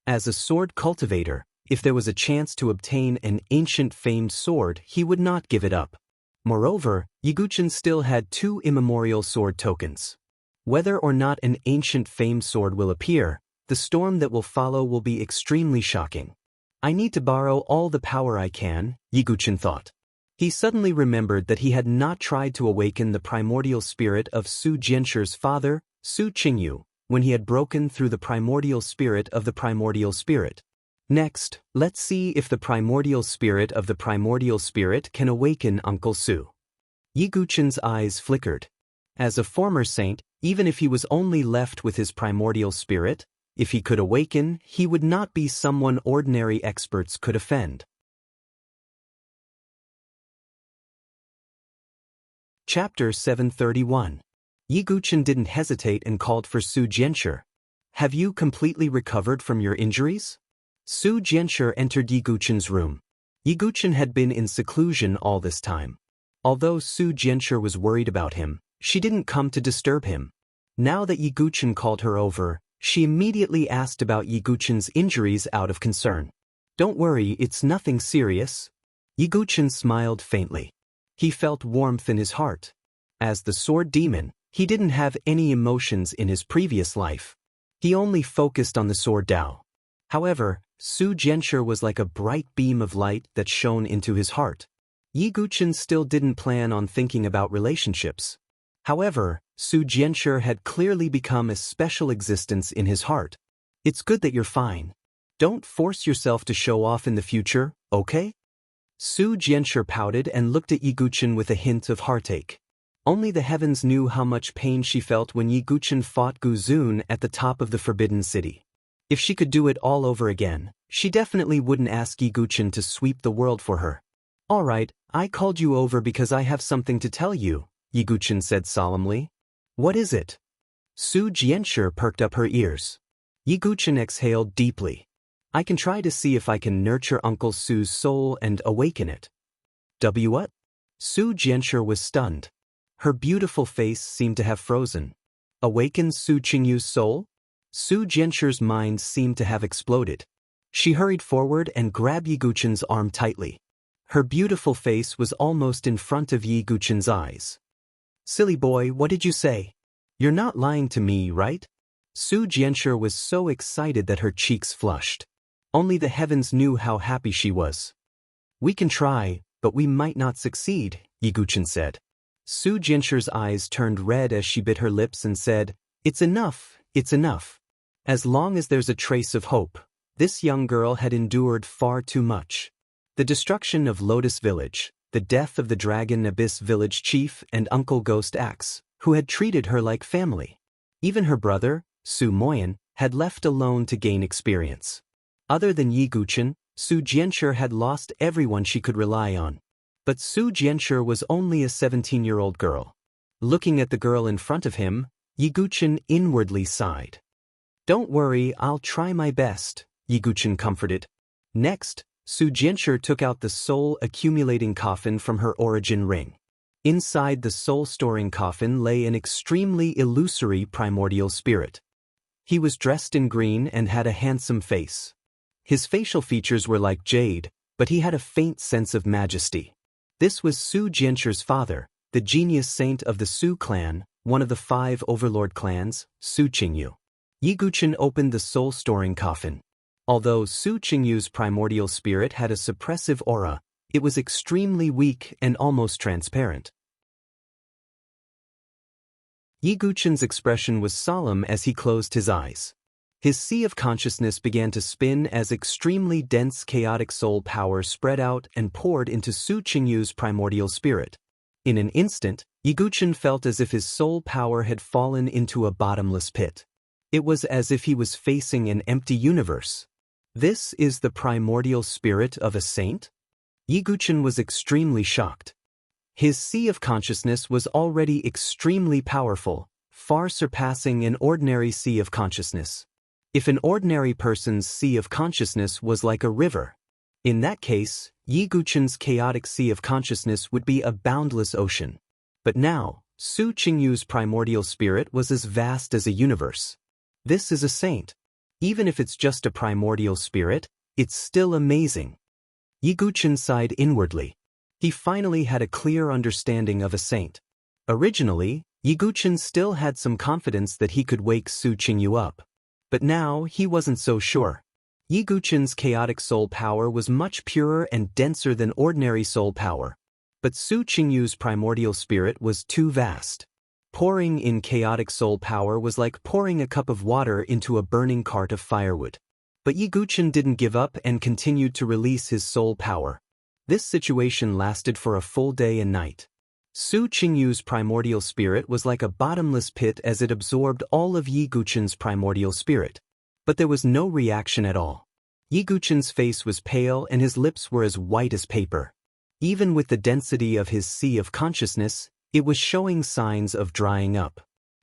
As a sword cultivator, if there was a chance to obtain an ancient famed sword, he would not give it up. Moreover, Yiguchen still had 2 immemorial sword tokens. Whether or not an ancient famed sword will appear, the storm that will follow will be extremely shocking. I need to borrow all the power I can, Yiguchen thought. He suddenly remembered that he had not tried to awaken the primordial spirit of Su Jianshir's father, Su Qingyu, when he had broken through the primordial spirit of the primordial spirit. Next, let's see if the primordial spirit of the primordial spirit can awaken Uncle Su. Yiguchen's eyes flickered. As a former saint, even if he was only left with his primordial spirit, if he could awaken, he would not be someone ordinary experts could offend. Chapter 731. Yiguchen didn't hesitate and called for Su Jianshir. Have you completely recovered from your injuries? Su Jianshir entered Yiguchen's room. Yiguchen had been in seclusion all this time. Although Su Jianshir was worried about him, she didn't come to disturb him. Now that Yiguchen called her over, she immediately asked about Yiguchen's injuries out of concern. Don't worry, it's nothing serious. Yiguchen smiled faintly. He felt warmth in his heart. As the sword demon, he didn't have any emotions in his previous life. He only focused on the sword Dao. However, Su Jianshir was like a bright beam of light that shone into his heart. Yiguchen still didn't plan on thinking about relationships. However, Su Jianshir had clearly become a special existence in his heart. It's good that you're fine. Don't force yourself to show off in the future, okay? Su Jianshir pouted and looked at Yiguchen with a hint of heartache. Only the heavens knew how much pain she felt when Yiguchen fought Gu Zun at the top of the Forbidden City. If she could do it all over again, She definitely wouldn't ask Yiguchen to sweep the world for her. All right, I called you over because I have something to tell you, Yiguchen said solemnly. What is it? Su Jianshi perked up her ears. Yiguchen exhaled deeply. I can try to see if I can nurture Uncle Su's soul and awaken it. What? Su Jianshi was stunned. Her beautiful face seemed to have frozen. Awaken Su Qingyu's soul? Su Jianshi's mind seemed to have exploded. She hurried forward and grabbed Yiguchen's arm tightly. Her beautiful face was almost in front of Yiguchen's eyes. Silly boy, what did you say? You're not lying to me, right? Su Jianshi was so excited that her cheeks flushed. Only the heavens knew how happy she was. We can try, but we might not succeed, Yiguchen said. Su Jianshi's eyes turned red as she bit her lips and said, It's enough, it's enough. As long as there's a trace of hope, this young girl had endured far too much. The destruction of Lotus Village, the death of the Dragon Abyss Village Chief and Uncle Ghost Axe, who had treated her like family. Even her brother, Su Moyan, had left alone to gain experience. Other than Yiguchen, Su Jianshi had lost everyone she could rely on. But Su Jianshi was only a 17-year-old girl. Looking at the girl in front of him, Yiguchen inwardly sighed. Don't worry, I'll try my best, Yiguchen comforted. Next, Su Jianshi took out the soul-accumulating coffin from her origin ring. Inside the soul-storing coffin lay an extremely illusory primordial spirit. He was dressed in green and had a handsome face. His facial features were like jade, but he had a faint sense of majesty. This was Su Jianshi's father, the genius saint of the Su clan, one of the 5 overlord clans, Su Qingyu. Yiguchen opened the soul-storing coffin. Although Su Qingyu's primordial spirit had a suppressive aura, it was extremely weak and almost transparent. Yiguchen's expression was solemn as he closed his eyes. His sea of consciousness began to spin as extremely dense chaotic soul power spread out and poured into Su Qingyu's primordial spirit. In an instant, Yiguchen felt as if his soul power had fallen into a bottomless pit. It was as if he was facing an empty universe. This is the primordial spirit of a saint? Yiguchen was extremely shocked. His sea of consciousness was already extremely powerful, far surpassing an ordinary sea of consciousness. If an ordinary person's sea of consciousness was like a river, in that case, Yiguchen's chaotic sea of consciousness would be a boundless ocean. But now, Su Qingyu's primordial spirit was as vast as a universe. This is a saint. Even if it's just a primordial spirit, it's still amazing. Yiguchen sighed inwardly. He finally had a clear understanding of a saint. Originally, Yiguchen still had some confidence that he could wake Su Qingyu up. But now, he wasn't so sure. Yiguchen's chaotic soul power was much purer and denser than ordinary soul power. But Su Qingyu's primordial spirit was too vast. Pouring in chaotic soul power was like pouring a cup of water into a burning cart of firewood. But Yiguchen didn't give up and continued to release his soul power. This situation lasted for a full day and night. Su Qingyu's primordial spirit was like a bottomless pit as it absorbed all of Yiguchen's primordial spirit. But there was no reaction at all. Yiguchen's face was pale and his lips were as white as paper. Even with the density of his sea of consciousness, it was showing signs of drying up.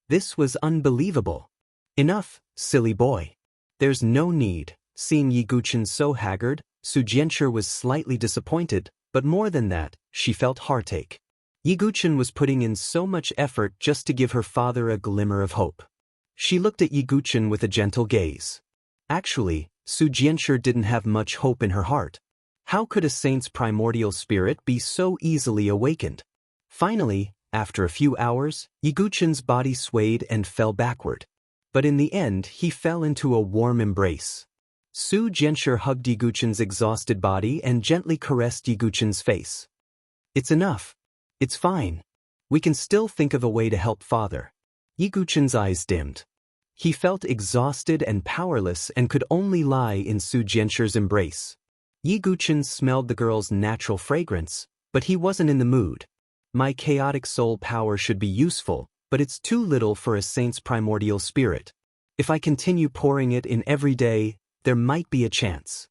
This was unbelievable. Enough, silly boy. There's no need. Seeing Yiguchen so haggard, Su Jianshi was slightly disappointed, but more than that, she felt heartache. Yiguchen was putting in so much effort just to give her father a glimmer of hope. She looked at Yiguchen with a gentle gaze. Actually, Su Jianshi didn't have much hope in her heart. How could a saint's primordial spirit be so easily awakened? Finally, after a few hours, Yiguchen's body swayed and fell backward. But in the end, he fell into a warm embrace. Su Jianshi hugged Yiguchen's exhausted body and gently caressed Yiguchen's face. It's enough. It's fine. We can still think of a way to help father. Yiguchen's eyes dimmed. He felt exhausted and powerless and could only lie in Su Jianshi's embrace. Yiguchen smelled the girl's natural fragrance, but he wasn't in the mood. My chaotic soul power should be useful, but it's too little for a saint's primordial spirit. If I continue pouring it in every day, there might be a chance.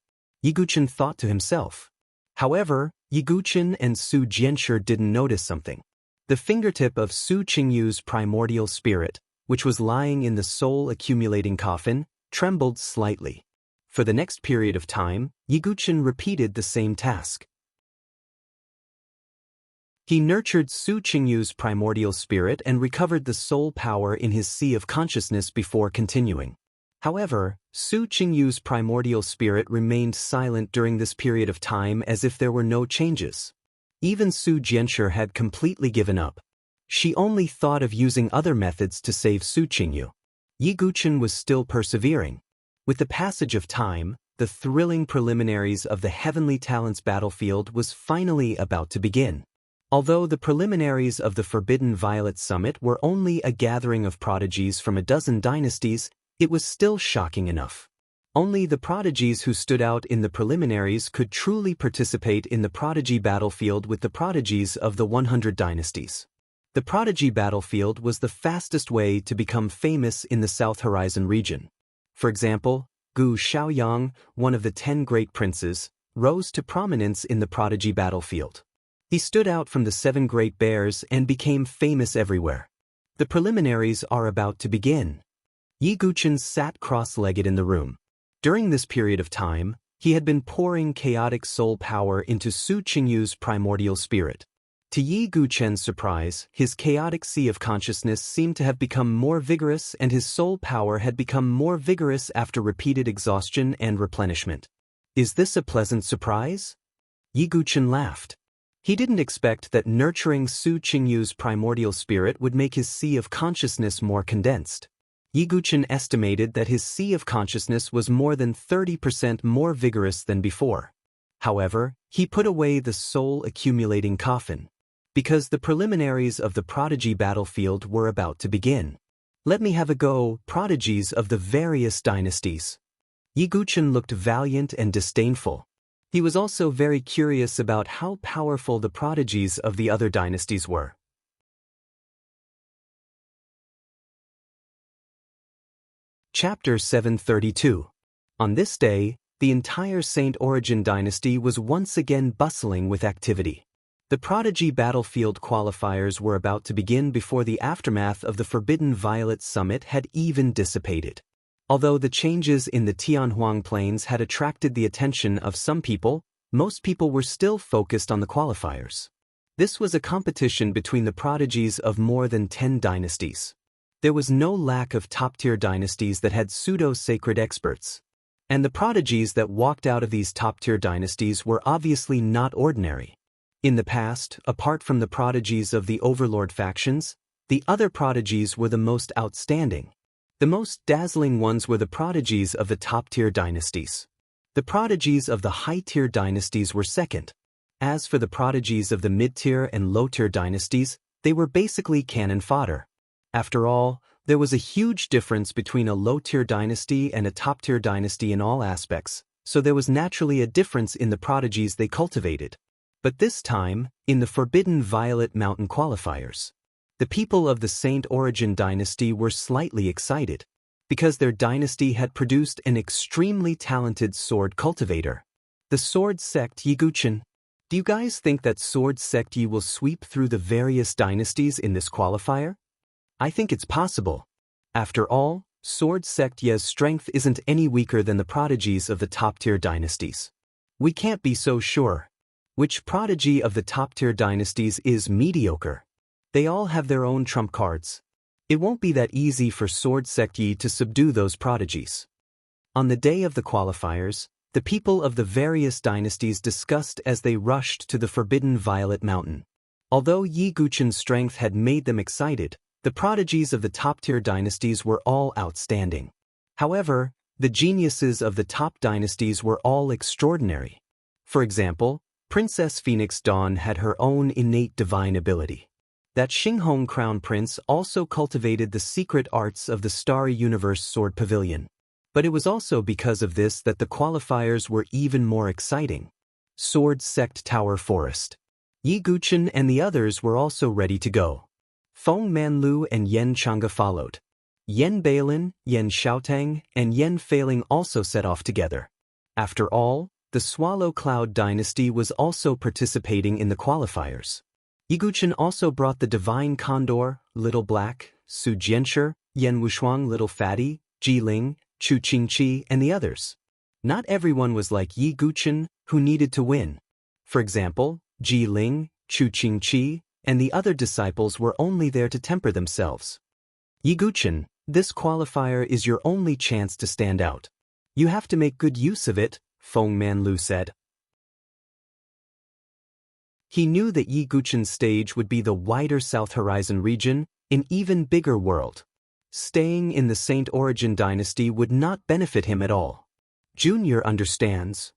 Yiguchen thought to himself. However, Yiguchen and Su Jianshi didn't notice something. The fingertip of Su Qingyu's primordial spirit, which was lying in the soul-accumulating coffin, trembled slightly. For the next period of time, Yiguchen repeated the same task. He nurtured Su Qingyu's primordial spirit and recovered the soul power in his sea of consciousness before continuing. However, Su Qingyu's primordial spirit remained silent during this period of time as if there were no changes. Even Su Jianshi had completely given up. She only thought of using other methods to save Su Qingyu. Yiguchen was still persevering. With the passage of time, the thrilling preliminaries of the Heavenly Talents battlefield was finally about to begin. Although the preliminaries of the Forbidden Violet Summit were only a gathering of prodigies from a dozen dynasties, it was still shocking enough. Only the prodigies who stood out in the preliminaries could truly participate in the prodigy battlefield with the prodigies of the 100 dynasties. The prodigy battlefield was the fastest way to become famous in the South Horizon region. For example, Gu Xiaoyang, one of the 10 great princes, rose to prominence in the prodigy battlefield. He stood out from the 7 great bears and became famous everywhere. The preliminaries are about to begin. Yiguchen sat cross-legged in the room. During this period of time, he had been pouring chaotic soul power into Su Qingyu's primordial spirit. To Yiguchen's surprise, his chaotic sea of consciousness seemed to have become more vigorous and his soul power had become more vigorous after repeated exhaustion and replenishment. Is this a pleasant surprise? Yiguchen laughed. He didn't expect that nurturing Su Qingyu's primordial spirit would make his sea of consciousness more condensed. Yiguchen estimated that his sea of consciousness was more than 30% more vigorous than before. However, he put away the soul-accumulating coffin. Because the preliminaries of the prodigy battlefield were about to begin. Let me have a go, prodigies of the various dynasties. Yiguchen looked valiant and disdainful. He was also very curious about how powerful the prodigies of the other dynasties were. Chapter 732. On this day, the entire Saint Origin dynasty was once again bustling with activity. The prodigy battlefield qualifiers were about to begin before the aftermath of the Forbidden Violet Summit had even dissipated. Although the changes in the Tianhuang Plains had attracted the attention of some people, most people were still focused on the qualifiers. This was a competition between the prodigies of more than 10 dynasties. There was no lack of top-tier dynasties that had pseudo-sacred experts. And the prodigies that walked out of these top-tier dynasties were obviously not ordinary. In the past, apart from the prodigies of the overlord factions, the other prodigies were the most outstanding. The most dazzling ones were the prodigies of the top-tier dynasties. The prodigies of the high-tier dynasties were second. As for the prodigies of the mid-tier and low-tier dynasties, they were basically cannon fodder. After all, there was a huge difference between a low-tier dynasty and a top-tier dynasty in all aspects, so there was naturally a difference in the prodigies they cultivated. But this time, in the Forbidden Violet Mountain qualifiers, the people of the Saint Origin dynasty were slightly excited, because their dynasty had produced an extremely talented sword cultivator. The sword sect Yiguchen. Do you guys think that sword sect Yi will sweep through the various dynasties in this qualifier? I think it's possible. After all, sword sect Ye's strength isn't any weaker than the prodigies of the top-tier dynasties. We can't be so sure. Which prodigy of the top-tier dynasties is mediocre? They all have their own trump cards. It won't be that easy for sword sect Yi to subdue those prodigies. On the day of the qualifiers, the people of the various dynasties discussed as they rushed to the Forbidden Violet Mountain. Although Yiguchen's strength had made them excited, the prodigies of the top-tier dynasties were all outstanding. However, the geniuses of the top dynasties were all extraordinary. For example, Princess Phoenix Dawn had her own innate divine ability. That Xinghong Crown Prince also cultivated the secret arts of the Starry Universe Sword Pavilion. But it was also because of this that the qualifiers were even more exciting. Sword Sect Tower Forest. Yiguchen and the others were also ready to go. Feng Manlu and Yen Chang'e followed. Yen Bailin, Yen Xiaotang, and Yen Feiling also set off together. After all, the Swallow Cloud dynasty was also participating in the qualifiers. Yiguchen also brought the Divine Condor, Little Black, Su Jianshi, Yan Wushuang, Little Fatty, Jiling, Chu Qingqi, and the others. Not everyone was like Yi Guchen, who needed to win. For example, Jiling, Chu Qingqi, and the other disciples were only there to temper themselves. Yi Guchen, this qualifier is your only chance to stand out. You have to make good use of it, Feng Manlu said. He knew that Yi Guchen's stage would be the wider South Horizon region, an even bigger world. Staying in the Saint Origin dynasty would not benefit him at all. Junior understands.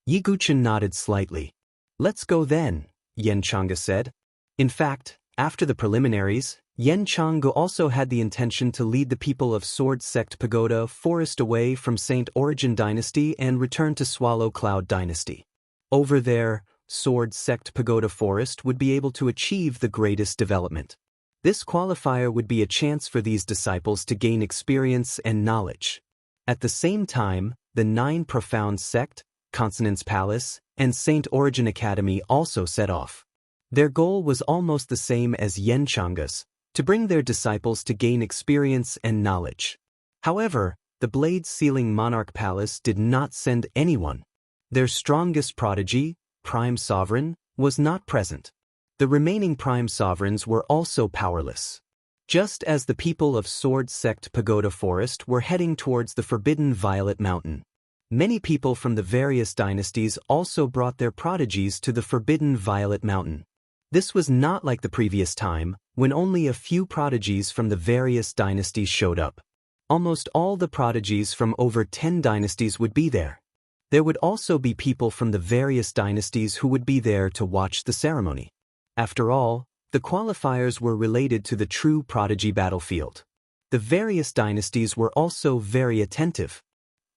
Yi Guchen nodded slightly. Let's go then, Yan Chang'e said. In fact, after the preliminaries, Yan Chang'e also had the intention to lead the people of Sword Sect Pagoda Forest away from Saint Origin dynasty and return to Swallow Cloud dynasty. Over there, Sword Sect Pagoda Forest would be able to achieve the greatest development. This qualifier would be a chance for these disciples to gain experience and knowledge. At the same time, the 9 Profound Sect, Consonance Palace, and Saint Origin Academy also set off. Their goal was almost the same as Yan Chang'e's, to bring their disciples to gain experience and knowledge. However, the Blade Sealing Monarch Palace did not send anyone. Their strongest prodigy, Prime Sovereign, was not present. The remaining Prime Sovereigns were also powerless. Just as the people of Sword Sect Pagoda Forest were heading towards the Forbidden Violet Mountain, many people from the various dynasties also brought their prodigies to the Forbidden Violet Mountain. This was not like the previous time, when only a few prodigies from the various dynasties showed up. Almost all the prodigies from over 10 dynasties would be there. There would also be people from the various dynasties who would be there to watch the ceremony. After all, the qualifiers were related to the true prodigy battlefield. The various dynasties were also very attentive.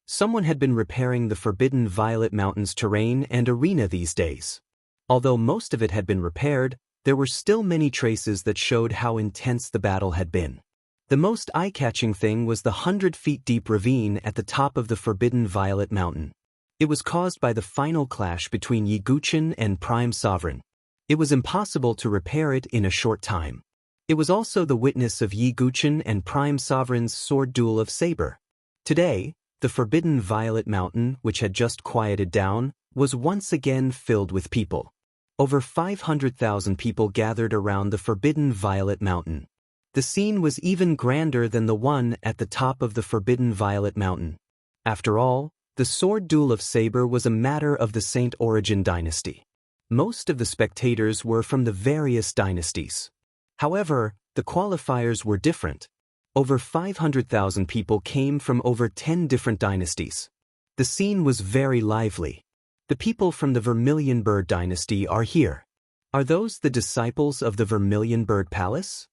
Someone had been repairing the Forbidden Violet Mountain's terrain and arena these days. Although most of it had been repaired, there were still many traces that showed how intense the battle had been. The most eye-catching thing was the 100-feet-deep ravine at the top of the Forbidden Violet Mountain. It was caused by the final clash between Yi Guchen and Prime Sovereign. It was impossible to repair it in a short time. It was also the witness of Yi Guchen and Prime Sovereign's sword duel of saber. Today, the Forbidden Violet Mountain, which had just quieted down, was once again filled with people. Over 500,000 people gathered around the Forbidden Violet Mountain. The scene was even grander than the one at the top of the Forbidden Violet Mountain. After all, the sword duel of saber was a matter of the Saint Origin dynasty. Most of the spectators were from the various dynasties. However, the qualifiers were different. Over 500,000 people came from over 10 different dynasties. The scene was very lively. The people from the Vermilion Bird dynasty are here. Are those the disciples of the Vermilion Bird Palace?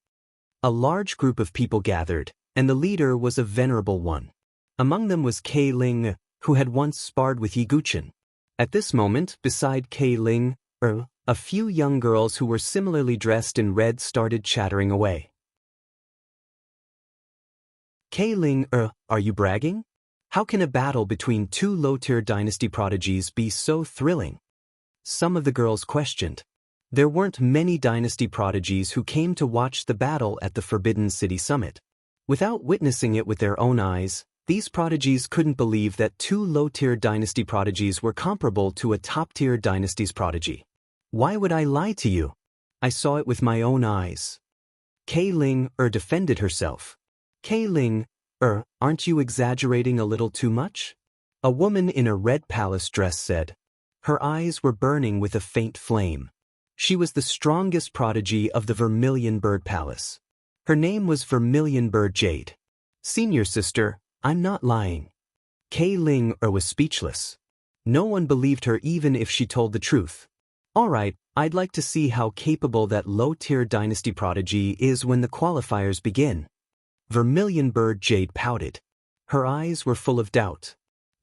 A large group of people gathered, and the leader was a venerable one. Among them was Kei Ling, who had once sparred with Yi Guchen. At this moment, beside Kei Ling, a few young girls who were similarly dressed in red started chattering away. Kei Ling, are you bragging? How can a battle between 2 low-tier dynasty prodigies be so thrilling? Some of the girls questioned. There weren't many dynasty prodigies who came to watch the battle at the Forbidden City Summit. Without witnessing it with their own eyes, these prodigies couldn't believe that 2 low-tier dynasty prodigies were comparable to a top-tier dynasty's prodigy. Why would I lie to you? I saw it with my own eyes. Kei Ling defended herself. Kei Ling, aren't you exaggerating a little too much? A woman in a red palace dress said. Her eyes were burning with a faint flame. She was the strongest prodigy of the Vermilion Bird Palace. Her name was Vermilion Bird Jade. Senior sister, I'm not lying. Kei Ling was speechless. No one believed her even if she told the truth. Alright, I'd like to see how capable that low-tier dynasty prodigy is when the qualifiers begin. Vermilion Bird Jade pouted. Her eyes were full of doubt.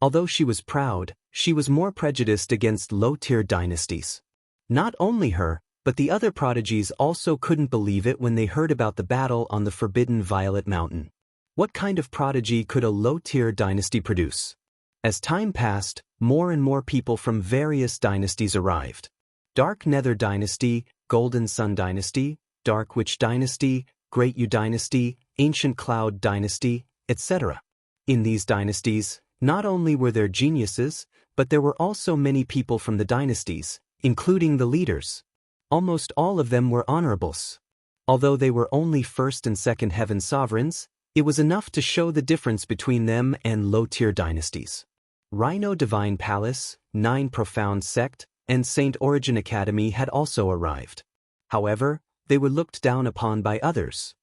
Although she was proud, she was more prejudiced against low-tier dynasties. Not only her, but the other prodigies also couldn't believe it when they heard about the battle on the Forbidden Violet Mountain. What kind of prodigy could a low-tier dynasty produce? As time passed, more and more people from various dynasties arrived. Dark Nether Dynasty, Golden Sun Dynasty, Dark Witch Dynasty, Great Yu Dynasty, Ancient Cloud Dynasty, etc. In these dynasties, not only were there geniuses, but there were also many people from the dynasties, including the leaders. Almost all of them were honorables. Although they were only first and second heaven sovereigns, it was enough to show the difference between them and low-tier dynasties. Rhino Divine Palace, Nine Profound Sect, and Saint Origin Academy had also arrived. However, they were looked down upon by others.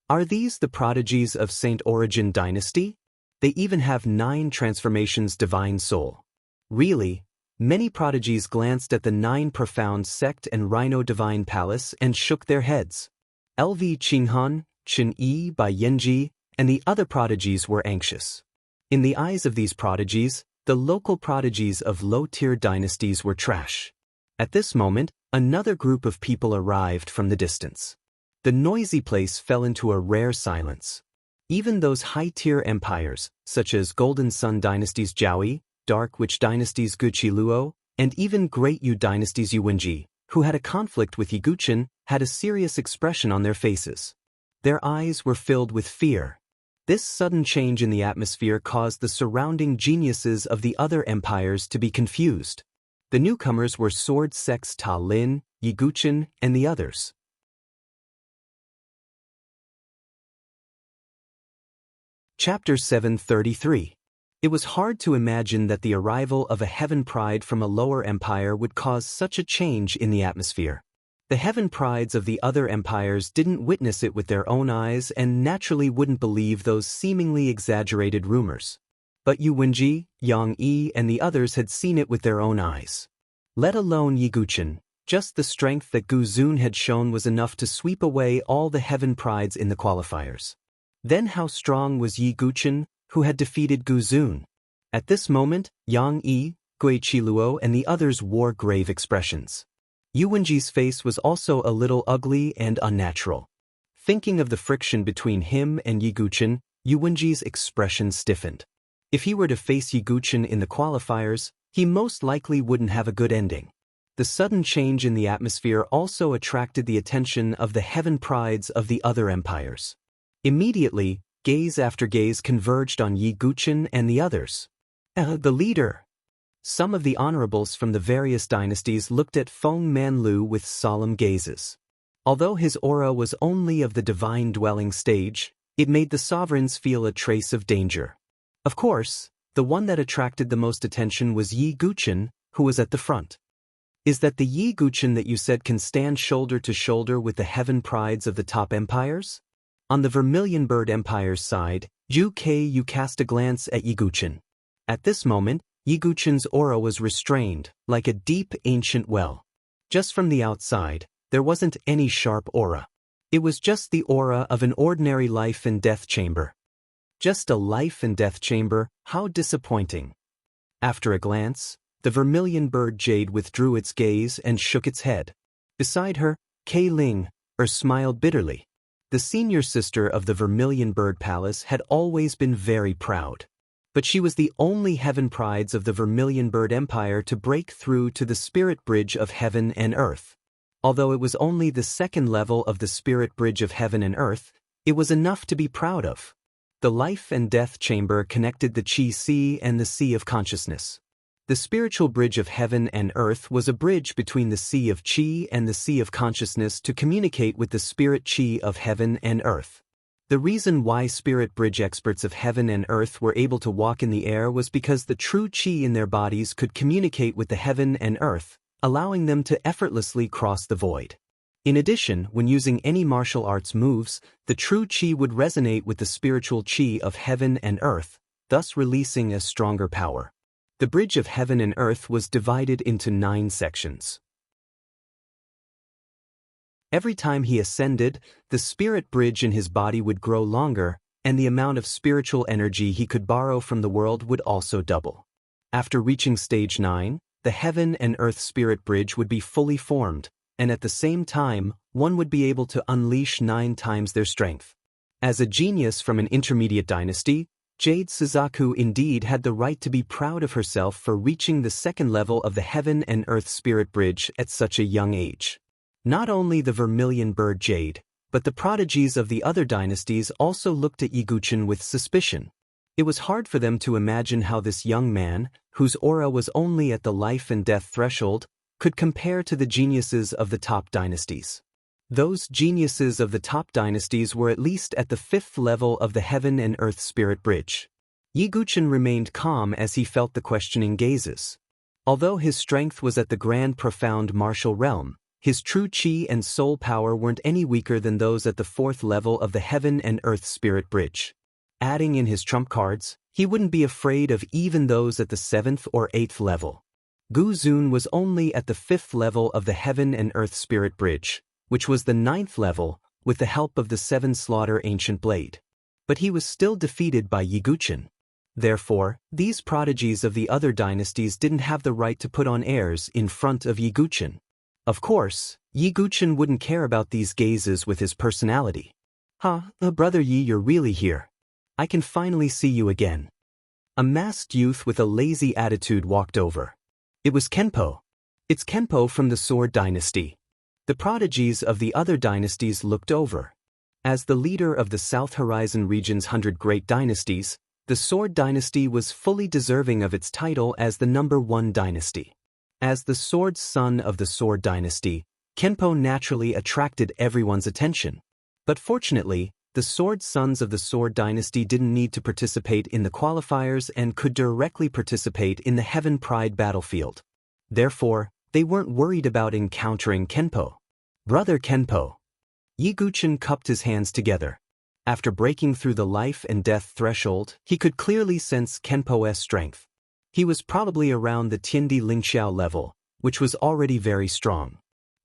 Are these the prodigies of Saint Origin Dynasty? They even have 9 transformations Divine Soul. Really? Many prodigies glanced at the Nine Profound Sect and Rhino Divine Palace and shook their heads. LV Qinghan, Chen Yi by Yenji, and the other prodigies were anxious. In the eyes of these prodigies, the local prodigies of low-tier dynasties were trash. At this moment, another group of people arrived from the distance. The noisy place fell into a rare silence. Even those high-tier empires, such as Golden Sun Dynasty's Jiaoyi, Dark Witch Dynasty's Guqi Luo, and even Great Yu Dynasty's Yuwenji, who had a conflict with Yiguchen, had a serious expression on their faces. Their eyes were filled with fear. This sudden change in the atmosphere caused the surrounding geniuses of the other empires to be confused. The newcomers were Sword Sect's Ta Lin, Yiguchen, and the others. Chapter 733. It was hard to imagine that the arrival of a heaven pride from a lower empire would cause such a change in the atmosphere. The heaven prides of the other empires didn't witness it with their own eyes and naturally wouldn't believe those seemingly exaggerated rumors. But Yuwenji, Yang Yi, and the others had seen it with their own eyes. Let alone Yiguchen, just the strength that Gu Zun had shown was enough to sweep away all the heaven prides in the qualifiers. Then how strong was Yiguchen, who had defeated Gu Zun? At this moment, Yang Yi, Gui Qiluo, and the others wore grave expressions. Yuwenji's face was also a little ugly and unnatural. Thinking of the friction between him and Yiguchen, Yuwenji's expression stiffened. If he were to face Yiguchen in the qualifiers, he most likely wouldn't have a good ending. The sudden change in the atmosphere also attracted the attention of the heaven prides of the other empires. Immediately, gaze after gaze converged on Yiguchen and the others. The leader! Some of the honorables from the various dynasties looked at Feng Manlu with solemn gazes. Although his aura was only of the divine dwelling stage, it made the sovereigns feel a trace of danger. Of course, the one that attracted the most attention was Yiguchen, who was at the front. Is that the Yiguchen that you said can stand shoulder to shoulder with the heaven prides of the top empires? On the Vermilion Bird Empire's side, you cast a glance at Yiguchen. At this moment, Yiguchen's aura was restrained, like a deep ancient well. Just from the outside, there wasn't any sharp aura. It was just the aura of an ordinary life and death chamber. Just a life and death chamber, how disappointing. After a glance, the Vermilion Bird Jade withdrew its gaze and shook its head. Beside her, Kei Ling, smiled bitterly. The senior sister of the Vermilion Bird Palace had always been very proud. But she was the only heaven prides of the Vermilion Bird Empire to break through to the spirit bridge of heaven and earth. Although it was only the second level of the spirit bridge of heaven and earth, it was enough to be proud of. The life and death chamber connected the Qi Sea and the Sea of Consciousness. The spiritual bridge of heaven and earth was a bridge between the Sea of Qi and the Sea of Consciousness to communicate with the spirit Qi of heaven and earth. The reason why spirit bridge experts of heaven and earth were able to walk in the air was because the true Qi in their bodies could communicate with the heaven and earth, allowing them to effortlessly cross the void. In addition, when using any martial arts moves, the true Qi would resonate with the spiritual Qi of heaven and earth, thus releasing a stronger power. The bridge of heaven and earth was divided into 9 sections. Every time he ascended, the spirit bridge in his body would grow longer, and the amount of spiritual energy he could borrow from the world would also double. After reaching stage 9, the heaven and earth spirit bridge would be fully formed, and at the same time, one would be able to unleash 9 times their strength. As a genius from an intermediate dynasty, Jade Suzaku indeed had the right to be proud of herself for reaching the second level of the Heaven and Earth Spirit Bridge at such a young age. Not only the vermilion bird Jade, but the prodigies of the other dynasties also looked at Yiguchen with suspicion. It was hard for them to imagine how this young man, whose aura was only at the life and death threshold, could compare to the geniuses of the top dynasties. Those geniuses of the top dynasties were at least at the 5th level of the Heaven and Earth Spirit Bridge. Yiguchen remained calm as he felt the questioning gazes. Although his strength was at the grand profound martial realm, his true chi and soul power weren't any weaker than those at the 4th level of the Heaven and Earth Spirit Bridge. Adding in his trump cards, he wouldn't be afraid of even those at the 7th or 8th level. Gu Zun was only at the 5th level of the Heaven and Earth Spirit Bridge, which was the 9th level, with the help of the 7 Slaughter Ancient Blade. But he was still defeated by Yiguchen. Therefore, these prodigies of the other dynasties didn't have the right to put on airs in front of Yiguchen. Of course, Yiguchen wouldn't care about these gazes with his personality. Brother Yi, you're really here. I can finally see you again. A masked youth with a lazy attitude walked over. It was Kenpo. It's Kenpo from the Sword Dynasty. The prodigies of the other dynasties looked over. As the leader of the South Horizon region's 100 Great Dynasties, the Sword Dynasty was fully deserving of its title as the #1 dynasty. As the Sword Son of the Sword Dynasty, Kenpo naturally attracted everyone's attention. But fortunately, the Sword Sons of the Sword Dynasty didn't need to participate in the qualifiers and could directly participate in the Heaven Pride battlefield. Therefore, they weren't worried about encountering Kenpo. Brother Kenpo. Yiguchen cupped his hands together. After breaking through the life and death threshold, he could clearly sense Kenpo's strength. He was probably around the Tiandi Lingxiao level, which was already very strong.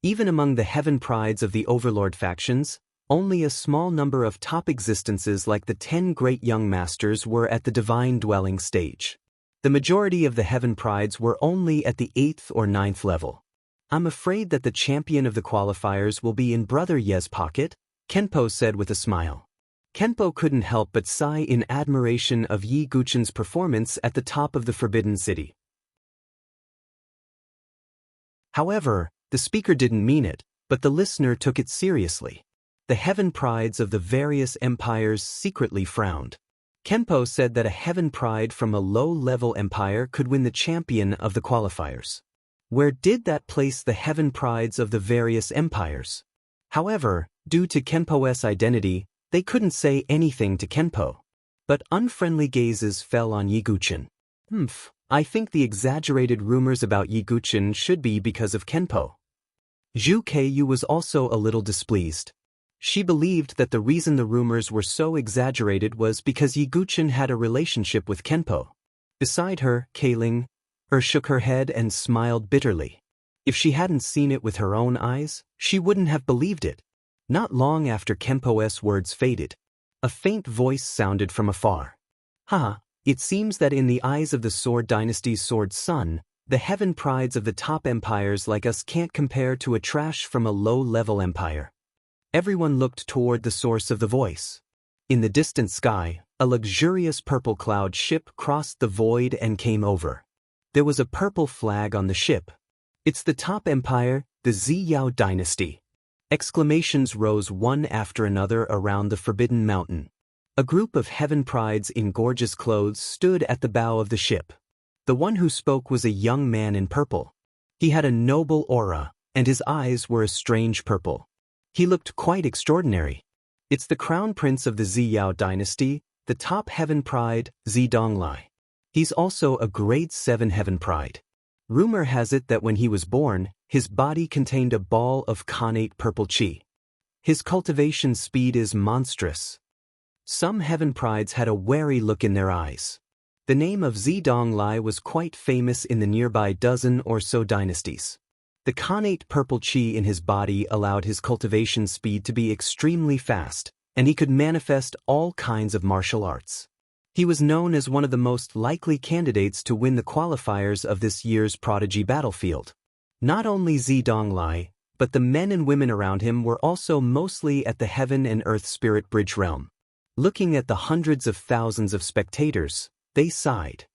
Even among the Heaven Prides of the Overlord factions, only a small number of top existences like the 10 Great Young Masters were at the Divine Dwelling stage. The majority of the Heaven Prides were only at the 8th or 9th level. I'm afraid that the champion of the qualifiers will be in Brother Ye's pocket, Kenpo said with a smile. Kenpo couldn't help but sigh in admiration of Yiguchen's performance at the top of the Forbidden City. However, the speaker didn't mean it, but the listener took it seriously. The Heaven Prides of the various empires secretly frowned. Kenpo said that a Heaven Pride from a low-level empire could win the champion of the qualifiers. Where did that place the Heaven Prides of the various empires? However, due to Kenpo's identity, they couldn't say anything to Kenpo. But unfriendly gazes fell on Yiguchen. I think the exaggerated rumors about Yiguchen should be because of Kenpo. Zhu Keiyu was also a little displeased. She believed that the reason the rumors were so exaggerated was because Yiguchen had a relationship with Kenpo. Beside her, Keiling shook her head and smiled bitterly. If she hadn't seen it with her own eyes, she wouldn't have believed it. Not long after Kenpo's words faded, a faint voice sounded from afar. It seems that in the eyes of the Sword Dynasty's Sword Son, the Heaven Prides of the top empires like us can't compare to a trash from a low-level empire. Everyone looked toward the source of the voice. In the distant sky, a luxurious purple cloud ship crossed the void and came over. There was a purple flag on the ship. It's the top empire, the Ziyao Dynasty. Exclamations rose one after another around the Forbidden Mountain. A group of Heaven Prides in gorgeous clothes stood at the bow of the ship. The one who spoke was a young man in purple. He had a noble aura, and his eyes were a strange purple. He looked quite extraordinary. It's the Crown Prince of the Ziyao Dynasty, the top Heaven Pride, Zidonglai. He's also a grade 7 Heaven Pride. Rumor has it that when he was born, his body contained a ball of connate purple chi. His cultivation speed is monstrous. Some Heaven Prides had a wary look in their eyes. The name of Zidonglai was quite famous in the nearby dozen or so dynasties. The connate purple chi in his body allowed his cultivation speed to be extremely fast, and he could manifest all kinds of martial arts. He was known as one of the most likely candidates to win the qualifiers of this year's Prodigy Battlefield. Not only Zidonglai, but the men and women around him were also mostly at the Heaven and Earth Spirit Bridge realm. Looking at the hundreds of thousands of spectators, they sighed.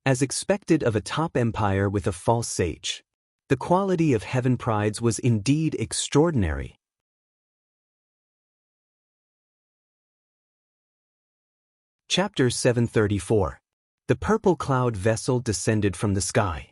As expected of a top empire with a false sage. The quality of heaven prides was indeed extraordinary. Chapter 734. The purple cloud vessel descended from the sky.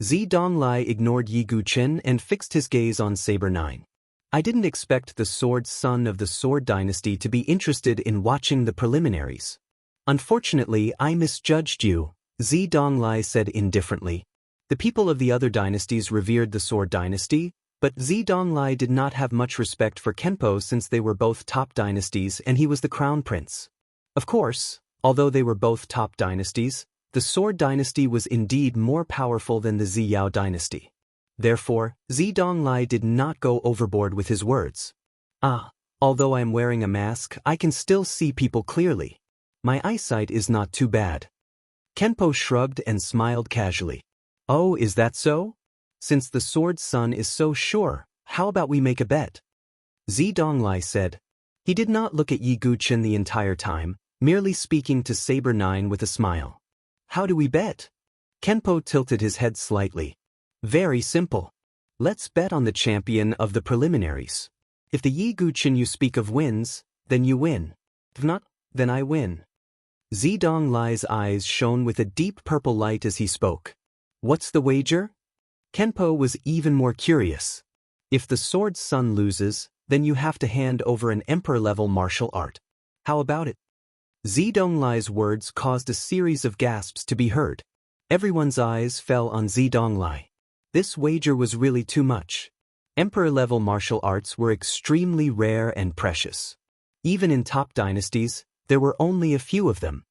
Zidonglai ignored Yi Guqin and fixed his gaze on Saber 9. I didn't expect the sword son of the Sword Dynasty to be interested in watching the preliminaries. Unfortunately, I misjudged you, Zidonglai said indifferently. The people of the other dynasties revered the Sword Dynasty, but Zidonglai did not have much respect for Kenpo since they were both top dynasties and he was the crown prince. Of course, although they were both top dynasties, the Sword Dynasty was indeed more powerful than the Ziyao Dynasty. Therefore, Zidonglai did not go overboard with his words. Although I am wearing a mask, I can still see people clearly. My eyesight is not too bad. Kenpo shrugged and smiled casually. Oh, is that so? Since the Sword Son is so sure, how about we make a bet? Zidonglai said. He did not look at Yi Guqin the entire time, merely speaking to Saber 9 with a smile. How do we bet? Kenpo tilted his head slightly. Very simple. Let's bet on the champion of the preliminaries. If the Yi Guqin you speak of wins, then you win. If not, then I win. Zidonglai's eyes shone with a deep purple light as he spoke. What's the wager? Kenpo was even more curious. If the Sword Son loses, then you have to hand over an emperor-level martial art. How about it? Zidonglai's words caused a series of gasps to be heard. Everyone's eyes fell on Zidonglai. This wager was really too much. Emperor-level martial arts were extremely rare and precious. Even in top dynasties, there were only a few of them.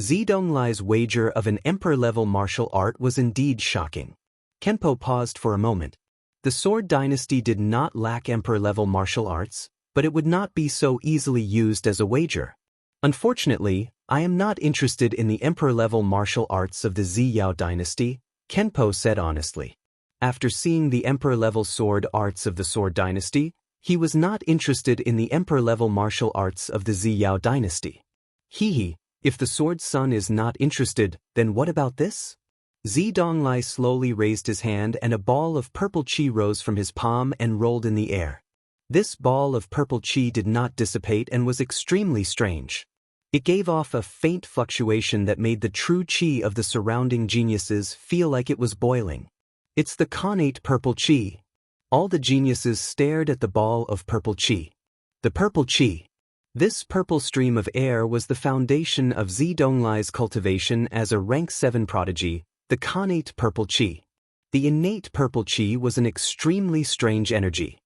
Zidonglai's wager of an emperor-level martial art was indeed shocking. Kenpo paused for a moment. The Sword Dynasty did not lack emperor-level martial arts, but it would not be so easily used as a wager. Unfortunately, I am not interested in the emperor-level martial arts of the Ziyao Dynasty, Kenpo said honestly. After seeing the emperor-level sword arts of the Sword Dynasty, he was not interested in the emperor-level martial arts of the Ziyao Dynasty. If the Sword Son is not interested, then what about this? Zidonglai slowly raised his hand and a ball of purple chi rose from his palm and rolled in the air. This ball of purple chi did not dissipate and was extremely strange. It gave off a faint fluctuation that made the true chi of the surrounding geniuses feel like it was boiling. It's the connate purple chi. All the geniuses stared at the ball of purple chi. The purple chi. This purple stream of air was the foundation of Zidonglai's cultivation as a rank 7 prodigy, the connate purple chi. The innate purple chi was an extremely strange energy.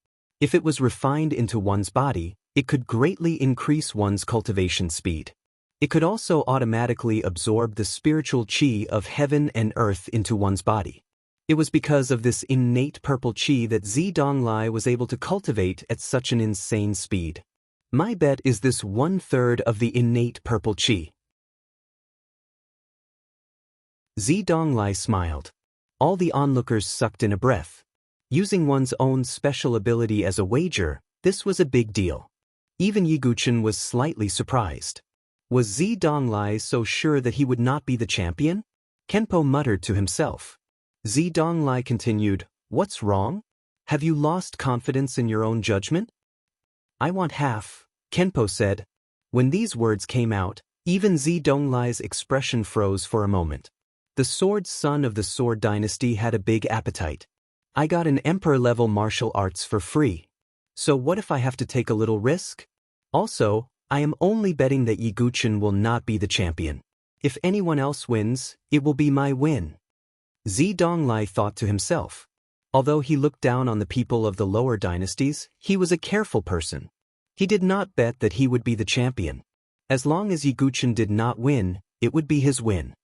If it was refined into one's body, it could greatly increase one's cultivation speed. It could also automatically absorb the spiritual chi of heaven and earth into one's body. It was because of this innate purple chi that Zidonglai was able to cultivate at such an insane speed. My bet is this 1/3 of the innate purple chi. Zidonglai smiled. All the onlookers sucked in a breath. Using one's own special ability as a wager, this was a big deal. Even Yi Guqin was slightly surprised. Was Zidonglai so sure that he would not be the champion? Kenpo muttered to himself. Zidonglai continued, "What's wrong? Have you lost confidence in your own judgment?" "I want half," Kenpo said. When these words came out, even Zidonglai's expression froze for a moment. The Sword Son of the Sword Dynasty had a big appetite. I got an emperor-level martial arts for free. So what if I have to take a little risk? Also, I am only betting that Yi Guqin will not be the champion. If anyone else wins, it will be my win. Zidonglai thought to himself. Although he looked down on the people of the lower dynasties, he was a careful person. He did not bet that he would be the champion. As long as Yi Guqin did not win, it would be his win.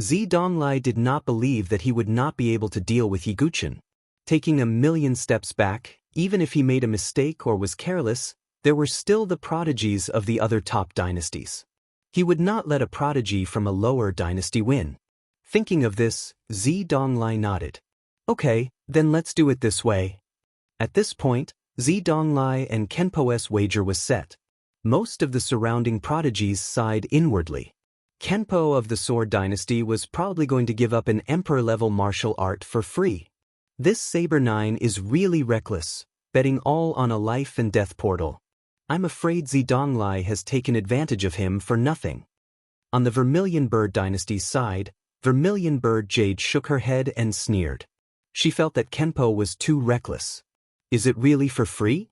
Zidonglai did not believe that he would not be able to deal with Yi Guqin. Taking a million steps back, even if he made a mistake or was careless, there were still the prodigies of the other top dynasties. He would not let a prodigy from a lower dynasty win. Thinking of this, Zidonglai nodded. Okay, then let's do it this way. At this point, Zidonglai and Kenpo's wager was set. Most of the surrounding prodigies sighed inwardly. Kenpo of the Sword Dynasty was probably going to give up an emperor-level martial art for free. This Saber 9 is really reckless, betting all on a life and death portal. I'm afraid Zidonglai has taken advantage of him for nothing. On the Vermilion Bird Dynasty's side, Vermilion Bird Jade shook her head and sneered. She felt that Kenpo was too reckless. Is it really for free?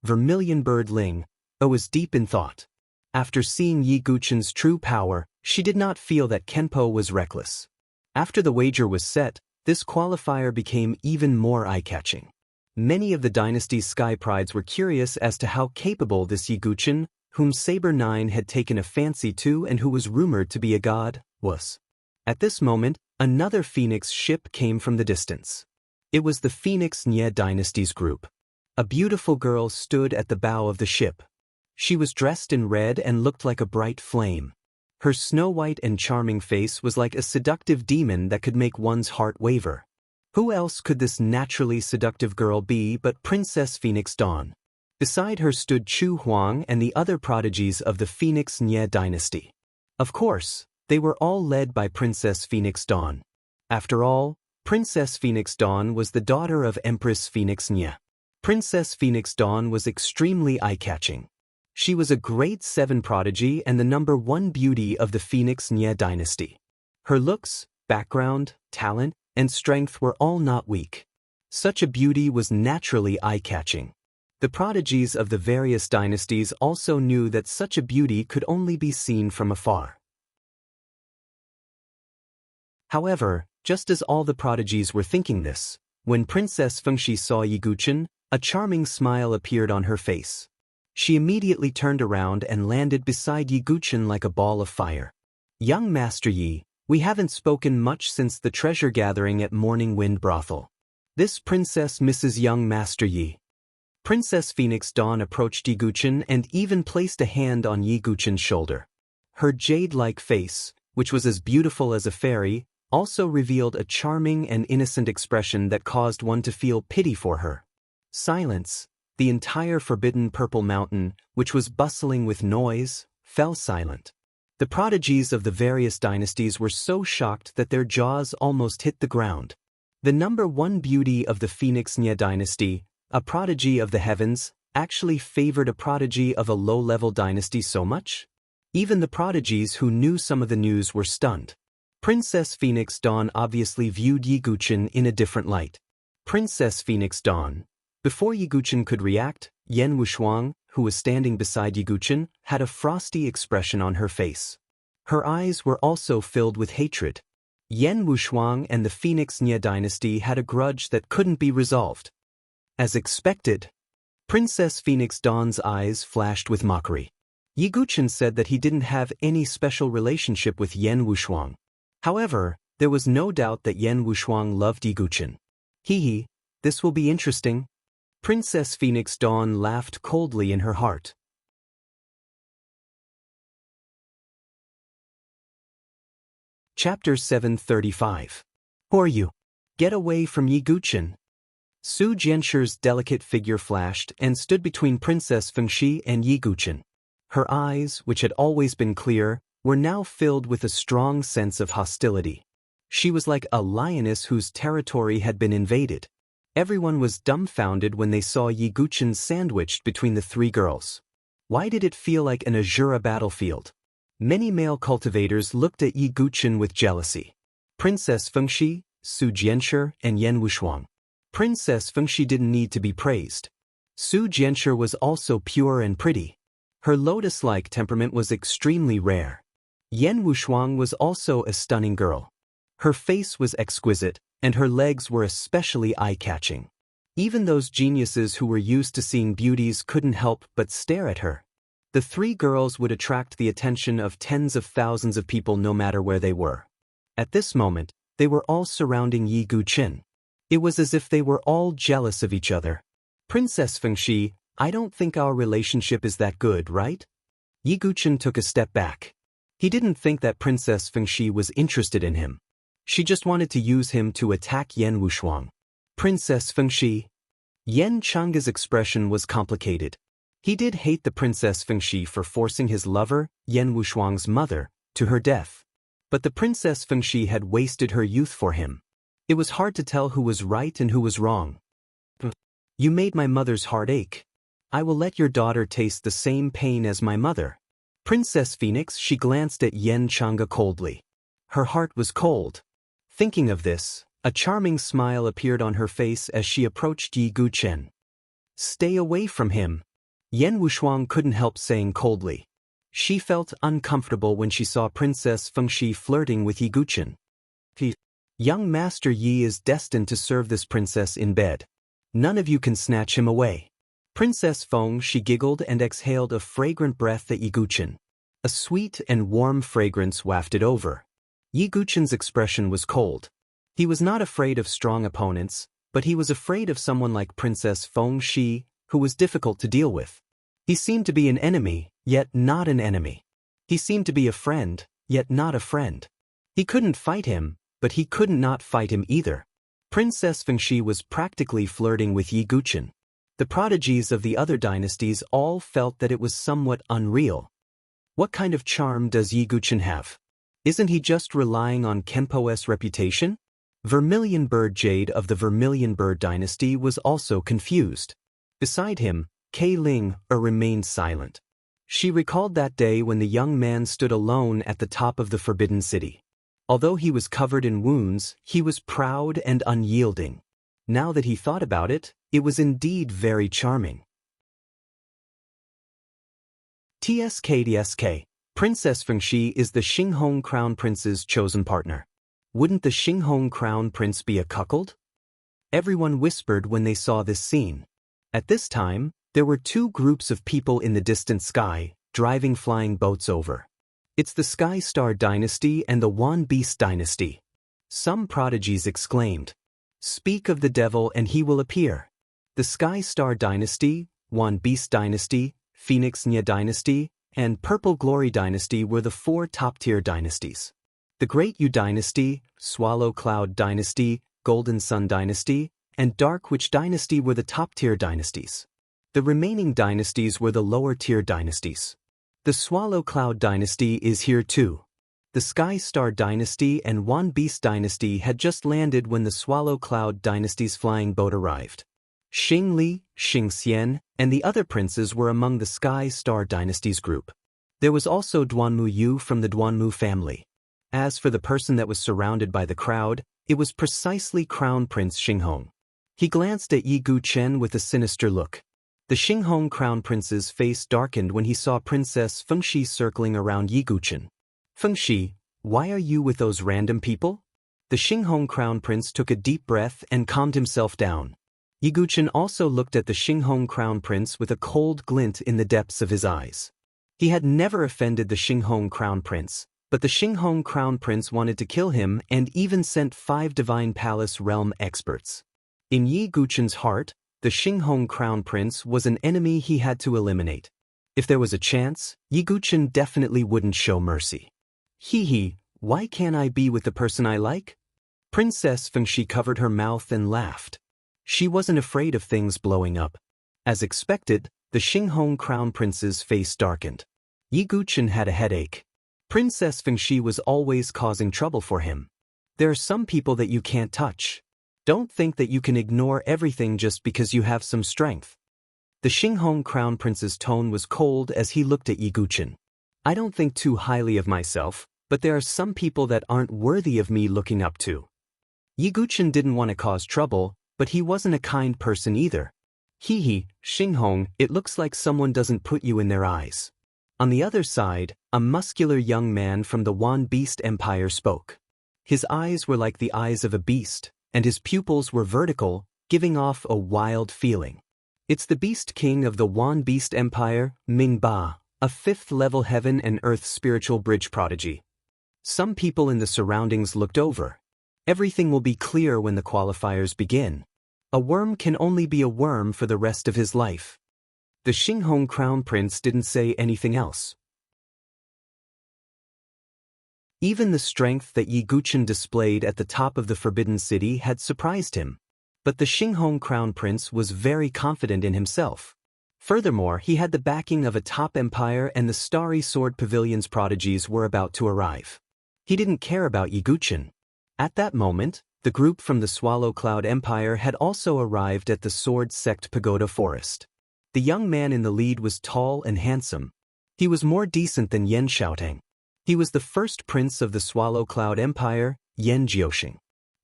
Vermilion Bird Ling was deep in thought. After seeing Yi Guchen's true power, she did not feel that Kenpo was reckless. After the wager was set, this qualifier became even more eye-catching. Many of the dynasty's sky prides were curious as to how capable this Yi Guchen, whom Saber 9 had taken a fancy to and who was rumored to be a god, was. At this moment, another Phoenix ship came from the distance. It was the Phoenix Nye dynasty's group. A beautiful girl stood at the bow of the ship. She was dressed in red and looked like a bright flame. Her snow-white and charming face was like a seductive demon that could make one's heart waver. Who else could this naturally seductive girl be but Princess Phoenix Dawn? Beside her stood Chu Huang and the other prodigies of the Phoenix Nye dynasty. Of course, they were all led by Princess Phoenix Dawn. After all, Princess Phoenix Dawn was the daughter of Empress Phoenix Nye. Princess Phoenix Dawn was extremely eye-catching. She was a grade 7 prodigy and the #1 beauty of the Phoenix Nye dynasty. Her looks, background, talent, and strength were all not weak. Such a beauty was naturally eye-catching. The prodigies of the various dynasties also knew that such a beauty could only be seen from afar. However, just as all the prodigies were thinking this, when Princess Fengxi saw Yi Guchen, a charming smile appeared on her face. She immediately turned around and landed beside Yi Guchen like a ball of fire. Young Master Yi, we haven't spoken much since the treasure gathering at Morning Wind Brothel. This princess misses young Master Yi. Princess Phoenix Dawn approached Yi Guchen and even placed a hand on Yi Guchen's shoulder. Her jade-like face, which was as beautiful as a fairy, also revealed a charming and innocent expression that caused one to feel pity for her. Silence. The entire Forbidden Purple Mountain, which was bustling with noise, fell silent. The prodigies of the various dynasties were so shocked that their jaws almost hit the ground. The #1 beauty of the Phoenix Nye dynasty, a prodigy of the heavens, actually favored a prodigy of a low-level dynasty so much? Even the prodigies who knew some of the news were stunned. Princess Phoenix Dawn obviously viewed Yi Guchen in a different light. Princess Phoenix Dawn. Before Yi Guchen could react, Yan Wushuang, who was standing beside Yi Guchen, had a frosty expression on her face. Her eyes were also filled with hatred. Yan Wushuang and the Phoenix Nye dynasty had a grudge that couldn't be resolved. As expected, Princess Phoenix Dawn's eyes flashed with mockery. Yi Guchen said that he didn't have any special relationship with Yan Wushuang. However, there was no doubt that Yan Wushuang loved Yi Guchen. Hee, this will be interesting. Princess Phoenix Dawn laughed coldly in her heart. Chapter 735. Who are you? Get away from Yi Guchen. Su Jianshir's delicate figure flashed and stood between Princess Fengxi and Yi Guchen. Her eyes, which had always been clear, were now filled with a strong sense of hostility. She was like a lioness whose territory had been invaded. Everyone was dumbfounded when they saw Yi Guchen sandwiched between the three girls. Why did it feel like an Azura battlefield? Many male cultivators looked at Yi Guchen with jealousy. Princess Fengxi, Su Jianshir, and Yan Wushuang. Princess Fengxi didn't need to be praised. Su Jianshir was also pure and pretty. Her lotus-like temperament was extremely rare. Yan Wushuang was also a stunning girl. Her face was exquisite, and her legs were especially eye-catching. Even those geniuses who were used to seeing beauties couldn't help but stare at her. The three girls would attract the attention of tens of thousands of people no matter where they were. At this moment, they were all surrounding Yi Guchen. It was as if they were all jealous of each other. Princess Fengxi, I don't think our relationship is that good, right? Yi Guchen took a step back. He didn't think that Princess Fengxi was interested in him. She just wanted to use him to attack Yan Wushuang. Princess Fengxi. Yan Chang's expression was complicated. He did hate the Princess Fengxi for forcing his lover, Yan Wushuang's mother, to her death. But the Princess Fengxi had wasted her youth for him. It was hard to tell who was right and who was wrong. You made my mother's heart ache. I will let your daughter taste the same pain as my mother. Princess Phoenix, she glanced at Yen Chang'e coldly. Her heart was cold. Thinking of this, a charming smile appeared on her face as she approached Yi Guchen. Stay away from him. Yan Wushuang couldn't help saying coldly. She felt uncomfortable when she saw Princess Fengxi flirting with Yi Guchen. Young Master Yi is destined to serve this princess in bed. None of you can snatch him away. Princess Feng, she giggled and exhaled a fragrant breath at Yi Guchen. A sweet and warm fragrance wafted over. Yi Guchen's expression was cold. He was not afraid of strong opponents, but he was afraid of someone like Princess Fengxi, who was difficult to deal with. He seemed to be an enemy, yet not an enemy. He seemed to be a friend, yet not a friend. He couldn't fight him, but he couldn't not fight him either. Princess Fengxi was practically flirting with Yi Guchen. The prodigies of the other dynasties all felt that it was somewhat unreal. What kind of charm does Yi Guchen have? Isn't he just relying on Kenpo's reputation? Vermilion Bird Jade of the Vermilion Bird dynasty was also confused. Beside him, Kei Ling remained silent. She recalled that day when the young man stood alone at the top of the Forbidden City. Although he was covered in wounds, he was proud and unyielding. Now that he thought about it, it was indeed very charming. TSK, Princess Fengxi is the Xinghong Crown Prince's chosen partner. Wouldn't the Xinghong Crown Prince be a cuckold? Everyone whispered when they saw this scene. At this time, there were two groups of people in the distant sky, driving flying boats over. It's the Sky Star Dynasty and the Wan Beast Dynasty. Some prodigies exclaimed, "Speak of the devil and he will appear." The Sky Star Dynasty, Wan Beast Dynasty, Phoenix Nya Dynasty, and Purple Glory Dynasty were the four top-tier dynasties. The Great Yu Dynasty, Swallow Cloud Dynasty, Golden Sun Dynasty, and Dark Witch Dynasty were the top-tier dynasties. The remaining dynasties were the lower-tier dynasties. The Swallow Cloud Dynasty is here too. The Sky Star Dynasty and Wan Beast Dynasty had just landed when the Swallow Cloud Dynasty's flying boat arrived. Xing Li, Xing Xian, and the other princes were among the Sky Star Dynasty's group. There was also Duanmu Yu from the Duanmu family. As for the person that was surrounded by the crowd, it was precisely Crown Prince Xinghong. He glanced at Yi Guchen with a sinister look. The Xinghong Crown Prince's face darkened when he saw Princess Fengxi circling around Yi Guchen. "Fengxi, why are you with those random people?" The Xinghong Crown Prince took a deep breath and calmed himself down. Yi Guchen also looked at the Xinghong Crown Prince with a cold glint in the depths of his eyes. He had never offended the Xinghong Crown Prince, but the Xinghong Crown Prince wanted to kill him and even sent 5 Divine Palace realm experts. In Yi Guchen's heart, the Xinghong Crown Prince was an enemy he had to eliminate. If there was a chance, Yi Guchen definitely wouldn't show mercy. Why can't I be with the person I like? Princess Fengxi covered her mouth and laughed. She wasn't afraid of things blowing up. As expected, the Xinghong Crown Prince's face darkened. Yi Guchen had a headache. Princess Fengxi was always causing trouble for him. There are some people that you can't touch. Don't think that you can ignore everything just because you have some strength. The Xinghong Crown Prince's tone was cold as he looked at Yi Guchen. I don't think too highly of myself, but there are some people that aren't worthy of me looking up to. Yi Guchen didn't want to cause trouble, but he wasn't a kind person either. Xinghong, it looks like someone doesn't put you in their eyes. On the other side, a muscular young man from the Wan Beast Empire spoke. His eyes were like the eyes of a beast, and his pupils were vertical, giving off a wild feeling. It's the Beast King of the Wan Beast Empire, Ming Ba, a 5th-level heaven and earth spiritual bridge prodigy. Some people in the surroundings looked over. Everything will be clear when the qualifiers begin. A worm can only be a worm for the rest of his life. The Xinghong Crown Prince didn't say anything else. Even the strength that Yi Guchen displayed at the top of the Forbidden City had surprised him. But the Xinghong Crown Prince was very confident in himself. Furthermore, he had the backing of a top empire, and the Starry Sword Pavilion's prodigies were about to arrive. He didn't care about Yiguchin. At that moment, the group from the Swallow Cloud Empire had also arrived at the Sword Sect Pagoda Forest. The young man in the lead was tall and handsome. He was more decent than Yan Xiaotang. He was the first prince of the Swallow Cloud Empire, Yan Jiuxing.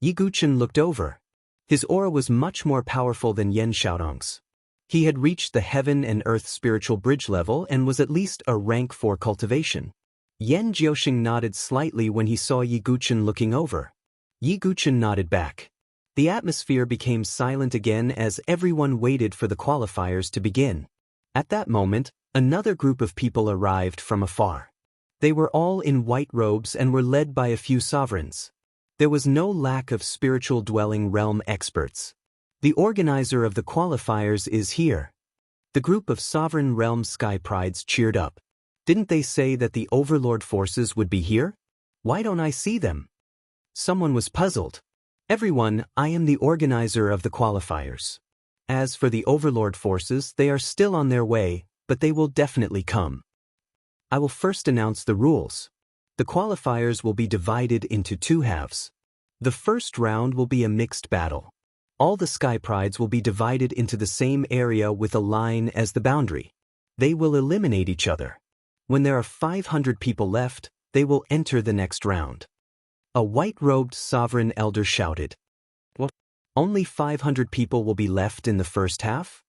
Yiguchin looked over. His aura was much more powerful than Yan Xiaotang's. He had reached the heaven and earth spiritual bridge level and was at least a rank 4 cultivation. Yan Jiuxing nodded slightly when he saw Yiguchin looking over. Yiguchin nodded back. The atmosphere became silent again as everyone waited for the qualifiers to begin. At that moment, another group of people arrived from afar. They were all in white robes and were led by a few sovereigns. There was no lack of spiritual dwelling realm experts. The organizer of the qualifiers is here. The group of sovereign realm sky prides cheered up. Didn't they say that the overlord forces would be here? Why don't I see them? Someone was puzzled. Everyone, I am the organizer of the qualifiers. As for the overlord forces, they are still on their way, but they will definitely come. I will first announce the rules. The qualifiers will be divided into 2 halves. The first round will be a mixed battle. All the sky prides will be divided into the same area with a line as the boundary. They will eliminate each other. When there are 500 people left, they will enter the next round. A white-robed sovereign elder shouted. What? Only 500 people will be left in the first half?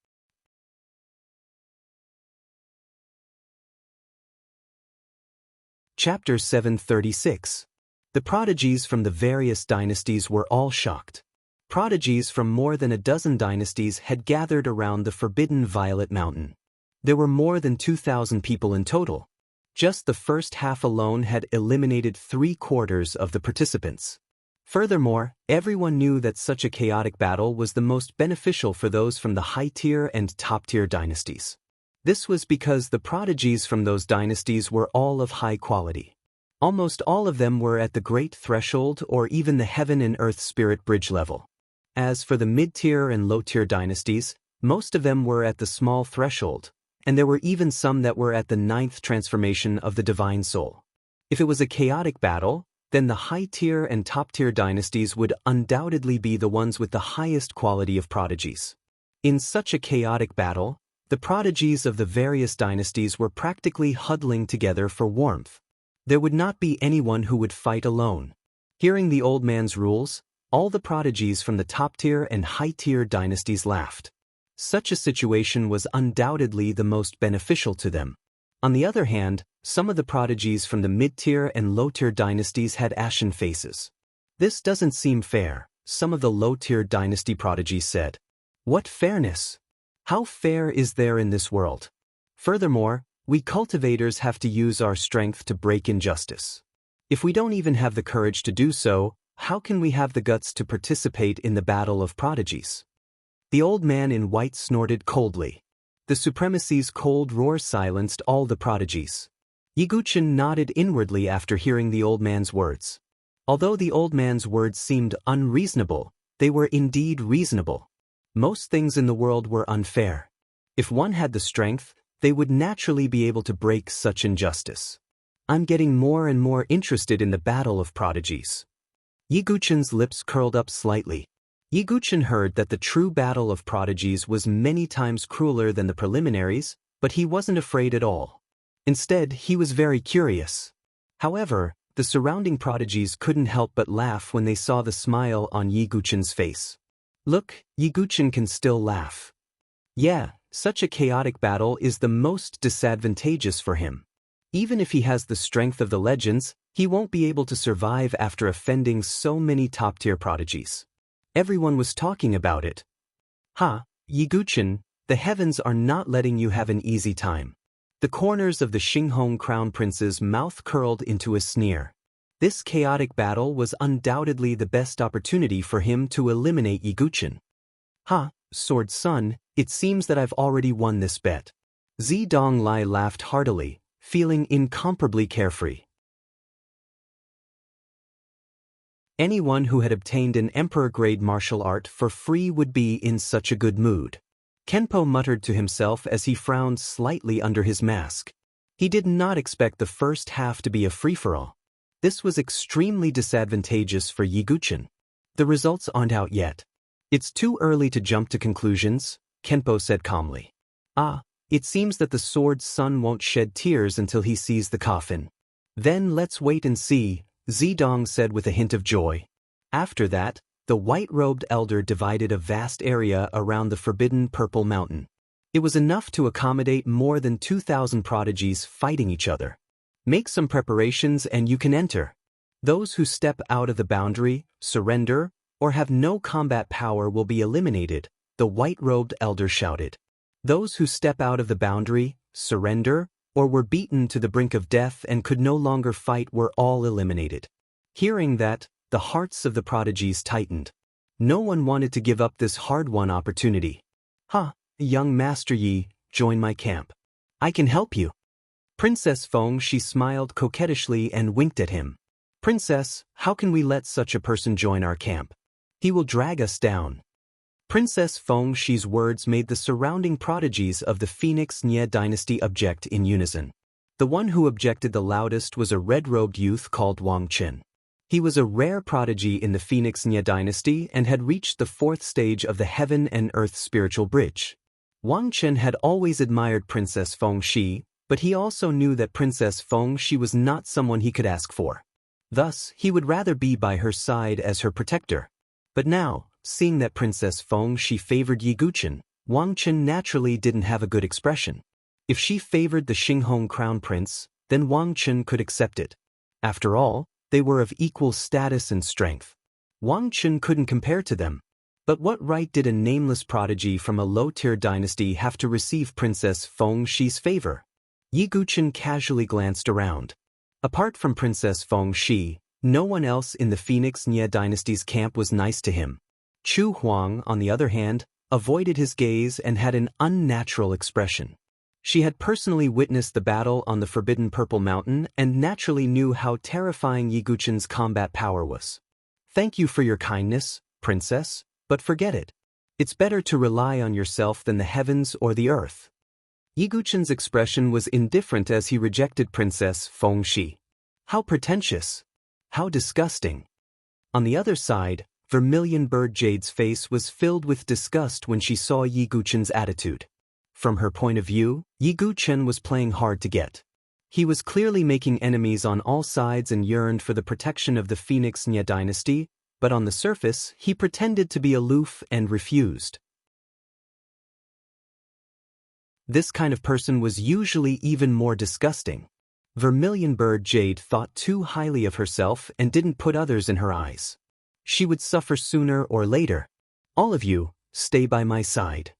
Chapter 736. The prodigies from the various dynasties were all shocked. Prodigies from more than a dozen dynasties had gathered around the forbidden Violet Mountain. There were more than 2,000 people in total. Just the first half alone had eliminated 3/4 of the participants. Furthermore, everyone knew that such a chaotic battle was the most beneficial for those from the high-tier and top-tier dynasties. This was because the prodigies from those dynasties were all of high quality. Almost all of them were at the Great Threshold or even the Heaven and Earth Spirit Bridge level. As for the mid-tier and low-tier dynasties, most of them were at the Small Threshold, and there were even some that were at the 9th transformation of the Divine Soul. If it was a chaotic battle, then the high-tier and top-tier dynasties would undoubtedly be the ones with the highest quality of prodigies. In such a chaotic battle, the prodigies of the various dynasties were practically huddling together for warmth. There would not be anyone who would fight alone. Hearing the old man's rules, all the prodigies from the top-tier and high-tier dynasties laughed. Such a situation was undoubtedly the most beneficial to them. On the other hand, some of the prodigies from the mid-tier and low-tier dynasties had ashen faces. This doesn't seem fair, some of the low-tier dynasty prodigies said. What fairness? How fair is there in this world? Furthermore, we cultivators have to use our strength to break injustice. If we don't even have the courage to do so, how can we have the guts to participate in the battle of prodigies? The old man in white snorted coldly. The supremacy's cold roar silenced all the prodigies. Yiguchin nodded inwardly after hearing the old man's words. Although the old man's words seemed unreasonable, they were indeed reasonable. Most things in the world were unfair. If one had the strength, they would naturally be able to break such injustice. I'm getting more and more interested in the battle of prodigies. Yiguchin's lips curled up slightly. Yiguchin heard that the true battle of prodigies was many times crueler than the preliminaries, but he wasn't afraid at all. Instead, he was very curious. However, the surrounding prodigies couldn't help but laugh when they saw the smile on Yiguchin's face. Look, Yiguchin can still laugh. Yeah, such a chaotic battle is the most disadvantageous for him. Even if he has the strength of the legends, he won't be able to survive after offending so many top-tier prodigies. Everyone was talking about it. Ha, Yiguchin, the heavens are not letting you have an easy time. The corners of the Xinghong Crown Prince's mouth curled into a sneer. This chaotic battle was undoubtedly the best opportunity for him to eliminate Yiguchin. Ha, Sword Son, it seems that I've already won this bet. Zidong Lai laughed heartily, feeling incomparably carefree. Anyone who had obtained an emperor-grade martial art for free would be in such a good mood. Kenpo muttered to himself as he frowned slightly under his mask. He did not expect the first half to be a free-for-all. This was extremely disadvantageous for Yiguchen. The results aren't out yet. It's too early to jump to conclusions, Kenpo said calmly. It seems that the sword's son won't shed tears until he sees the coffin. Then let's wait and see, Zidong said with a hint of joy. After that, the white-robed elder divided a vast area around the forbidden purple mountain. It was enough to accommodate more than 2,000 prodigies fighting each other. Make some preparations and you can enter. Those who step out of the boundary, surrender, or have no combat power will be eliminated, the white-robed elder shouted. Those who step out of the boundary, surrender, or were beaten to the brink of death and could no longer fight were all eliminated. Hearing that, the hearts of the prodigies tightened. No one wanted to give up this hard-won opportunity. Young Master Yi, join my camp. I can help you. Princess Feng, she smiled coquettishly and winked at him. Princess, how can we let such a person join our camp? He will drag us down. Princess Feng Shi's words made the surrounding prodigies of the Phoenix Nye dynasty object in unison. The one who objected the loudest was a red-robed youth called Wang Chen. He was a rare prodigy in the Phoenix Nye dynasty and had reached the 4th stage of the Heaven and Earth spiritual bridge. Wang Chen had always admired Princess Feng Shi, but he also knew that Princess Feng Shi was not someone he could ask for. Thus, he would rather be by her side as her protector. But now, seeing that Princess Feng Shi favored Yiguchen, Wang Chen naturally didn't have a good expression. If she favored the Xinghong crown prince, then Wang Chen could accept it. After all, they were of equal status and strength. Wang Chen couldn't compare to them. But what right did a nameless prodigy from a low-tier dynasty have to receive Princess Feng Shi's favor? Yiguchen casually glanced around. Apart from Princess Feng Shi, no one else in the Phoenix Nye dynasty's camp was nice to him. Chu Huang, on the other hand, avoided his gaze and had an unnatural expression. She had personally witnessed the battle on the Forbidden Purple Mountain and naturally knew how terrifying Yiguchen's combat power was. Thank you for your kindness, Princess, but forget it. It's better to rely on yourself than the heavens or the earth. Yiguchen's expression was indifferent as he rejected Princess Feng Shi. How pretentious! How disgusting! On the other side, Vermilion Bird Jade's face was filled with disgust when she saw Yiguchen's attitude. From her point of view, Yiguchen was playing hard to get. He was clearly making enemies on all sides and yearned for the protection of the Phoenix Nye dynasty, but on the surface, he pretended to be aloof and refused. This kind of person was usually even more disgusting. Vermilion Bird Jade thought too highly of herself and didn't put others in her eyes. She would suffer sooner or later. All of you, stay by my side.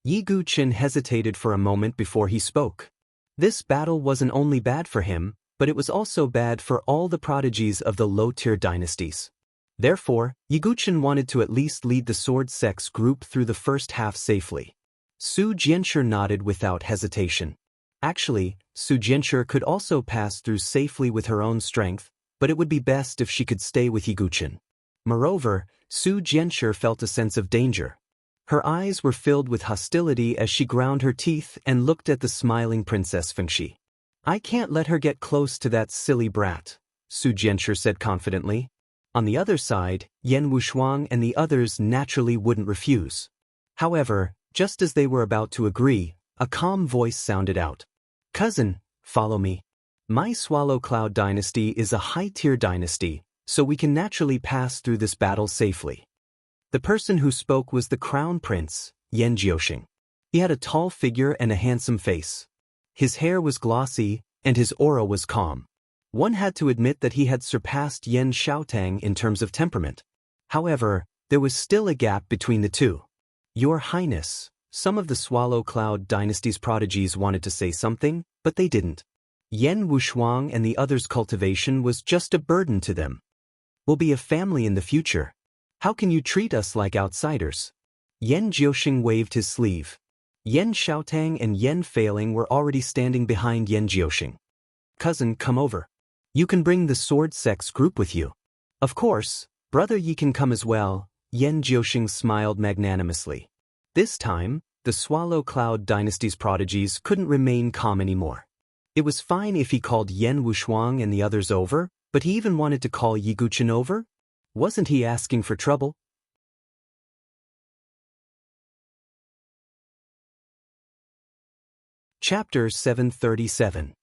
Yiguchen hesitated for a moment before he spoke. This battle wasn't only bad for him, but it was also bad for all the prodigies of the low-tier dynasties. Therefore, Yiguchen wanted to at least lead the sword sex group through the first half safely. Su Jianshi nodded without hesitation. Actually, Su Jianshi could also pass through safely with her own strength, but it would be best if she could stay with Yiguchen. Moreover, Su Jianshi felt a sense of danger. Her eyes were filled with hostility as she ground her teeth and looked at the smiling Princess Feng Shi. I can't let her get close to that silly brat, Su Jianshi said confidently. On the other side, Yan Wushuang and the others naturally wouldn't refuse. However, just as they were about to agree, a calm voice sounded out. Cousin, follow me. My Swallow Cloud dynasty is a high-tier dynasty, so we can naturally pass through this battle safely. The person who spoke was the Crown Prince, Yan Jiuxing. He had a tall figure and a handsome face. His hair was glossy, and his aura was calm. One had to admit that he had surpassed Yan Xiaotang in terms of temperament. However, there was still a gap between the two. Your Highness, some of the Swallow Cloud dynasty's prodigies wanted to say something, but they didn't. Yan Wushuang and the others' cultivation was just a burden to them. We'll be a family in the future. How can you treat us like outsiders? Yan Jiuxing waved his sleeve. Yan Xiaotang and Yan Failing were already standing behind Yan Jiuxing. Cousin, come over. You can bring the sword sex group with you. Of course, brother Yi can come as well, Yan Jiuxing smiled magnanimously. This time, the Swallow Cloud dynasty's prodigies couldn't remain calm anymore. It was fine if he called Yan Wushuang and the others over, but he even wanted to call Yiguchen over? Wasn't he asking for trouble? Chapter 737.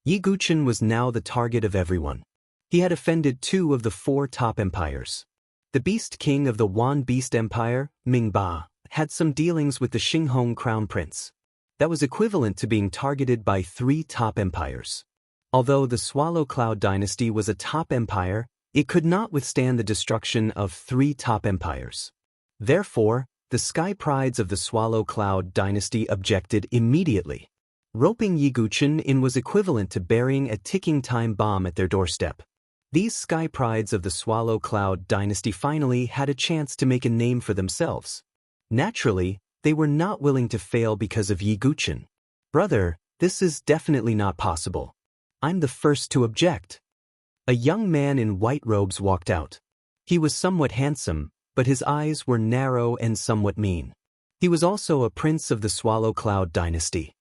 Yiguchen was now the target of everyone. He had offended 2 of the 4 top empires. The Beast King of the Wan Beast Empire, Ming Ba, had some dealings with the Xinghong Crown Prince. That was equivalent to being targeted by 3 top empires. Although the Swallow Cloud dynasty was a top empire, it could not withstand the destruction of 3 top empires. Therefore, the Sky Prides of the Swallow Cloud dynasty objected immediately. Roping Yiguchen in was equivalent to burying a ticking time bomb at their doorstep. These Sky Prides of the Swallow Cloud dynasty finally had a chance to make a name for themselves. Naturally, they were not willing to fail because of Yiguchen. Brother, this is definitely not possible. I'm the first to object. A young man in white robes walked out. He was somewhat handsome, but his eyes were narrow and somewhat mean. He was also a prince of the Swallow Cloud dynasty.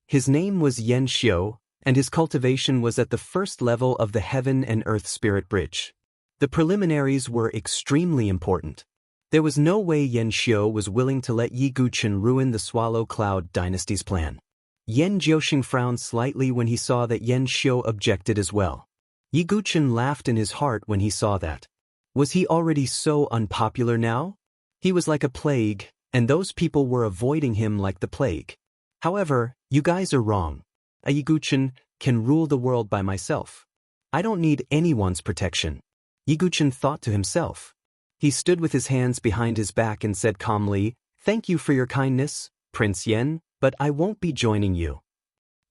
His name was Yen Xiu, and his cultivation was at the first level of the Heaven and Earth Spirit Bridge. The preliminaries were extremely important. There was no way Yen Xiu was willing to let Yiguchen ruin the Swallow Cloud dynasty's plan. Yen Jiuxing frowned slightly when he saw that Yen Xiu objected as well. Yiguchen laughed in his heart when he saw that. Was he already so unpopular now? He was like a plague, and those people were avoiding him like the plague. However, you guys are wrong. A Yiguchen can rule the world by myself. I don't need anyone's protection. Yiguchen thought to himself. He stood with his hands behind his back and said calmly, "Thank you for your kindness, Prince Yen, but I won't be joining you."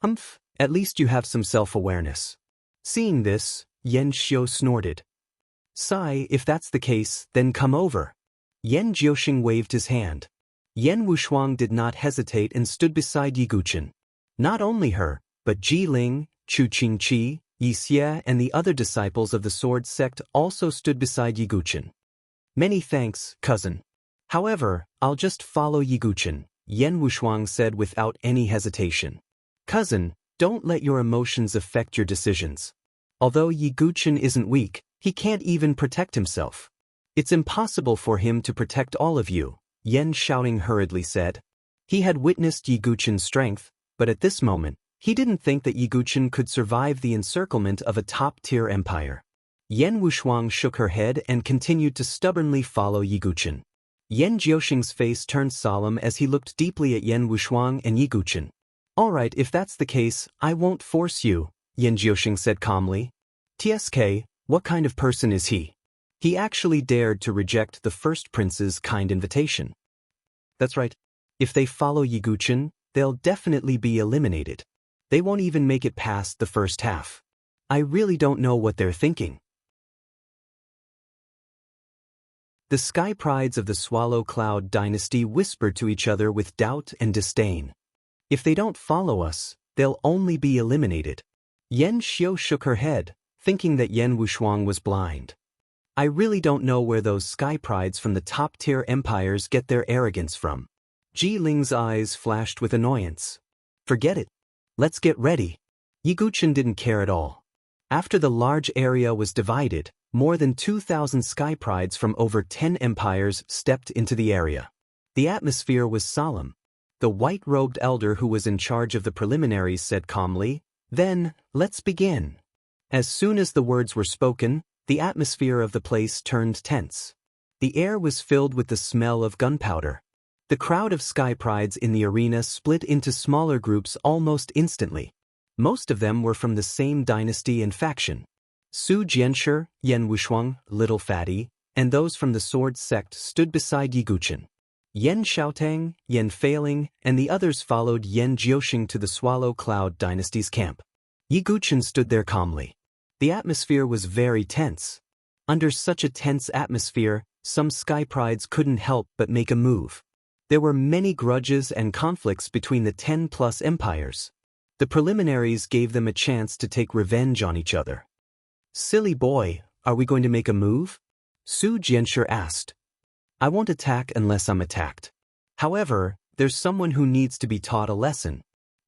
Humph, at least you have some self-awareness. Seeing this, Yen Xiu snorted. Sigh, if that's the case, then come over. Yen Jiuxing waved his hand. Yan Wushuang did not hesitate and stood beside Yiguchen. Not only her, but Ji Ling, Chu Qingqi, Yi Xie and the other disciples of the Sword Sect also stood beside Yiguchen. Many thanks, cousin. However, I'll just follow Yiguchen, Yan Wushuang said without any hesitation. Cousin, don't let your emotions affect your decisions. Although Yiguchen isn't weak, he can't even protect himself. It's impossible for him to protect all of you, Yen shouting hurriedly said. He had witnessed Yiguchen's strength, but at this moment, he didn't think that Yiguchen could survive the encirclement of a top-tier empire. Yen Wushuang shook her head and continued to stubbornly follow Yiguchen. Yen Jiuxing's face turned solemn as he looked deeply at Yen Wushuang and Yiguchen. All right, if that's the case, I won't force you, Yen Jiuxing said calmly. TSK, what kind of person is he? He actually dared to reject the first prince's kind invitation. That's right. If they follow Yiguchen, they'll definitely be eliminated. They won't even make it past the first half. I really don't know what they're thinking. The Sky Prides of the Swallow Cloud dynasty whispered to each other with doubt and disdain. If they don't follow us, they'll only be eliminated. Yen Xiu shook her head, thinking that Yen Wushuang was blind. I really don't know where those Sky Prides from the top-tier empires get their arrogance from. Ji Ling's eyes flashed with annoyance. Forget it. Let's get ready. Yiguchen didn't care at all. After the large area was divided, more than 2,000 Sky Prides from over 10 empires stepped into the area. The atmosphere was solemn. The white-robed elder who was in charge of the preliminaries said calmly, "Then, let's begin." As soon as the words were spoken, the atmosphere of the place turned tense. The air was filled with the smell of gunpowder. The crowd of Sky Prides in the arena split into smaller groups almost instantly. Most of them were from the same dynasty and faction. Su Jianshi, Yen Wushuang, Little Fatty, and those from the Sword Sect stood beside Yiguchen. Yen Xiaotang, Yen Failing, and the others followed Yen Jiuxing to the Swallow Cloud dynasty's camp. Yiguchen stood there calmly. The atmosphere was very tense. Under such a tense atmosphere, some Sky Prides couldn't help but make a move. There were many grudges and conflicts between the 10-plus empires. The preliminaries gave them a chance to take revenge on each other. Silly boy, are we going to make a move? Su Jianshi asked. I won't attack unless I'm attacked. However, there's someone who needs to be taught a lesson.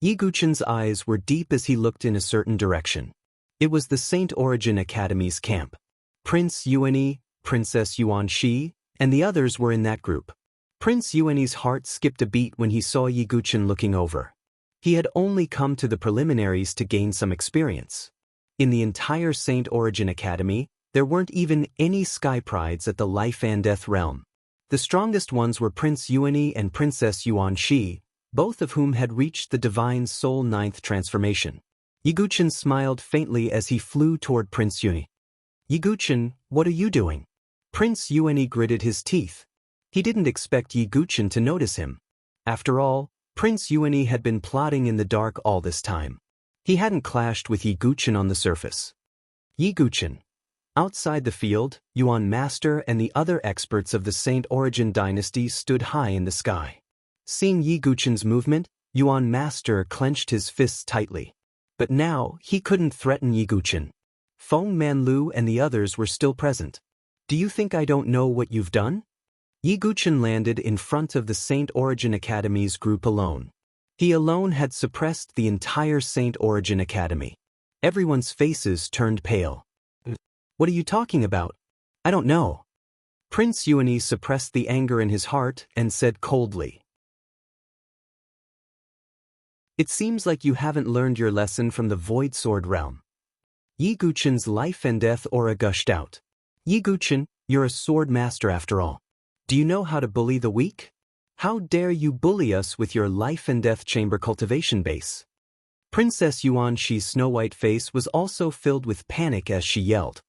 Yiguchen's eyes were deep as he looked in a certain direction. It was the Saint Origin Academy's camp. Prince Yuanyi, Princess Yuanxi, and the others were in that group. Prince Yuanyi's heart skipped a beat when he saw Yiguchen looking over. He had only come to the preliminaries to gain some experience. In the entire Saint Origin Academy, there weren't even any sky prides at the life and death realm. The strongest ones were Prince Yuanyi and Princess Yuanxi, both of whom had reached the Divine Soul 9th transformation. Yiguchen smiled faintly as he flew toward Prince Yuanyi. Yiguchen, what are you doing? Prince Yuanyi gritted his teeth. He didn't expect Yiguchen to notice him. After all, Prince Yuanyi had been plotting in the dark all this time. He hadn't clashed with Yiguchen on the surface. Yiguchen. Outside the field, Yuan Master and the other experts of the Saint Origin dynasty stood high in the sky. Seeing Yiguchen's movement, Yuan Master clenched his fists tightly. But now, he couldn't threaten Yiguchen. Feng Manlu and the others were still present. Do you think I don't know what you've done? Yiguchen landed in front of the Saint Origin Academy's group alone. He alone had suppressed the entire Saint Origin Academy. Everyone's faces turned pale. What are you talking about? I don't know. Prince Yuanyi suppressed the anger in his heart and said coldly. It seems like you haven't learned your lesson from the Void Sword realm. Yiguchen's life and death aura gushed out. Yiguchen, you're a sword master after all. Do you know how to bully the weak? How dare you bully us with your life and death chamber cultivation base? Princess Yuanxi's snow-white face was also filled with panic as she yelled.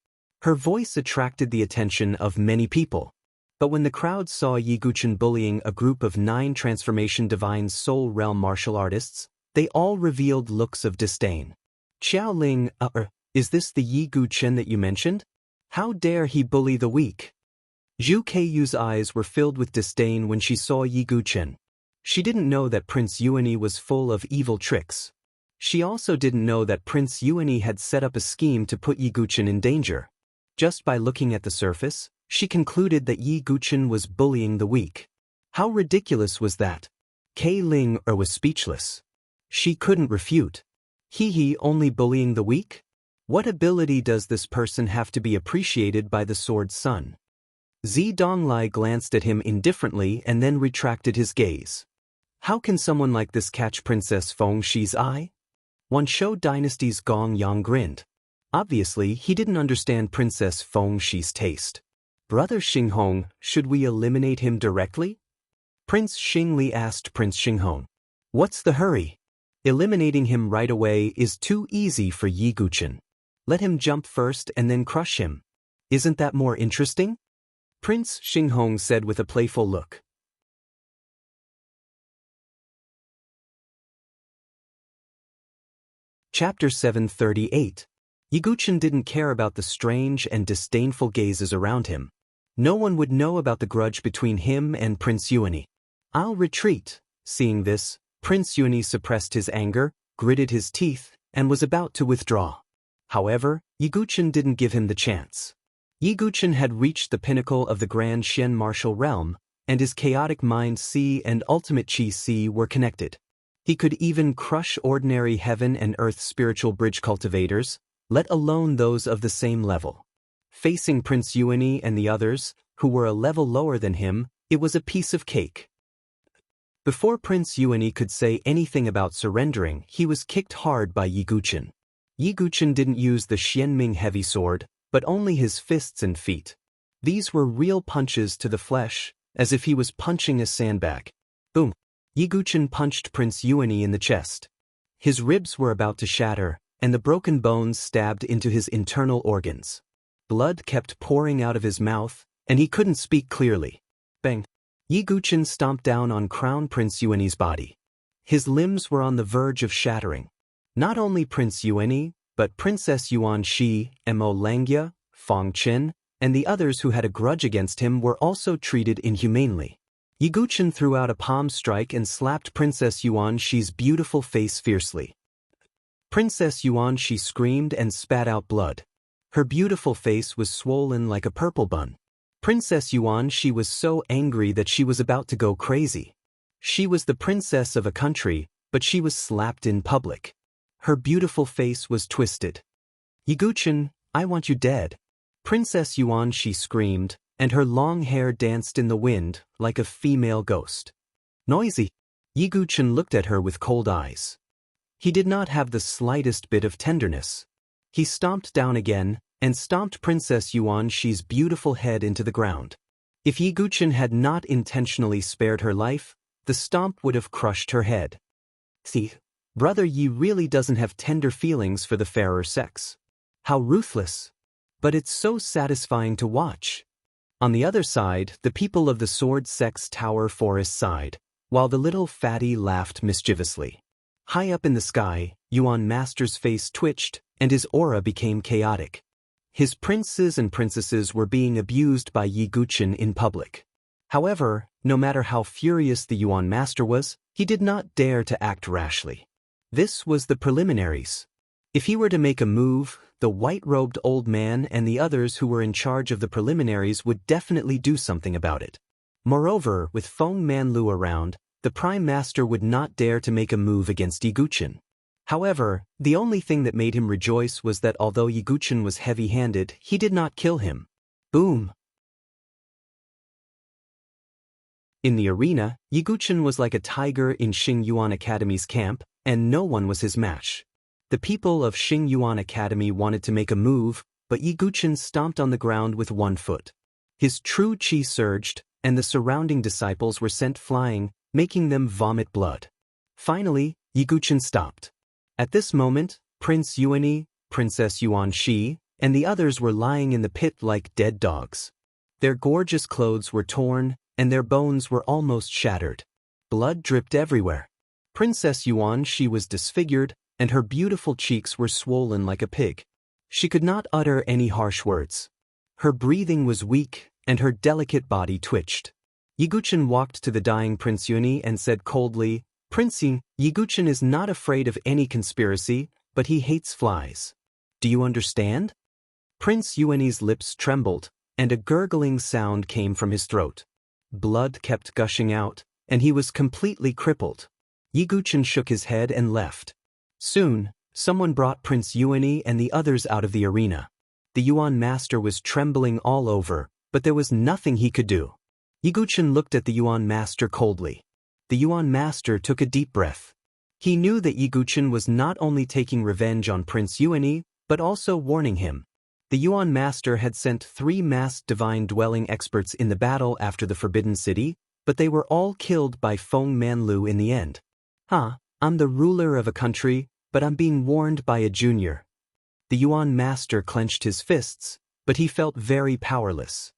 Her voice attracted the attention of many people. But when the crowd saw Yiguchen bullying a group of 9 transformation divine soul realm martial artists, they all revealed looks of disdain. Xiaoling, is this the Yiguchen that you mentioned? How dare he bully the weak? Zhu Keiyu's eyes were filled with disdain when she saw Yiguchen. She didn't know that Prince Yuanyi was full of evil tricks. She also didn't know that Prince Yuanyi had set up a scheme to put Yiguchen in danger. Just by looking at the surface, she concluded that Yiguchen was bullying the weak. How ridiculous was that? Kei Ling was speechless. She couldn't refute. He only bullying the weak? What ability does this person have to be appreciated by the Sword Sun? Zi Donglai glanced at him indifferently and then retracted his gaze. How can someone like this catch Princess Feng Shi's eye? Wanshou Dynasty's Gong Yang grinned. Obviously, he didn't understand Princess Feng Shi's taste. Brother Xinghong, should we eliminate him directly? Prince Xingli asked Prince Xinghong. What's the hurry? Eliminating him right away is too easy for Yiguchen. Let him jump first and then crush him. Isn't that more interesting? Prince Xinghong said with a playful look. Chapter 738. Yiguchen didn't care about the strange and disdainful gazes around him. No one would know about the grudge between him and Prince Yuanyi. I'll retreat. Seeing this, Prince Yuanyi suppressed his anger, gritted his teeth, and was about to withdraw. However, Yiguchen didn't give him the chance. Yiguchen had reached the pinnacle of the Grand Xian martial realm, and his chaotic mind Si and ultimate Qi Si were connected. He could even crush ordinary heaven and earth spiritual bridge cultivators, let alone those of the same level. Facing Prince Yuanyi and the others, who were a level lower than him, it was a piece of cake. Before Prince Yuanyi could say anything about surrendering, he was kicked hard by Yiguchen. Yiguchen didn't use the Xianming heavy sword, but only his fists and feet. These were real punches to the flesh, as if he was punching a sandbag. Boom! Yiguchen punched Prince Yuanyi in the chest. His ribs were about to shatter, and the broken bones stabbed into his internal organs. Blood kept pouring out of his mouth, and he couldn't speak clearly. Bang! Yiguchen stomped down on Crown Prince Yuanyi's body. His limbs were on the verge of shattering. Not only Prince Yuanyi, but Princess Yuanxi, Mo Langya, Feng Qin, and the others who had a grudge against him were also treated inhumanely. Yiguchen threw out a palm strike and slapped Princess Yuanxi's beautiful face fiercely. Princess Yuanxi screamed and spat out blood. Her beautiful face was swollen like a purple bun. Princess Yuanxi was so angry that she was about to go crazy. She was the princess of a country, but she was slapped in public. Her beautiful face was twisted. Yiguchen, I want you dead. Princess Yuan, she screamed, and her long hair danced in the wind like a female ghost. Noisy. Yiguchen looked at her with cold eyes. He did not have the slightest bit of tenderness. He stomped down again and stomped Princess Yuan Shi's beautiful head into the ground. If Yiguchen had not intentionally spared her life, the stomp would have crushed her head. See, Brother Yi really doesn't have tender feelings for the fairer sex. How ruthless. But it's so satisfying to watch. On the other side, the people of the Sword Sex Tower Forest sighed, while the little fatty laughed mischievously. High up in the sky, Yuan Master's face twitched, and his aura became chaotic. His princes and princesses were being abused by Yiguchen in public. However, no matter how furious the Yuan Master was, he did not dare to act rashly. This was the preliminaries. If he were to make a move, the white-robed old man and the others who were in charge of the preliminaries would definitely do something about it. Moreover, with Feng Manlu around, the Prime Master would not dare to make a move against Yiguchen. However, the only thing that made him rejoice was that although Yiguchen was heavy-handed, he did not kill him. Boom! In the arena, Yiguchen was like a tiger in Xingyuan Academy's camp, and no one was his match. The people of Xingyuan Academy wanted to make a move, but Yiguchen stomped on the ground with one foot. His true chi surged, and the surrounding disciples were sent flying, making them vomit blood. Finally, Yiguchen stopped. At this moment, Prince Yuani, Princess Yuan Shi, and the others were lying in the pit like dead dogs. Their gorgeous clothes were torn, and their bones were almost shattered. Blood dripped everywhere. Princess Yuan Shi was disfigured, and her beautiful cheeks were swollen like a pig. She could not utter any harsh words. Her breathing was weak, and her delicate body twitched. Yiguchen walked to the dying Prince Yuani and said coldly, Prince Yiguchen is not afraid of any conspiracy, but he hates flies. Do you understand? Prince Yuani's lips trembled, and a gurgling sound came from his throat. Blood kept gushing out, and he was completely crippled. Yiguchen shook his head and left. Soon, someone brought Prince Yuani and the others out of the arena. The Yuan Master was trembling all over, but there was nothing he could do. Yiguchen looked at the Yuan Master coldly. The Yuan Master took a deep breath. He knew that Yiguchen was not only taking revenge on Prince Yuani, but also warning him. The Yuan Master had sent 3 masked divine dwelling experts in the battle after the Forbidden City, but they were all killed by Feng Manlu in the end. I'm the ruler of a country, but I'm being warned by a junior. The Yuan Master clenched his fists, but he felt very powerless.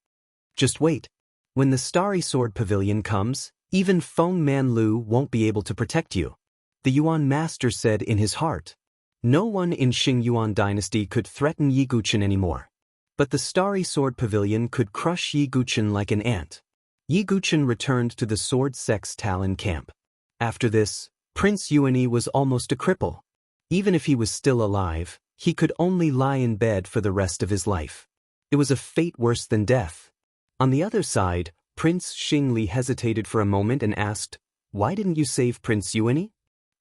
Just wait. When the Starry Sword Pavilion comes, even Feng Manlu won't be able to protect you. The Yuan Master said in his heart. No one in Xingyuan dynasty could threaten Yiguchen anymore. But the Starry Sword Pavilion could crush Yiguchen like an ant. Yiguchen returned to the Sword Sex Talon camp. After this, Prince Yuani was almost a cripple. Even if he was still alive, he could only lie in bed for the rest of his life. It was a fate worse than death. On the other side, Prince Xingli hesitated for a moment and asked, Why didn't you save Prince Yuani?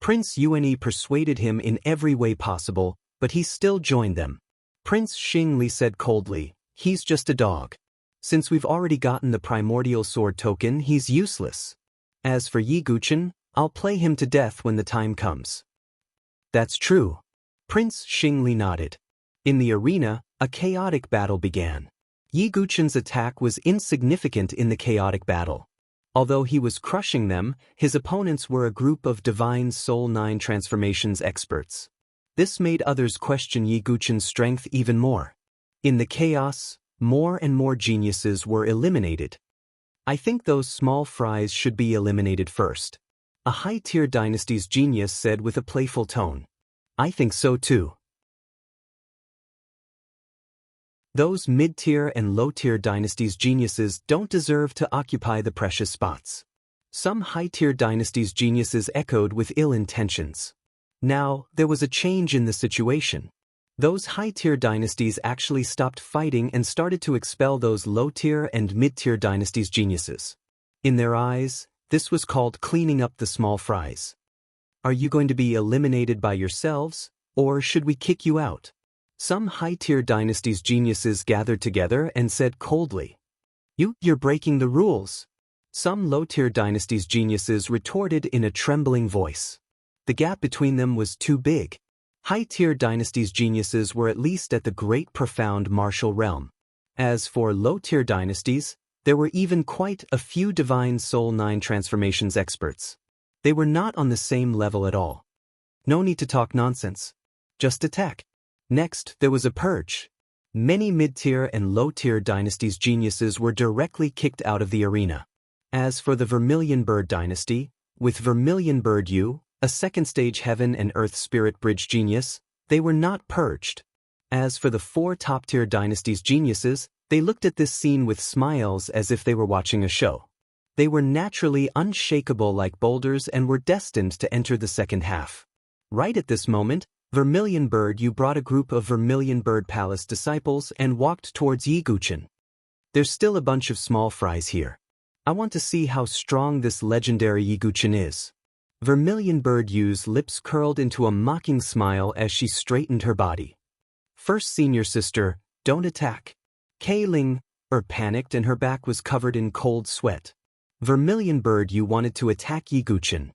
Prince Yuani persuaded him in every way possible, but he still joined them. Prince Xingli said coldly, He's just a dog. Since we've already gotten the primordial sword token, he's useless. As for Yiguchen, I'll play him to death when the time comes. That's true. Prince Xingli nodded. In the arena, a chaotic battle began. Yiguchen's attack was insignificant in the chaotic battle. Although he was crushing them, his opponents were a group of Divine Soul 9 transformations experts. This made others question Yiguchen's strength even more. In the chaos, more and more geniuses were eliminated. I think those small fries should be eliminated first. A high-tier dynasty's genius said with a playful tone. I think so too. Those mid-tier and low-tier dynasties' geniuses don't deserve to occupy the precious spots. Some high-tier dynasties' geniuses echoed with ill intentions. Now, there was a change in the situation. Those high-tier dynasties actually stopped fighting and started to expel those low-tier and mid-tier dynasties' geniuses. In their eyes, This was called cleaning up the small fries. Are you going to be eliminated by yourselves, or should we kick you out? Some high-tier dynasty's geniuses gathered together and said coldly, You're breaking the rules. Some low-tier dynasty's geniuses retorted in a trembling voice. The gap between them was too big. High-tier dynasty's geniuses were at least at the great profound martial realm. As for low-tier dynasties, there were even quite a few divine soul 9 transformations experts. They were not on the same level at all. No need to talk nonsense. Just attack. Next, there was a purge. Many mid-tier and low-tier dynasties' geniuses were directly kicked out of the arena. As for the Vermilion Bird dynasty, with Vermilion Bird U, a second-stage heaven and earth spirit bridge genius, they were not purged. As for the 4 top-tier dynasties' geniuses, they looked at this scene with smiles as if they were watching a show. They were naturally unshakable like boulders and were destined to enter the second half. Right at this moment, Vermilion Bird U brought a group of Vermilion Bird Palace disciples and walked towards Yiguchen. There's still a bunch of small fries here. I want to see how strong this legendary Yiguchen is. Vermilion Bird U's lips curled into a mocking smile as she straightened her body. First senior sister, don't attack. Kei Ling panicked and her back was covered in cold sweat. Vermilion Bird U wanted to attack Yiguchen.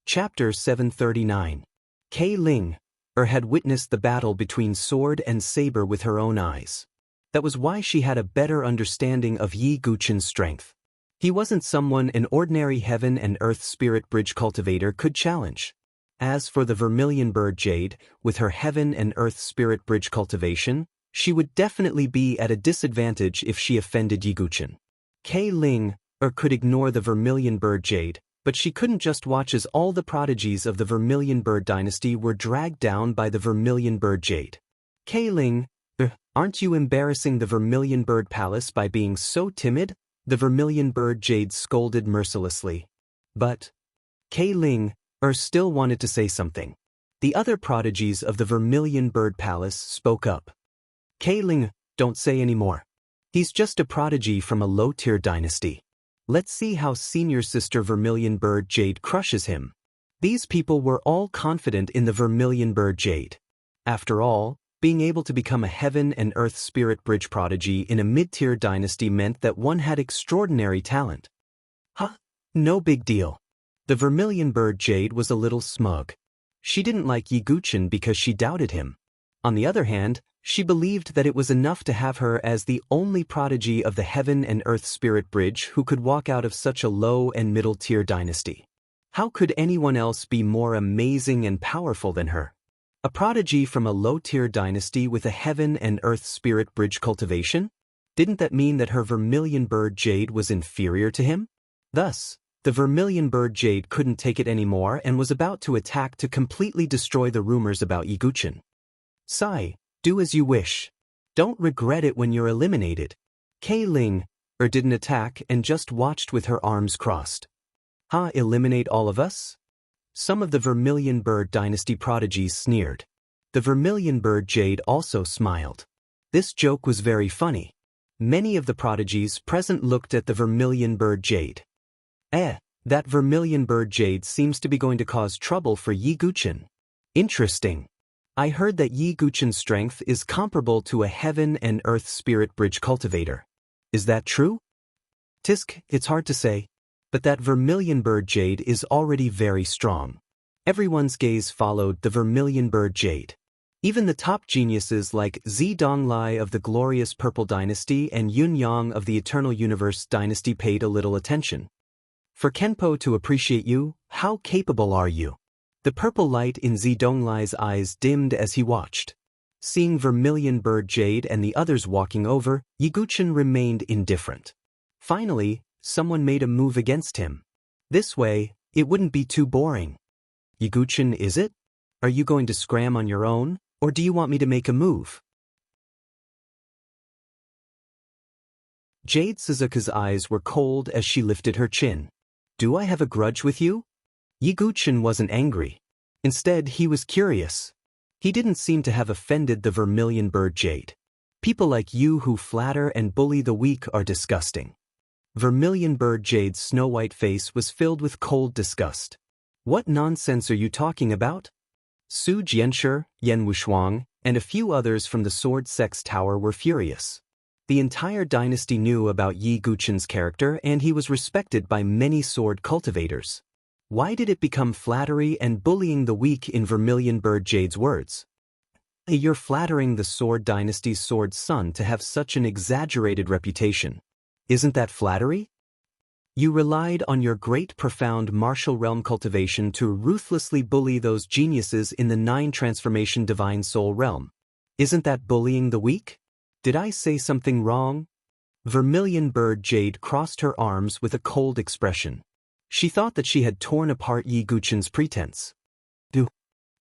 Chapter 739. Kei Ling had witnessed the battle between sword and saber with her own eyes. That was why she had a better understanding of Yiguchen's strength. He wasn't someone an ordinary heaven and earth spirit bridge cultivator could challenge. As for the Vermilion Bird Jade, with her heaven and earth spirit bridge cultivation, she would definitely be at a disadvantage if she offended Yiguchen. Kei Ling could ignore the Vermilion Bird Jade, but she couldn't just watch as all the prodigies of the Vermilion Bird dynasty were dragged down by the Vermilion Bird Jade. Kei Ling, aren't you embarrassing the Vermilion Bird Palace by being so timid? The Vermilion Bird Jade scolded mercilessly. But Kei Ling still wanted to say something. The other prodigies of the Vermilion Bird Palace spoke up. Kei Ling, don't say any more. He's just a prodigy from a low-tier dynasty. Let's see how senior sister Vermilion Bird Jade crushes him. These people were all confident in the Vermilion Bird Jade. After all, being able to become a heaven and earth spirit bridge prodigy in a mid-tier dynasty meant that one had extraordinary talent. No big deal. The Vermilion Bird Jade was a little smug. She didn't like Yiguchen because she doubted him. On the other hand, she believed that it was enough to have her as the only prodigy of the Heaven and Earth Spirit Bridge who could walk out of such a low and middle-tier dynasty. How could anyone else be more amazing and powerful than her? A prodigy from a low-tier dynasty with a Heaven and Earth Spirit Bridge cultivation? Didn't that mean that her Vermilion Bird Jade was inferior to him? Thus, the Vermilion Bird Jade couldn't take it anymore and was about to attack to completely destroy the rumors about Yiguchen. Sigh. Do as you wish. Don't regret it when you're eliminated. Kei Ling didn't attack and just watched with her arms crossed. Eliminate all of us? Some of the Vermilion Bird dynasty prodigies sneered. The Vermilion Bird Jade also smiled. This joke was very funny. Many of the prodigies present looked at the Vermilion Bird Jade. That Vermilion Bird Jade seems to be going to cause trouble for Yiguchen. Interesting. I heard that Yiguchen's strength is comparable to a Heaven and Earth Spirit Bridge cultivator. Is that true? Tisk, it's hard to say, but that Vermilion Bird Jade is already very strong. Everyone's gaze followed the Vermilion Bird Jade. Even the top geniuses like Zi Donglai of the glorious Purple Dynasty and Yun Yang of the Eternal Universe Dynasty paid a little attention. For Kenpo to appreciate you, how capable are you? The purple light in Zi Donglai's eyes dimmed as he watched. Seeing Vermilion Bird Jade and the others walking over, Yiguchen remained indifferent. Finally, someone made a move against him. This way, it wouldn't be too boring. Yiguchen, is it? Are you going to scram on your own, or do you want me to make a move? Jade Suzuka's eyes were cold as she lifted her chin. Do I have a grudge with you? Yiguchen wasn't angry. Instead, he was curious. He didn't seem to have offended the Vermilion Bird Jade. People like you who flatter and bully the weak are disgusting. Vermilion Bird Jade's snow-white face was filled with cold disgust. What nonsense are you talking about? Su Jianshi, Yan Wushuang, and a few others from the Sword Sect's tower were furious. The entire dynasty knew about Yi Guqin's character and he was respected by many sword cultivators. Why did it become flattery and bullying the weak in Vermilion Bird Jade's words? You're flattering the Sword Dynasty's sword son to have such an exaggerated reputation. Isn't that flattery? You relied on your great profound martial realm cultivation to ruthlessly bully those geniuses in the 9 transformation divine soul realm. Isn't that bullying the weak? Did I say something wrong? Vermilion Bird Jade crossed her arms with a cold expression. She thought that she had torn apart Yi Guqin's pretense.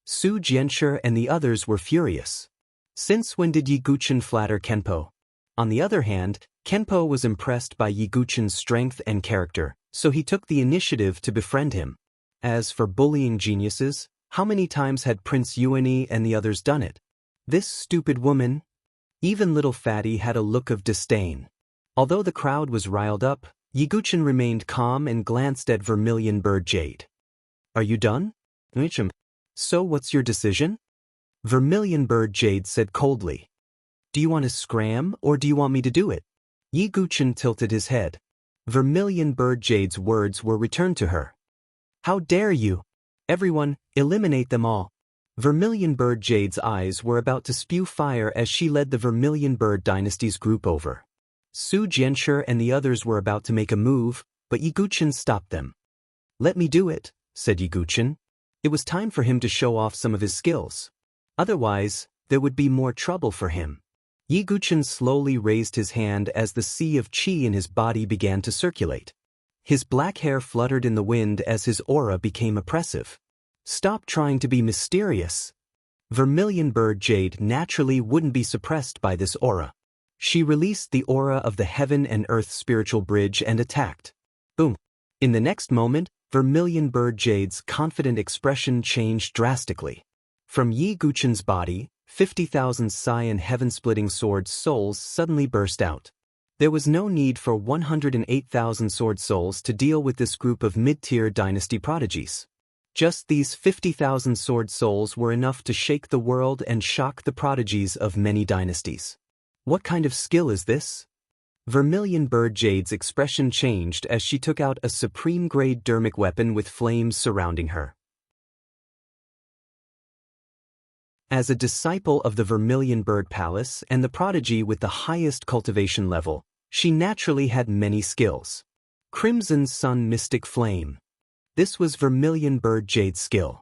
Su Jianshi and the others were furious. Since when did Yi Guqin flatter Kenpo? On the other hand, Kenpo was impressed by Yi Guqin's strength and character, so he took the initiative to befriend him. As for bullying geniuses, how many times had Prince Yuani and the others done it? This stupid woman? Even little Fatty had a look of disdain. Although the crowd was riled up, Yi Guqin remained calm and glanced at Vermilion Bird Jade. Are you done? So what's your decision? Vermilion Bird Jade said coldly. Do you want to scram or do you want me to do it? Yi Guqin tilted his head. Vermilion Bird Jade's words were returned to her. How dare you? Everyone, eliminate them all. Vermilion Bird Jade's eyes were about to spew fire as she led the Vermilion Bird Dynasty's group over. Su Jianshi and the others were about to make a move, but Yi Guqin stopped them. Let me do it, said Yi Guqin. It was time for him to show off some of his skills. Otherwise, there would be more trouble for him. Yi Guqin slowly raised his hand as the sea of qi in his body began to circulate. His black hair fluttered in the wind as his aura became oppressive. Stop trying to be mysterious. Vermilion Bird Jade naturally wouldn't be suppressed by this aura. She released the aura of the heaven and earth spiritual bridge and attacked. Boom. In the next moment, Vermilion Bird Jade's confident expression changed drastically. From Yi Guqin's body, 50,000 Saiyan heaven-splitting sword souls suddenly burst out. There was no need for 108,000 sword souls to deal with this group of mid-tier dynasty prodigies. Just these 50,000 sword souls were enough to shake the world and shock the prodigies of many dynasties. What kind of skill is this? Vermilion Bird Jade's expression changed as she took out a supreme-grade dermic weapon with flames surrounding her. As a disciple of the Vermilion Bird Palace and the prodigy with the highest cultivation level, she naturally had many skills. Crimson Sun Mystic Flame. This was Vermilion Bird Jade's skill.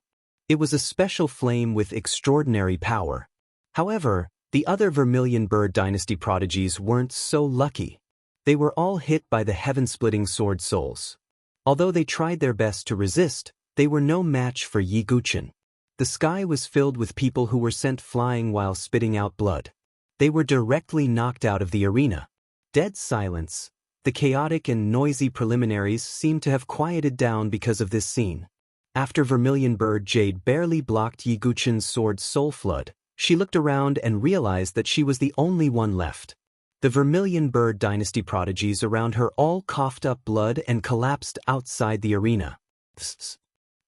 It was a special flame with extraordinary power. However, the other Vermilion Bird Dynasty prodigies weren't so lucky. They were all hit by the heaven-splitting sword souls. Although they tried their best to resist, they were no match for Yi Guqin. The sky was filled with people who were sent flying while spitting out blood. They were directly knocked out of the arena. Dead silence. The chaotic and noisy preliminaries seemed to have quieted down because of this scene. After Vermilion Bird Jade barely blocked Yi Guqin's sword soul flood, she looked around and realized that she was the only one left. The Vermilion Bird Dynasty prodigies around her all coughed up blood and collapsed outside the arena.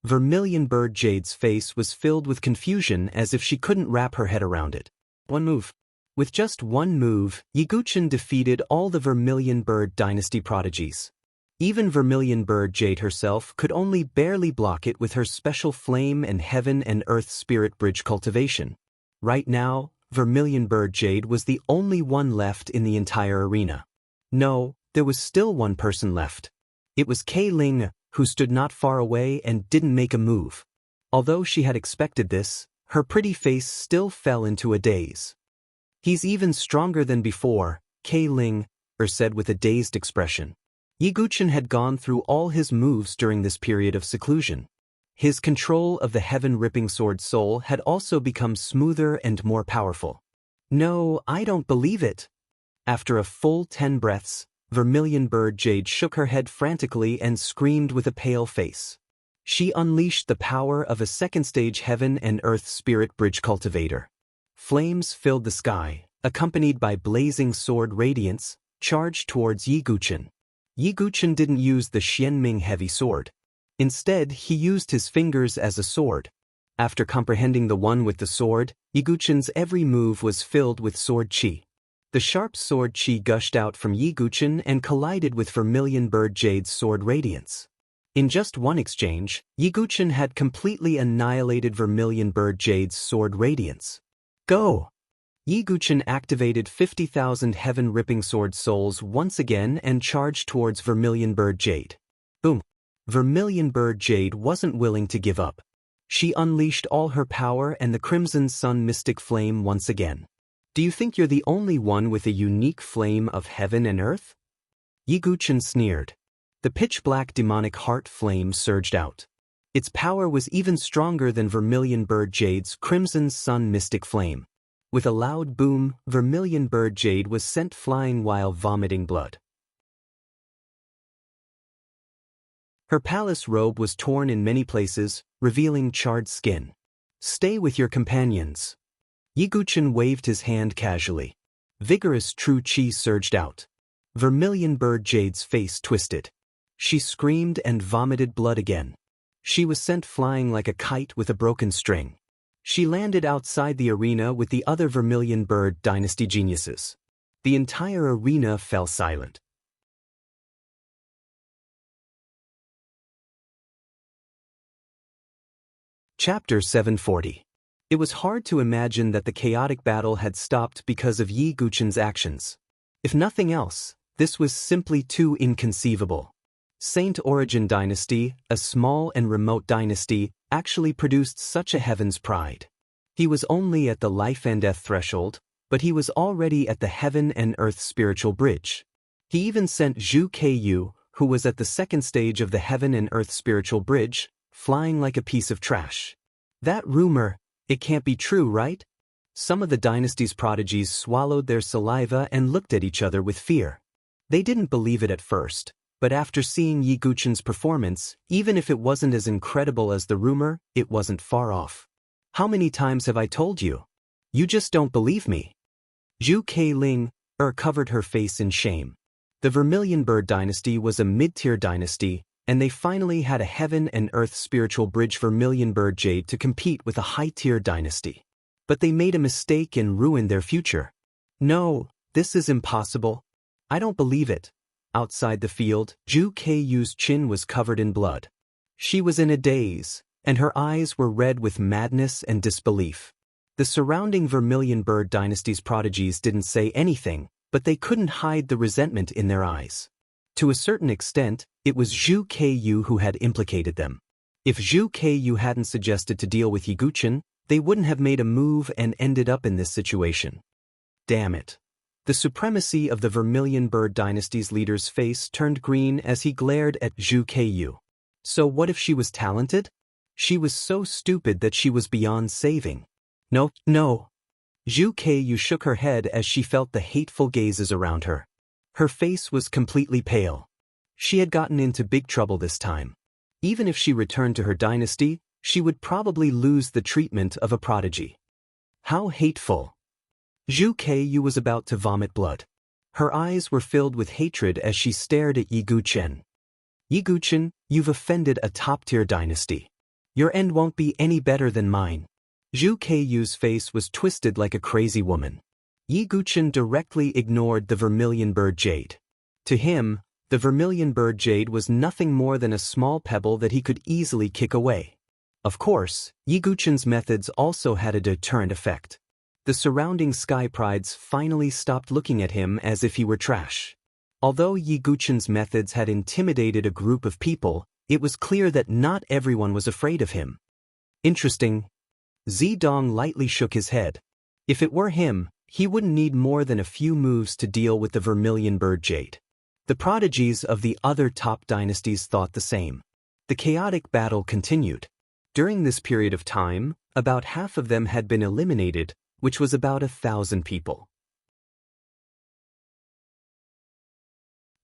Vermilion Bird Jade's face was filled with confusion as if she couldn't wrap her head around it. One move. With just one move, Yi Guqin defeated all the Vermilion Bird Dynasty prodigies. Even Vermilion Bird Jade herself could only barely block it with her special flame and heaven and earth spirit bridge cultivation. Right now, Vermilion Bird Jade was the only one left in the entire arena. No, there was still one person left. It was Kei Ling, who stood not far away and didn't make a move. Although she had expected this, her pretty face still fell into a daze. He's even stronger than before, Kei Ling said with a dazed expression. Yi Guqin had gone through all his moves during this period of seclusion. His control of the heaven-ripping sword soul had also become smoother and more powerful. No, I don't believe it. After a full 10 breaths, Vermilion Bird Jade shook her head frantically and screamed with a pale face. She unleashed the power of a second-stage heaven and earth spirit bridge cultivator. Flames filled the sky, accompanied by blazing sword radiance, charged towards Yiguchen. Yiguchen didn't use the Xianming heavy sword. Instead, he used his fingers as a sword. After comprehending the one with the sword, Yiguchen's every move was filled with sword chi. The sharp sword chi gushed out from Yiguchen and collided with Vermilion Bird Jade's sword radiance. In just one exchange, Yiguchen had completely annihilated Vermilion Bird Jade's sword radiance. Go! Yiguchen activated 50,000 heaven-ripping sword souls once again and charged towards Vermilion Bird Jade. Boom! Vermilion Bird Jade wasn't willing to give up. She unleashed all her power and the Crimson Sun Mystic Flame once again. Do you think you're the only one with a unique flame of heaven and earth? Yiguchen sneered. The pitch-black demonic heart flame surged out. Its power was even stronger than Vermilion Bird Jade's Crimson Sun Mystic Flame. With a loud boom, Vermilion Bird Jade was sent flying while vomiting blood. Her palace robe was torn in many places, revealing charred skin. Stay with your companions. Yiguchen waved his hand casually. Vigorous true chi surged out. Vermilion Bird Jade's face twisted. She screamed and vomited blood again. She was sent flying like a kite with a broken string. She landed outside the arena with the other Vermilion Bird Dynasty geniuses. The entire arena fell silent. Chapter 740. It was hard to imagine that the chaotic battle had stopped because of Yiguchen's actions. If nothing else, this was simply too inconceivable. Saint Origin Dynasty, a small and remote dynasty, actually produced such a heaven's pride. He was only at the life and death threshold, but he was already at the heaven and earth spiritual bridge. He even sent Zhu Ku, who was at the second stage of the heaven and earth spiritual bridge, flying like a piece of trash. That rumor, it can't be true, right? Some of the dynasty's prodigies swallowed their saliva and looked at each other with fear. They didn't believe it at first, but after seeing Yiguchen's performance, even if it wasn't as incredible as the rumor, it wasn't far off. How many times have I told you? You just don't believe me. Zhu Keiling covered her face in shame. The Vermilion Bird Dynasty was a mid-tier dynasty, and they finally had a heaven and earth spiritual bridge Vermilion Bird Jade to compete with a high-tier dynasty. But they made a mistake and ruined their future. No, this is impossible. I don't believe it. Outside the field, Zhu Ku's chin was covered in blood. She was in a daze, and her eyes were red with madness and disbelief. The surrounding Vermilion Bird Dynasty's prodigies didn't say anything, but they couldn't hide the resentment in their eyes. To a certain extent, it was Zhu Ku who had implicated them. If Zhu Ku hadn't suggested to deal with Yiguchen, they wouldn't have made a move and ended up in this situation. Damn it. The supremacy of the Vermilion Bird Dynasty's leader's face turned green as he glared at Zhu Ku. So what if she was talented? She was so stupid that she was beyond saving. No. Zhu Ku shook her head as she felt the hateful gazes around her. Her face was completely pale. She had gotten into big trouble this time. Even if she returned to her dynasty, she would probably lose the treatment of a prodigy. How hateful. Zhu Ku was about to vomit blood. Her eyes were filled with hatred as she stared at Yiguchen. Yiguchen, you've offended a top-tier dynasty. Your end won't be any better than mine. Zhu Ku's face was twisted like a crazy woman. Yiguchen directly ignored the Vermilion Bird Jade. To him, the Vermilion Bird Jade was nothing more than a small pebble that he could easily kick away. Of course, Yiguchen's methods also had a deterrent effect. The surrounding sky prides finally stopped looking at him as if he were trash. Although Yiguchen's methods had intimidated a group of people, it was clear that not everyone was afraid of him. Interesting. Zidong lightly shook his head. If it were him, he wouldn't need more than a few moves to deal with the Vermilion Bird Jade. The prodigies of the other top dynasties thought the same. The chaotic battle continued. During this period of time, about half of them had been eliminated, which was about 1,000 people.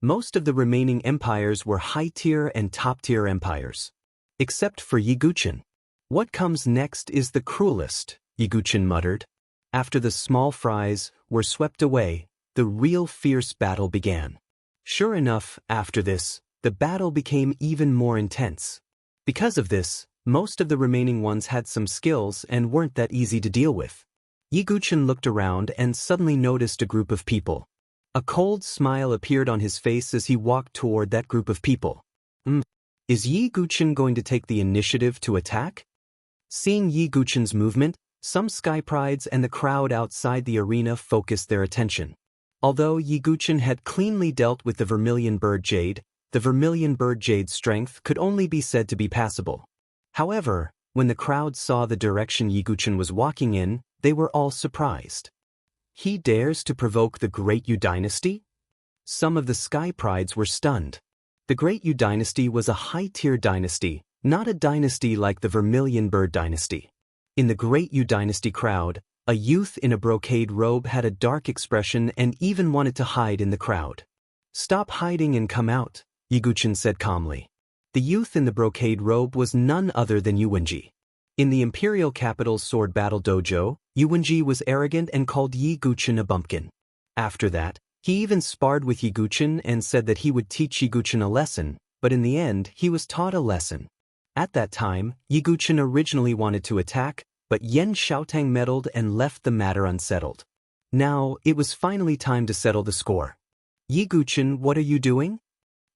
Most of the remaining empires were high-tier and top-tier empires. Except for Yiguchen. What comes next is the cruelest, Yiguchen muttered. After the small fries were swept away, the real fierce battle began. Sure enough, after this, the battle became even more intense. Because of this, most of the remaining ones had some skills and weren't that easy to deal with. Yiguchen looked around and suddenly noticed a group of people. A cold smile appeared on his face as he walked toward that group of people. Is Yiguchen going to take the initiative to attack? Seeing Yiguchen's movement, some sky prides and the crowd outside the arena focused their attention. Although Yiguchen had cleanly dealt with the Vermilion Bird Jade, the Vermilion Bird Jade's strength could only be said to be passable. However, when the crowd saw the direction Yiguchen was walking in, they were all surprised. He dares to provoke the Great Yu Dynasty? Some of the sky prides were stunned. The Great Yu Dynasty was a high-tier dynasty, not a dynasty like the Vermilion Bird Dynasty. In the Great Yu Dynasty crowd, a youth in a brocade robe had a dark expression and even wanted to hide in the crowd. "Stop hiding and come out," Yiguchen said calmly. The youth in the brocade robe was none other than Yuwenji. In the Imperial Capital's Sword Battle Dojo, Yuwenji was arrogant and called Yiguchen a bumpkin. After that, he even sparred with Yiguchen and said that he would teach Yiguchen a lesson, but in the end, he was taught a lesson. At that time, Yiguchen originally wanted to attack, but Yen Xiaotang meddled and left the matter unsettled. Now, it was finally time to settle the score. "Yiguchen, what are you doing?"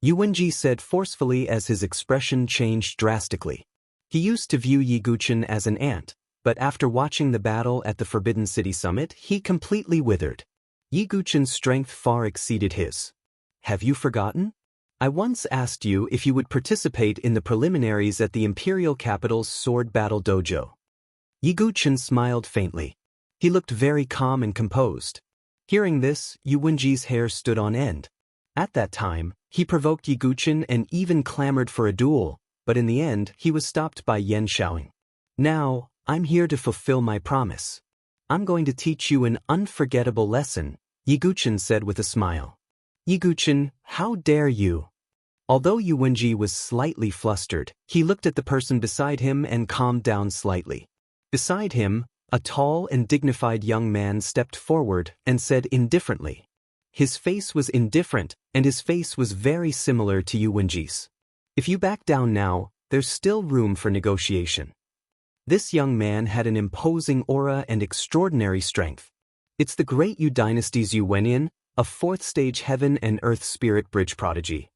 Yuwenji said forcefully as his expression changed drastically. He used to view Yiguchen as an ant, but after watching the battle at the Forbidden City Summit, he completely withered. Yiguchen's strength far exceeded his. "Have you forgotten? I once asked you if you would participate in the preliminaries at the Imperial Capital's Sword Battle Dojo." Yiguchen smiled faintly. He looked very calm and composed. Hearing this, Yuwenji's hair stood on end. At that time, he provoked Yiguchen and even clamored for a duel, but in the end, he was stopped by Yen Xiaoing. "Now, I'm here to fulfill my promise. I'm going to teach you an unforgettable lesson," Yiguchen said with a smile. "Yiguchen, how dare you?" Although Yuwenji was slightly flustered, he looked at the person beside him and calmed down slightly. Beside him, a tall and dignified young man stepped forward and said indifferently. His face was indifferent, and his face was very similar to Yuwenji's. "If you back down now, there's still room for negotiation." This young man had an imposing aura and extraordinary strength. It's the Great Yu Dynasty's Yu Wenyin, a fourth-stage heaven and earth spirit bridge prodigy.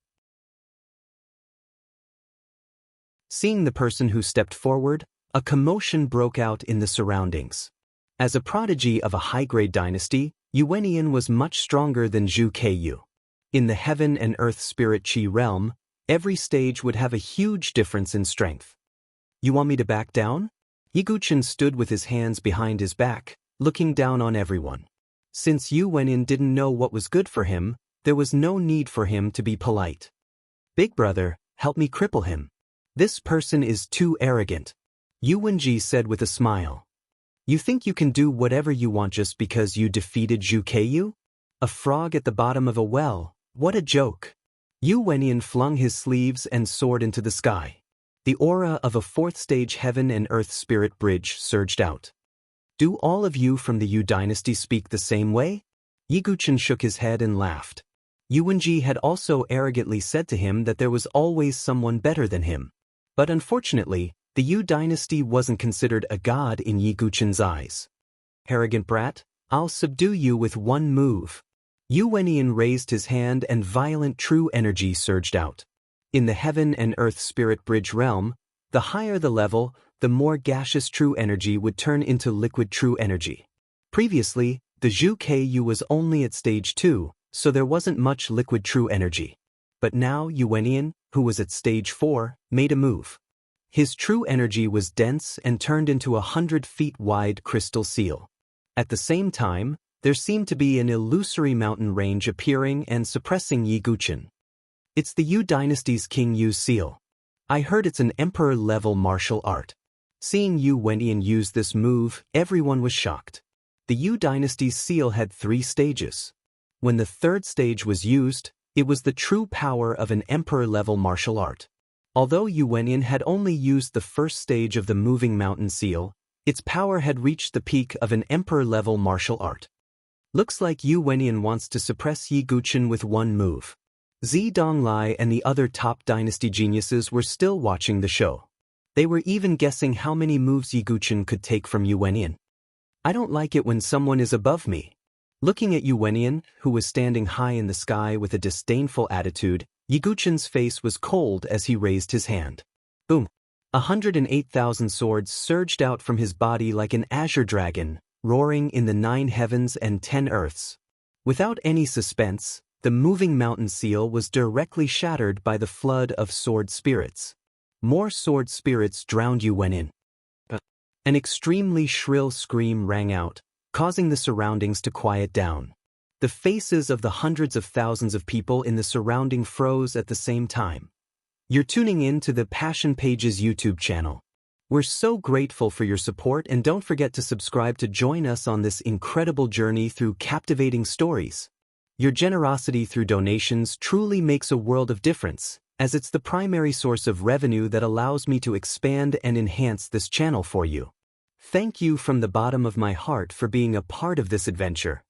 Seeing the person who stepped forward, a commotion broke out in the surroundings. As a prodigy of a high-grade dynasty, Yu Wenyin was much stronger than Zhu Keiyu. In the heaven and earth spirit Qi realm, every stage would have a huge difference in strength. "You want me to back down?" Yiguchen stood with his hands behind his back, looking down on everyone. Since Yu Wenyin didn't know what was good for him, there was no need for him to be polite. "Big brother, help me cripple him. This person is too arrogant," Yuwenji said with a smile. "You think you can do whatever you want just because you defeated Zhu Keiyu? A frog at the bottom of a well, what a joke." Yu Wenyin flung his sleeves and soared into the sky. The aura of a fourth-stage heaven and earth spirit bridge surged out. "Do all of you from the Yu Dynasty speak the same way?" Yiguchen shook his head and laughed. Yuwenji had also arrogantly said to him that there was always someone better than him. But unfortunately, the Yu Dynasty wasn't considered a god in Yiguchen's eyes. "Arrogant brat, I'll subdue you with one move." Yu Wenyin raised his hand and violent true energy surged out. In the heaven and earth spirit bridge realm, the higher the level, the more gaseous true energy would turn into liquid true energy. Previously, the Zhu Keiyu was only at stage 2, so there wasn't much liquid true energy. But now Yu Wenyin, who was at stage 4, made a move. His true energy was dense and turned into 100 feet wide crystal seal. At the same time, there seemed to be an illusory mountain range appearing and suppressing Yiguchen. "It's the Yu Dynasty's King Yu's seal. I heard it's an emperor-level martial art." Seeing Yu Wenyin use this move, everyone was shocked. The Yu Dynasty's seal had 3 stages. When the 3rd stage was used, it was the true power of an emperor-level martial art. Although Yu Wenyin had only used the 1st stage of the moving mountain seal, Its power had reached the peak of an emperor-level martial art. Looks like Yu Wenyan wants to suppress Yi Guqin with one move. Zi Donglai and the other top dynasty geniuses were still watching the show. They were even guessing how many moves Yi Guqin could take from Yu Wenyan. I don't like it when someone is above me. Looking at Yu Wenyan, who was standing high in the sky with a disdainful attitude, Yi Guqin's face was cold as he raised his hand. Boom! 108,000 swords surged out from his body like an azure dragon, roaring in the 9 heavens and 10 earths. Without any suspense, the moving mountain seal was directly shattered by the flood of sword spirits. More sword spirits drowned Yu Wenyan. An extremely shrill scream rang out, causing the surroundings to quiet down. The faces of the hundreds of thousands of people in the surrounding froze at the same time. You're tuning in to the Passion Pages YouTube channel. We're so grateful for your support, and don't forget to subscribe to join us on this incredible journey through captivating stories. Your generosity through donations truly makes a world of difference, as it's the primary source of revenue that allows me to expand and enhance this channel for you. Thank you from the bottom of my heart for being a part of this adventure.